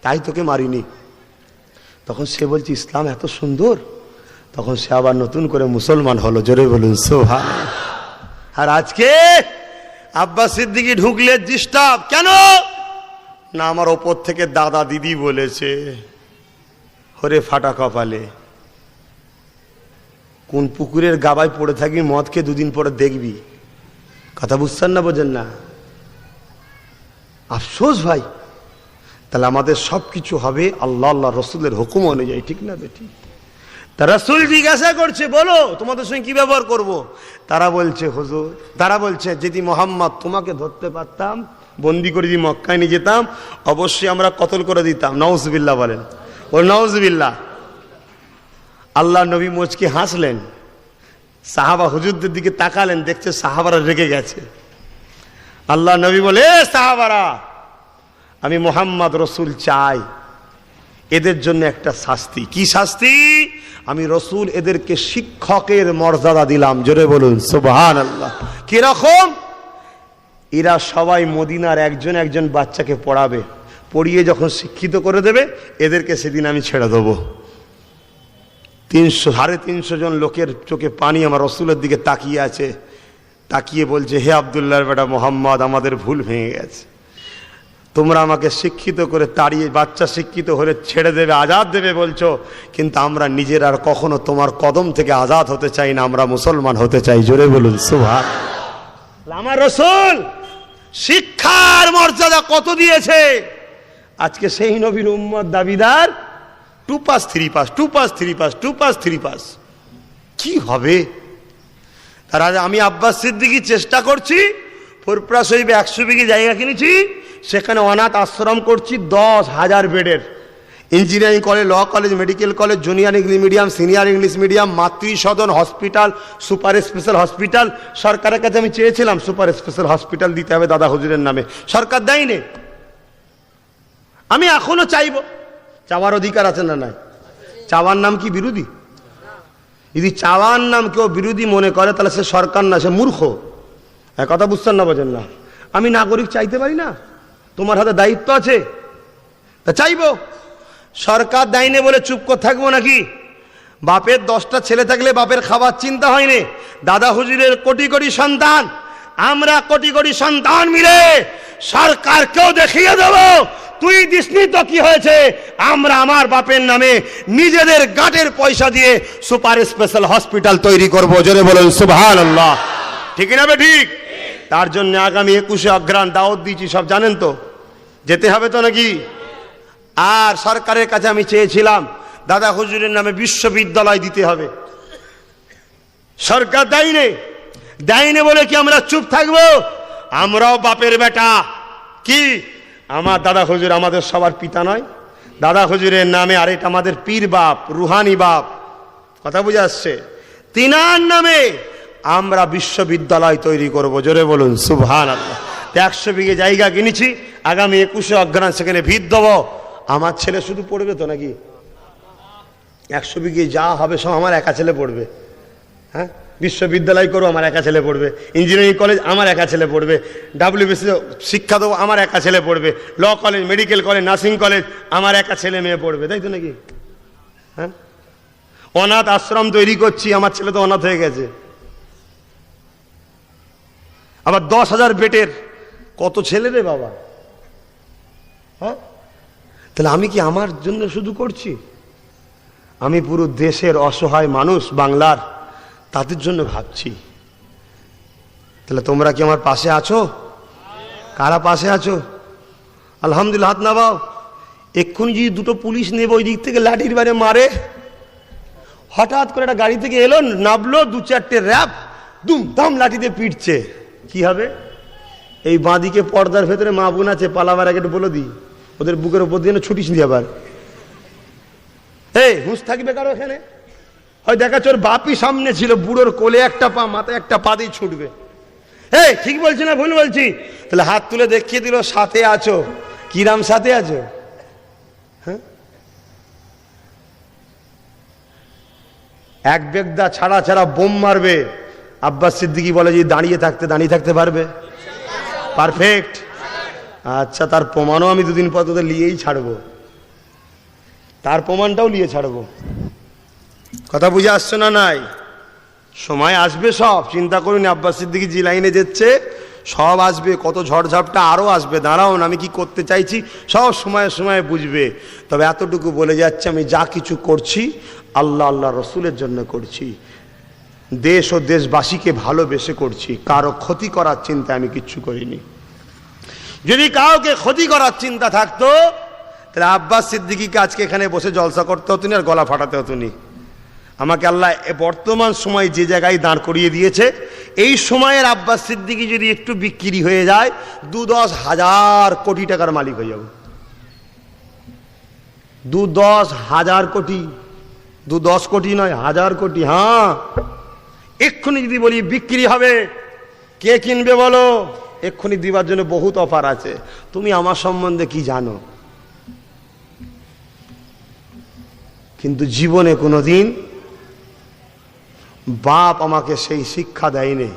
তাই তোকে মারিনি। তখন সে বলছে ইসলাম এত সুন্দর। তখন সে আবার নতুন করে মুসলমান হলো। জোরে বলুন সুবহানাল্লাহ। আর আজকে আব্বাস সিদ্দিকী ঢুকলে ডিস্টার্ব কেন? না আমার ওপর থেকে দাদা দিদি বলেছে। হরে ফাটা কপালে, কোন পুকুরের গাবায় পড়ে থাকবি, মদ খেয়ে 2 দিন পরে দেখবি। কথা বুঝছেন না? বোঝেন না? আফসোস ভাই। তাহলে আমাদের সবকিছু হবে আল্লাহ আল্লাহ রসুলের হুকুম অনুযায়ী, ঠিক না বেটি? তা রাসূল জিজ্ঞাসা করছে, বলো তোমাদের সঙ্গে কি ব্যবহার করব? তারা বলছে, হুজুর, তারা বলছে যদি মোহাম্মদ তোমাকে ধরতে পারতাম, বন্দি করে যদি মক্কায় নিয়ে যেতাম, অবশ্যই আমরা কতল করে দিতাম। নাউজুবিল্লাহ বলেন, বল নাউজুবিল্লাহ। আল্লাহ নবী মুচকি হাসলেন, সাহাবা হুজুরদের দিকে তাকালেন, দেখছে সাহাবারা রেগে গেছে। আল্লাহ নবী বলে, সাহাবারা, আমি মুহাম্মদ রসুল চাই এদের জন্য একটা শাস্তি। কি শাস্তি? আমি রসুল এদেরকে শিক্ষকের মর্যাদা দিলাম। জোরে বলুন সুবহানাল্লাহ। কিরকম? এরা সবাই মদিনার একজন একজন বাচ্চাকে পড়াবে, পড়িয়ে যখন শিক্ষিত করে দেবে, এদেরকে সেদিন আমি ছেড়ে দেবো। 300-350 জন লোকের চোখে পানি আমার রসুলের দিকে তাকিয়ে আছে, তাকিয়ে বলছে, হে আব্দুল্লাহর বেটা মোহাম্মদ, আমাদের ভুল ভেঙে গেছে। তোমরা আমাকে শিক্ষিত করে তাড়িয়ে, বাচ্চা শিক্ষিত হলে ছেড়ে দেবে, আজাদ দেবে বলছো, কিন্তু আমরা নিজের আর কখনো তোমার কদম থেকে আজাদ হতে চাই না, আমরা মুসলমান হতে চাই। জোরে বলুন সুবহানাল্লাহ। আমার রসুল শিক্ষার মর্যাদা কত দিয়েছে। আজকে সেই নবীর উম্মত দাবিদার 2 pass 3 pass, 2 pass 3 pass, 2 pass 3 pass. কি হবে? তার আগে আমি আব্বাস সিদ্দিকী চেষ্টা করছি, ফুরফুরা শরীফে 100 বিঘি জায়গা কিনেছি, সেখানে অনাথ আশ্রম করছি 10,000 বেডের। Engineering college, law college, medical college, junior English medium, senior English medium, মাতৃসদন, হসপিটাল, সুপার স্পেশাল হসপিটাল। সরকারের কাছে আমি চেয়েছিলাম সুপার স্পেশাল হসপিটাল দিতে হবে দাদা হুজুরের নামে, সরকার দেয়নি। আমি এখনো চাইব, চাওয়ার অধিকার আছে না নাই? চাওয়ার নাম কি বিরোধী? যদি চাওয়ার নাম কেউ বিরোধী মনে করে, তাহলে সে সরকার না, সে মূর্খ। কথা বুঝছেন না? বোঝেন না? আমি নাগরিক চাইতে পারি না? তোমার হাতে দায়িত্ব আছে, তা চাইবো। সরকার দেয়নি বলে চুপ করে থাকবো নাকি? বাপের 10টা ছেলে থাকলে বাপের খাবার চিন্তা হয়নি। দাদা হুজুরের কোটি কোটি সন্তান, আমরা কোটি কোটি সন্তান মিলে সরকারকেও দেখিয়ে দেব, তুই দিসনি তো কি হয়েছে, আমরা আমার বাপের নামে নিজেদের গাটের পয়সা দিয়ে সুপার স্পেশাল হসপিটাল তৈরি করব। জোরে বলুন সুবহানাল্লাহ। ঠিক না বে ঠিক? তার জন্য আগামী 21শে অগ্রহায়ণ দাওয়াত দিয়েছি, সব জানেন তো, যেতে হবে তো নাকি? আর সরকারের কাছে আমি চেয়েছিলাম দাদা হুজুরের নামে বিশ্ববিদ্যালয় দিতে হবে। সরকার দেয়নি বলে কি আমরা চুপ থাকবো? আমরাও বাপের বেটা। কি আমার দাদা হুজুর আমাদের সবার পিতা নয়? দাদা হুজুরের নামে আরেকটা আমাদের পীর বাপ, রুহানি বাপ, কথা বুঝে আসছে, তিনার নামে আমরা বিশ্ববিদ্যালয় তৈরি করব। জোরে বলুন সুবহানাল্লাহ। 100 বিঘে জায়গা কিনেছি, আগামী 21শে অগ্রহায়ণ সেখানে ভিত দেবো। আমার ছেলে শুধু পড়বে তো নাকি? 100 বিঘে যা হবে সব আমার একা ছেলে পড়বে। হ্যাঁ, বিশ্ববিদ্যালয় করবো, আমার একা ছেলে পড়বে। ইঞ্জিনিয়ারিং কলেজ আমার একা ছেলে পড়বে। WBC শিক্ষা দেবো, আমার একা ছেলে পড়বে। Law college, medical college, nursing college আমার একা ছেলে মেয়ে পড়বে, তাই তো নাকি? হ্যাঁ, অনাথ আশ্রম তৈরি করছি, আমার ছেলে তো অনাথ হয়ে গেছে। আবার 10,000 বেটের কত ছেলে রে বাবা। হ্যাঁ, তাহলে আমি কি আমার জন্য শুধু করছি? আমি পুরো দেশের অসহায় মানুষ বাংলার, তাদের জন্য ভাবছি। তাহলে তোমরা কি আমার পাশে আছো? কারা পাশে আছো? আলহামদুলিল্লাহ, হাত নামাও। এক্ষুনি যদি দুটো পুলিশ নেবে ওই দিক থেকে লাঠির বারে মারে, হঠাৎ করে একটা গাড়ি থেকে এলো, নামলো, 2-4টে র্যাব দুম দাম লাঠিতে পিটছে, কি হবে? এই বাঁদিকে পর্দার ভেতরে মা বোন আছে, পালাবার আগে একটু বলে দিই, ওদের বুকের উপর দিয়ে ছুটিস নি আবার। এই হুঁশ থাকবে কারো এখানে? হয় দেখাচ্ছ ওর বাপই সামনে ছিল, বুড়োর কোলে একটা পা, মাথায় একটা পা দিয়ে ছুটবে। এই ঠিক বলছি না ভুল বলছি? তাহলে হাত তুলে দেখিয়ে দিল সাথে আছো। কিরাম সাথে আছো? হ্যাঁ, এক বেগদা ছাড়া ছাড়া বোম মারবে, আব্বাস সিদ্দিকী বলে যে দাঁড়িয়ে থাকতে পারবে? পারফেক্ট। আচ্ছা, তার প্রমাণও আমি 2 দিন পর তোদের নিয়েই ছাড়বো, তার প্রমাণটাও নিয়ে ছাড়বো। কথা বুঝে আসছে না? নাই, সময় আসবে, সব চিন্তা করুন। আব্বাস সিদ্দিকী যে লাইনে যাচ্ছে সব আসবে, কত ঝড়ঝাপটা আরও আসবে। দাঁড়াও, আমি কি করতে চাইছি সব সময়ে সময়ে বুঝবে। তবে এতটুকু বলে যাচ্ছে, আমি যা কিছু করছি আল্লাহ রসুলের জন্য করছি, দেশ ও দেশবাসীকে ভালোবেসে করছি। কারো ক্ষতি করার চিন্তা আমি কিচ্ছু করিনি। যদি কাউকে ক্ষতি করার চিন্তা থাকতো তাহলে আব্বাস সিদ্দিকীকে আজকে এখানে বসে জলসা করতে হতো না, আর গলা ফাটাতে হতো না। আমাকে আল্লাহ বর্তমান সময় যে জায়গায় দাঁড় করিয়ে দিয়েছে, এই সময়ের আব্বাস সিদ্দিকী যদি একটু বিক্রি হয়ে যায় 2-10 হাজার কোটি টাকার মালিক হয়ে যাব। 2-10 হাজার কোটি, 2-10 কোটি নয়, 1000 কোটি। হ্যাঁ, এক্ষুনি যদি বলি বিক্রি হবে, কে কিনবে বলো? এক্ষুনি দিবার জন্য বহুত অফার আছে। তুমি আমার সম্বন্ধে কি জানো? কিন্তু জীবনে কোনোদিন বাপ আমাকে সেই শিক্ষা দেয়নি।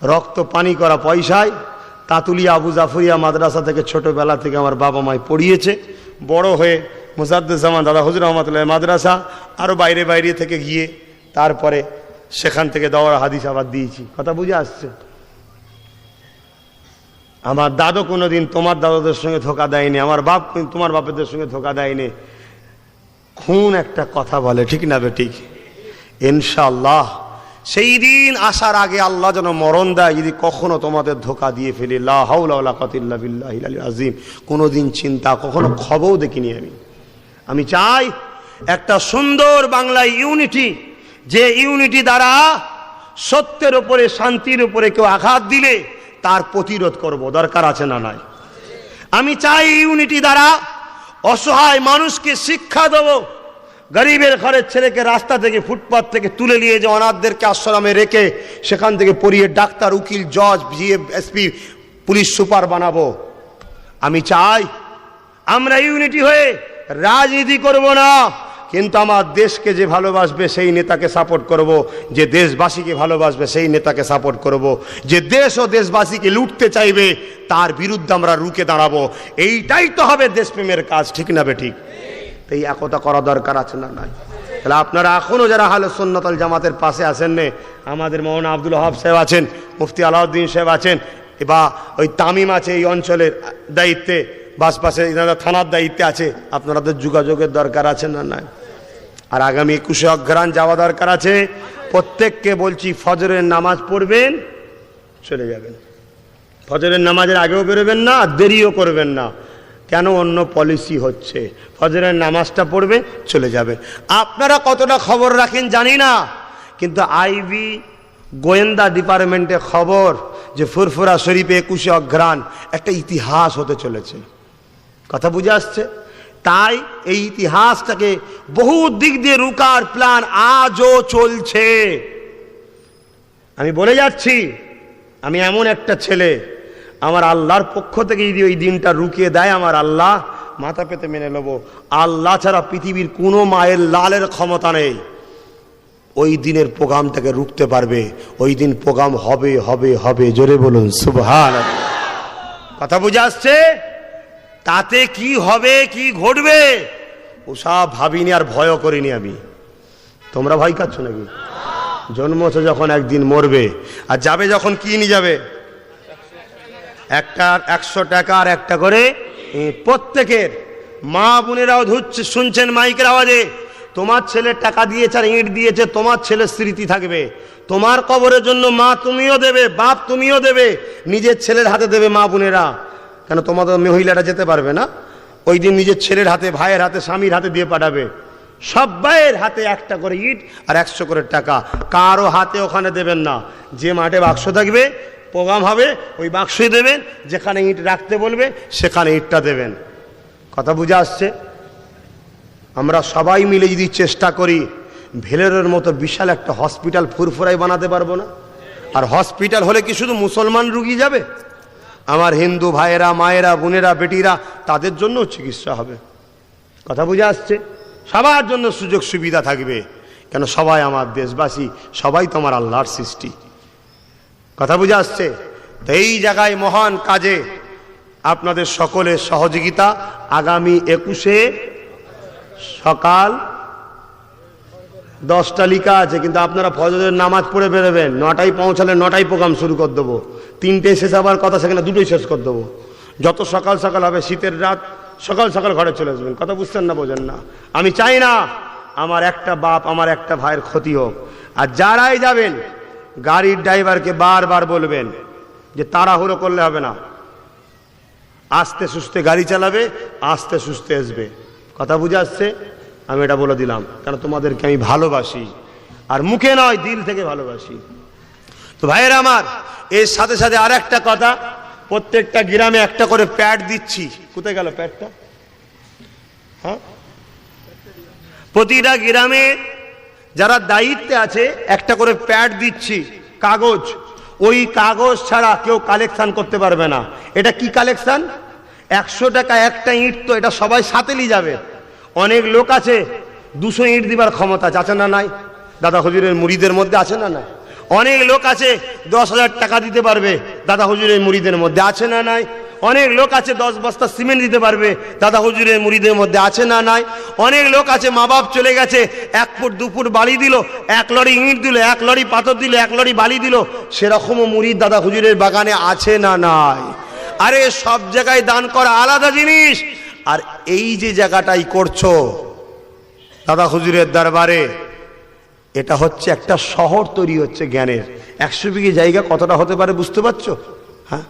রক্ত পানি করা পয়সায় তাতুলিয়া আবু জাফরিয়া মাদ্রাসা থেকে ছোটবেলা থেকে আমার বাবা মাই পড়িয়েছে। বড় হয়ে মুসাদ্দেজামান দাদা হুজুর রহমতুল্লাহ মাদ্রাসা, আরও বাইরে বাইরে থেকে গিয়ে তারপরে সেখান থেকে দাওরা হাদিস আবার দিয়েছি। কথা বুঝে আসছে? আমার দাদু কোনোদিন তোমার দাদাদের সঙ্গে ধোকা দেয়নি, আমার বাপ তোমার বাপেদের সঙ্গে ধোকা দেয়নি। খুন একটা কথা বলে, ঠিক না বে ঠিক? ইনশাআল্লাহ সেই দিন আসার আগে আল্লাহ যেন মরণ দেয় যদি কখনো তোমাদের ধোকা দিয়ে ফেলি। লা হাওলা ওয়ালা কুওয়াতা ইল্লা বিল্লাহিল আলিয়্যিল আযীম। কোনোদিন চিন্তা, কখনো খবরও দেখিনি আমি চাই একটা সুন্দর বাংলায় ইউনিটি, যে ইউনিটি দ্বারা সত্যের উপরে, শান্তির উপরে কেউ আঘাত দিলে তার প্রতিরোধ করব। দরকার আছে না নাই? আমি চাই ইউনিটি দ্বারা অসহায় মানুষকে শিক্ষা দেব। গরিবের ঘরের ছেলেকে রাস্তা থেকে, ফুটপাথ থেকে তুলে নিয়ে যে অনাথদেরকে আশ্রমে রেখে সেখান থেকে পড়িয়ে ডাক্তার, উকিল, জজ, জিএম, এসপি, পুলিশ সুপার বানাবো। আমি চাই আমরা ইউনিটি হয়ে রাজনীতি করব না, কিন্তু আমার দেশকে যে ভালোবাসবে সেই নেতাকে সাপোর্ট করব, যে দেশবাসীকে ভালোবাসবে সেই নেতাকে সাপোর্ট করব, যে দেশ ও দেশবাসীকে লুটতে চাইবে তার বিরুদ্ধে আমরা রুখে দাঁড়াবো। এইটাই তো হবে দেশপ্রেমের কাজ, ঠিক না বেঠিক? এই একতা করা দরকার আছে না নাই? তাহলে আপনারা এখনও যারা আহলে সুন্নাত ওয়াল জামাতের পাশে আছেন নে, আমাদের মৌলানা আব্দুল ওয়াহাব সাহেব আছেন, মুফতি আলাউদ্দিন সাহেব আছেন, বা ওই তামিম আছে এই অঞ্চলের দায়িত্বে, বাসপাশে থানার দায়িত্বে আছে, আপনাদের যোগাযোগের দরকার আছে না নাই? আর আগামী 21শে অঘ্রাণ যাওয়া দরকার আছে। প্রত্যেককে বলছি ফজরের নামাজ পড়বেন, চলে যাবেন। ফজরের নামাজের আগেও বেরোবেন না, আর দেরিও করবেন না। কেন? অন্য পলিসি হচ্ছে। ফজরের নামাজটা পড়বে, চলে যাবে। আপনারা কতটা খবর রাখেন জানি না, কিন্তু আইবি গোয়েন্দা ডিপার্টমেন্টে খবর যে ফুরফুরা শরীফে 21শে অঘ্রাণ একটা ইতিহাস হতে চলেছে। কথা বুঝে আসছে? তাই এই ইতিহাসটাকে বহু দিক দিয়ে রুকার প্ল্যান আজও চলছে। আমি বলে যাচ্ছি, আমি এমন একটা ছেলে, আমার আল্লাহর পক্ষ থেকে যদি ওই দিনটা রুকিয়ে দেয়, আমার আল্লাহ মাথা পেতে মেনে নেব। আল্লাহ ছাড়া পৃথিবীর কোনো মায়ের লালের ক্ষমতা নেই ওই দিনের প্রোগ্রামটাকে রুখতে পারবে। ওই দিন প্রোগ্রাম হবে হবে হবে, জোরে বলুন সুবহানাল্লাহ। কথা বুঝে আসছে? তাতে কি হবে, কি ঘটবে ওসব ভাবিনি, আর ভয়ও করিনি আমি। তোমরা ভয় খাচ্ছ নাকি? জন্মছ যখন একদিন মরবে, আর যাবে যখন কি নিয়ে যাবে? একটা 100 টাকা আর একটা করে প্রত্যেকের। মা বোনেরাও ধুচ্ছে, শুনছেন মাইকের আওয়াজে, তোমার ছেলে টাকা দিয়েছে আর ইট দিয়েছে, তোমার ছেলের স্মৃতি থাকবে। তোমার কবরের জন্য মা তুমিও দেবে, বাপ তুমিও দেবে, নিজের ছেলের হাতে দেবে মা বোনেরা। কেন? তোমাদের মহিলারা যেতে পারবে না। ওই দিন নিজের ছেলের হাতে, ভাইয়ের হাতে, স্বামীর হাতে দিয়ে পাঠাবে। সবাইয়ের হাতে একটা করে ইট আর 100 করে টাকা। কারো হাতে ওখানে দেবেন না। যে মাঠে বাক্স থাকবে, প্রোগ্রাম হবে, ওই বাক্সই দেবেন। যেখানে ইট রাখতে বলবে সেখানে ইটটা দেবেন। কথা বুঝে আসছে? আমরা সবাই মিলে যদি চেষ্টা করি, ভেলোরের মতো বিশাল একটা হসপিটাল ফুরফুরাই বানাতে পারবো না? আর হসপিটাল হলে কি শুধু মুসলমান রুগী যাবে? আমার হিন্দু ভাইয়েরা, মায়েরা, বোনেরা, বেটিরা, তাদের জন্য চিকিৎসা হবে। কথা বুঝে আসছে? সবার জন্য সুযোগ সুবিধা থাকবে। কেন? সবাই আমার দেশবাসী, সবাই তোমার আল্লাহর সৃষ্টি। কথা বুঝে আসছে? তো এই জায়গায় মহান কাজে আপনাদের সকলের সহযোগিতা। আগামী 21শে সকাল 10টা লিখা আছে, কিন্তু আপনারা ফজরের নামাজ পড়ে বেরোবেন। 9টায় পৌঁছালে 9টায় প্রোগ্রাম শুরু করে দেবো। 3টেয় শেষ হবার কথা, সেখানে 2টোই শেষ করে দেবো। যত সকাল সকাল হবে, শীতের রাত, সকাল সকাল ঘরে চলে আসবেন। কথা বুঝছেন না? বোঝেন না? আমি চাই না আমার একটা বাপ, আমার একটা ভাইয়ের ক্ষতি হোক। আর যারাই যাবেন, গাড়ির ড্রাইভারকে বারবার বলবেন যে তাড়াহুড়ো করলে হবে না, আস্তে সুস্তে গাড়ি চালাবে, আস্তে সুস্তে আসবে। কথা বুঝে আসছে? আমি এটা বলে দিলাম, কারণ তোমাদেরকে আমি ভালোবাসি, আর মুখে নয়, দিল থেকে ভালোবাসি। তো ভাইয়েরা আমার, এর সাথে সাথে আর একটা কথা, প্রত্যেকটা গ্রামে একটা করে প্যাড দিচ্ছি। কোথায় গেল প্যাডটা? হ্যাঁ, প্রতিটা গ্রামে যারা দায়িত্বে আছে একটা করে প্যাড দিচ্ছি, কাগজ। ওই কাগজ ছাড়া কেউ কালেকশন করতে পারবে না। এটা কি কালেকশন? 100 টাকা একটা ইট, তো এটা সবাই সাথে নিয়ে যাবে। অনেক লোক আছে 200 ইট দিবার ক্ষমতা আছে না নাই? দাদা হুজুরের মুরিদের মধ্যে আছে না নাই? অনেক লোক আছে 10,000 টাকা দিতে পারবে, দাদা হুজুরের মুরিদের মধ্যে আছে না নাই? অনেক লোক আছে 10 বস্তা সিমেন্ট দিতে পারবে, দাদা হুজুরের মুরিদের মধ্যে আছে না নাই? অনেক লোক আছে মা বাপ চলে গেছে, 1 ফুট 2 ফুট বালি দিল, 1 লরি ইট দিল, 1 লরি পাথর দিল, 1 লরি বালি দিল, সেরকমও মুরিদ দাদা হুজুরের বাগানে আছে না নাই? আরে সব জায়গায় দান করা আলাদা জিনিস। আর এই যে জায়গাটাই করছো দাদা হুজুরের দরবারে, এটা হচ্ছে একটা শহর তৈরি হচ্ছে জ্ঞানের। 100 বিঘে জায়গা কতটা হতে পারে বুঝতে পারছো? হ্যাঁ,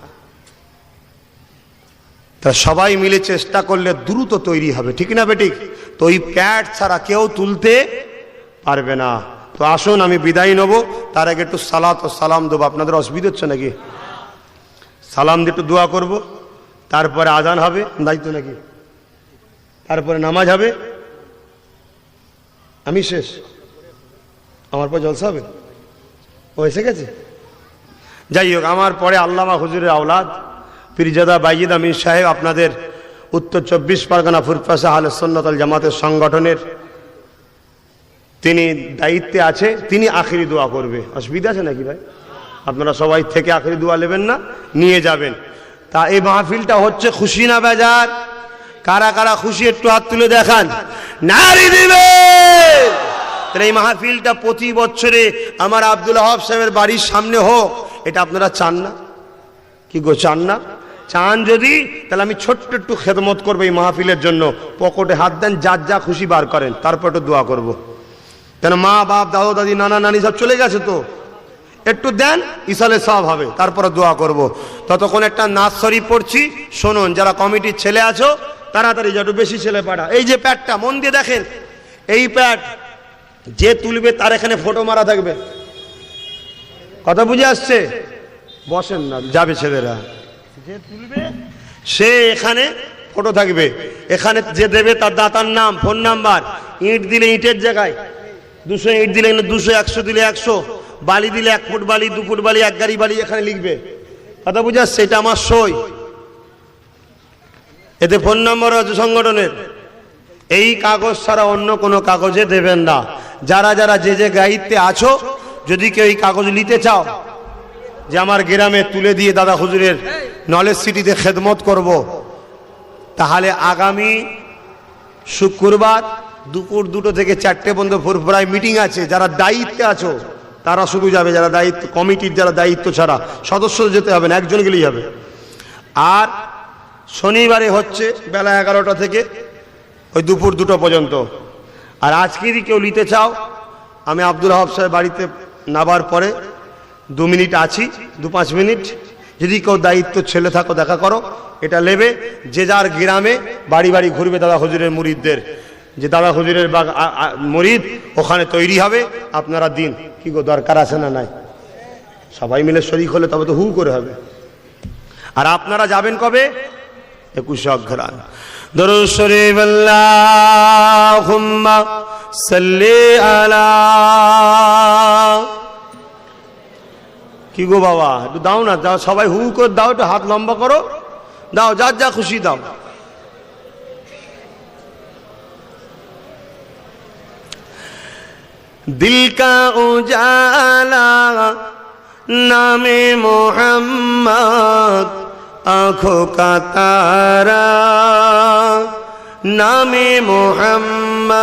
তা সবাই মিলে চেষ্টা করলে দ্রুত তৈরি হবে, ঠিক না বেঠিক? তো ওই প্যাড ছাড়া কেউ তুলতে পারবে না। তো আসুন আমি বিদায় নেব, তার আগে একটু সালাত ও সালাম দেবো। আপনাদের অসুবিধা হচ্ছে নাকি? সালাম দিয়ে একটু দোয়া করব, তারপরে আজান হবে, দায়িত্ব নাকি? তারপরে নামাজ হবে, আমি শেষ, আমার পর জলসা হবে। ও এসে গেছে? যাই হোক, আমার পরে আল্লামা হুজুরের আওলাদ পীরজাদা বাইজিদ আমিন সাহেব, আপনাদের উত্তর 24 পরগনা ফুরফুরা আহলে সুন্নাত ওয়াল জামাতের সংগঠনের তিনি দায়িত্বে আছে, তিনি আখেরি দোয়া করবে। অসুবিধা আছে নাকি ভাই? আপনারা সবাই থেকে আখেরি দোয়া নেবেন না, নিয়ে যাবেন। তা এই মাহফিলটা হচ্ছে খুশি না বেজার? কারা কারা খুশি একটু হাত তুলে দেখান, নারী দিবে। তাহলে এই মাহফিলটা প্রতি বছরে আমার আব্দুল ওয়াহাব সাহেবের বাড়ির সামনে হোক, এটা আপনারা চান না? কি গো, চান না? চান যদি, তাহলে আমি ছোট্ট একটু খেদমত করবো এই মাহফিলের জন্য। পকেটে হাত দেন, যার যা খুশি বার করেন, তারপর একটু দোয়া করবো। কেন মা বাপ দাদু দাদি নানা নানি সব চলে গেছে, তো একটু দেন, ইসালে সব হবে, তারপরে দোয়া করব। ততক্ষণ একটা নাচ শরীফ পড়ছি, শুনুন। যারা কমিটির ছেলে আছো তাড়াতাড়ি যত বেশি ছেলে পাঠা। এই যে প্যাডটা মন দিয়ে দেখেন, এই প্যাড যে তুলবে তার এখানে ফটো মারা থাকবে। কথা বুঝে আসছে? বসেন না, যাবে ছেলেরা। যে তুলবে সে এখানে ফটো থাকবে, এখানে যে দেবে তার দাতার নাম, ফোন নাম্বার। ইট দিলে ইটের জায়গায় 200 ইট দিলে 200, 100 দিলে 100, বালি দিলে 1 ফুট বালি, 2 ফুট বালি, 1 গাড়ি বালি এখানে লিখবে। কথা বুঝে আসছে? এটা আমার সই। এতে ফোন নাম্বার আছে সংগঠনের। এই কাগজ ছাড়া অন্য কোনো কাগজে দেবেন না। যারা যারা যে যে দায়িত্বে আছো, যদি কেউ এই কাগজ নিতে চাও যে আমার গ্রামে তুলে দিয়ে দাদা হুজুরের নলেজ সিটিতে খেদমত করব, তাহলে আগামী শুক্রবার দুপুর 2টো থেকে 4টে পর্যন্ত ফুরফুরায় মিটিং আছে। যারা দায়িত্বে আছো তারা শুধু যাবে, যারা দায়িত্ব কমিটির যারা দায়িত্ব ছাড়া সদস্য যেতে হবে না, একজন গেলেই হবে। আর শনিবারে হচ্ছে বেলা 11টা থেকে ওই দুপুর 2টো পর্যন্ত। আর আজকে যদি কেউ নিতে চাও, আমি আব্দুল ওয়াহাব সাহেব বাড়িতে নাবার পরে 2 মিনিট আছি, 2-5 মিনিট। যদি কেউ দায়িত্ব ছেলে থাকো দেখা করো, এটা নেবে। যে যার গ্রামে বাড়ি বাড়ি ঘুরবে দাদা হুজুরের মুরিদদের, যে দাদা হুজুরের মুরিদ ওখানে তৈরি হবে, আপনারা দিন। কি গো, দরকার আছে না নাই? সবাই মিলে শরীক হলে তবে তো হু করে হবে। আর আপনারা যাবেন কবে? 21 অঘ্রান। দরুদ শরীফ আল্লাহুম্মা সাল্লি আলা। কি গো বাবা, একটু দাও না, দাও, সবাই হু করে দাও, একটু হাত লম্বা করো, দাও, যার যা খুশি দাও। दिल का उजाला नामे मोहम्मद, आँखों का तारा नामे मोहम्मद,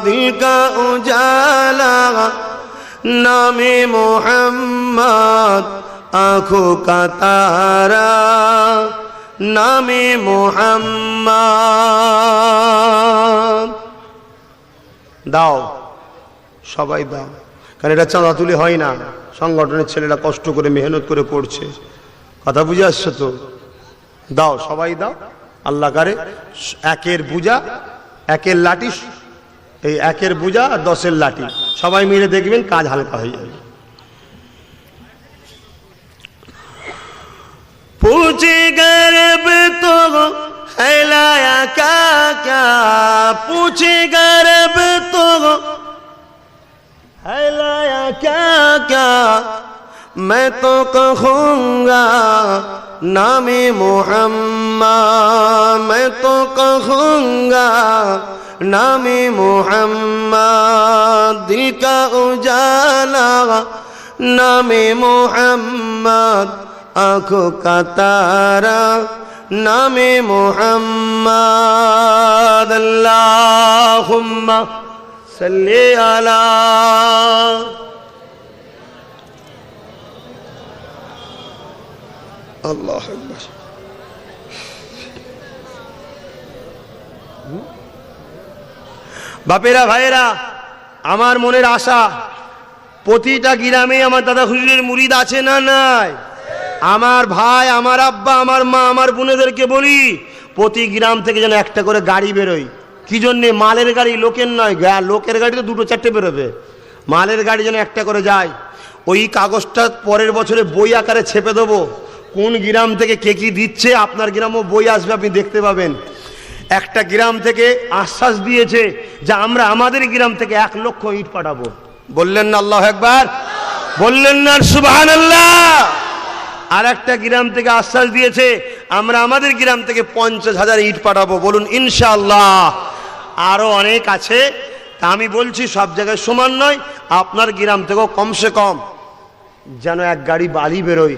दिल का उजाला नामे मोहम्मद, आँखों का तारा नामे मोहम्मद। दाओ, সবাই দাও, কারণ এটা চাঁদা তুলে হয় না। সংগঠনের ছেলেরা কষ্ট করে মেহনত করে পড়ছে। কথা বুঝে আসছে তো? দাও, সবাই দাও। আল্লাহ করে 1-এর বুঝা 1-এর লাঠি, এই 1-এর বুঝা আর 10-এর লাঠি সবাই মিলে দেখবেন কাজ হালকা হয়ে যাবে। पूछे गर्ब तो है लाया क्या क्या, पूछे गर्ब तो है लाया क्या क्या, मैं तो कहूँगा नामे मोहम्मद, मैं तो कहूँगा नामे मोहम्मद, दिल का उजाला नामे मोहम्मद, आँखों का तारा नामे मोहम्मद। अल्लाहुम्मा सल्ली अला। अल्लाह अकबर। বাপেরা ভাইয়েরা, আমার মনের আশা প্রতিটা গ্রামে আমার দাদা হুজুরের মুরিদ আছে না নাই? আমার ভাই, আমার আব্বা, আমার মা, আমার বোনেদেরকে বলি প্রতি গ্রাম থেকে যেন একটা করে গাড়ি বেরোয়। কি জন্যে? মালের গাড়ি, লোকের নয়। লোকের গাড়ি তো 2-4টে বেরোবে, মালের গাড়ি যেন একটা করে যায়। ওই কাগজটা পরের বছরে বই আকারে ছেপে দেবো, কোন গ্রাম থেকে কে কি দিচ্ছে। আপনার গ্রামও বই আসবে, আপনি দেখতে পাবেন। একটা গ্রাম থেকে আশ্বাস দিয়েছে যে আমরা আমাদের গ্রাম থেকে 1 লক্ষ ইট পাঠাবো। বললেন না আল্লাহু আকবার? বললেন না সুবহানাল্লাহ? আর একটা গ্রাম থেকে আশ্বাস দিয়েছে আমরা আমাদের গ্রাম থেকে 50,000 ইট পাঠাবো। বলুন ইনশাআল্লাহ। আরো অনেক আছে, তা আমি বলছি সব জায়গায় সমান নয়, আপনার গ্রাম থেকেও কমসে কম যেন এক গাড়ি বালি বেরোয়,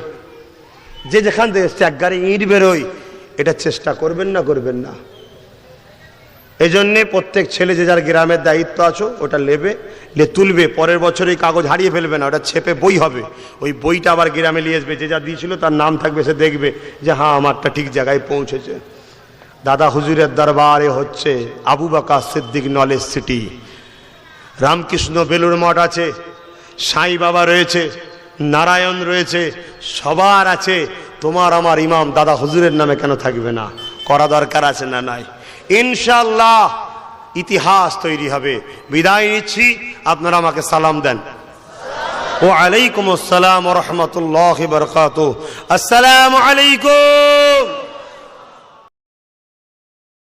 যে যেখান থেকে এসছে এক গাড়ি ইট বেরোয়, এটা চেষ্টা করবেন না করবেন না? এই জন্যে প্রত্যেক ছেলে যে যার গ্রামের দায়িত্ব আছে ওটা লে তুলবে, পরের বছর এই কাগজ হারিয়ে ফেলবে না, ওটা ছেপে বই হবে, ওই বইটা আবার গ্রামে নিয়ে আসবে, যে যা দিয়েছিল তার নাম থাকবে, সে দেখবে যে হ্যাঁ আমারটা ঠিক জায়গায় পৌঁছেছে। দাদা হুজুরের দরবারে হচ্ছে আবু বকর সিদ্দিক নলেজ সিটি, রামকৃষ্ণ বেলুর মঠ আছে, সাই বাবা রয়েছে, নারায়ণ রয়েছে, সবার আছে। তোমার আমার ইমাম দাদা হুজুরের নামে কেন থাকবে না? করা দরকার আছে না নাই? ইনশাআল্লাহ ইতিহাস তৈরি হবে। বিদায় নিচ্ছি, আপনারা আমাকে সালাম দেন। ওয়া আলাইকুম আসসালাম ওয়া রাহমাতুল্লাহি ওয়া বারাকাতুহু। আসসালামু আলাইকুম।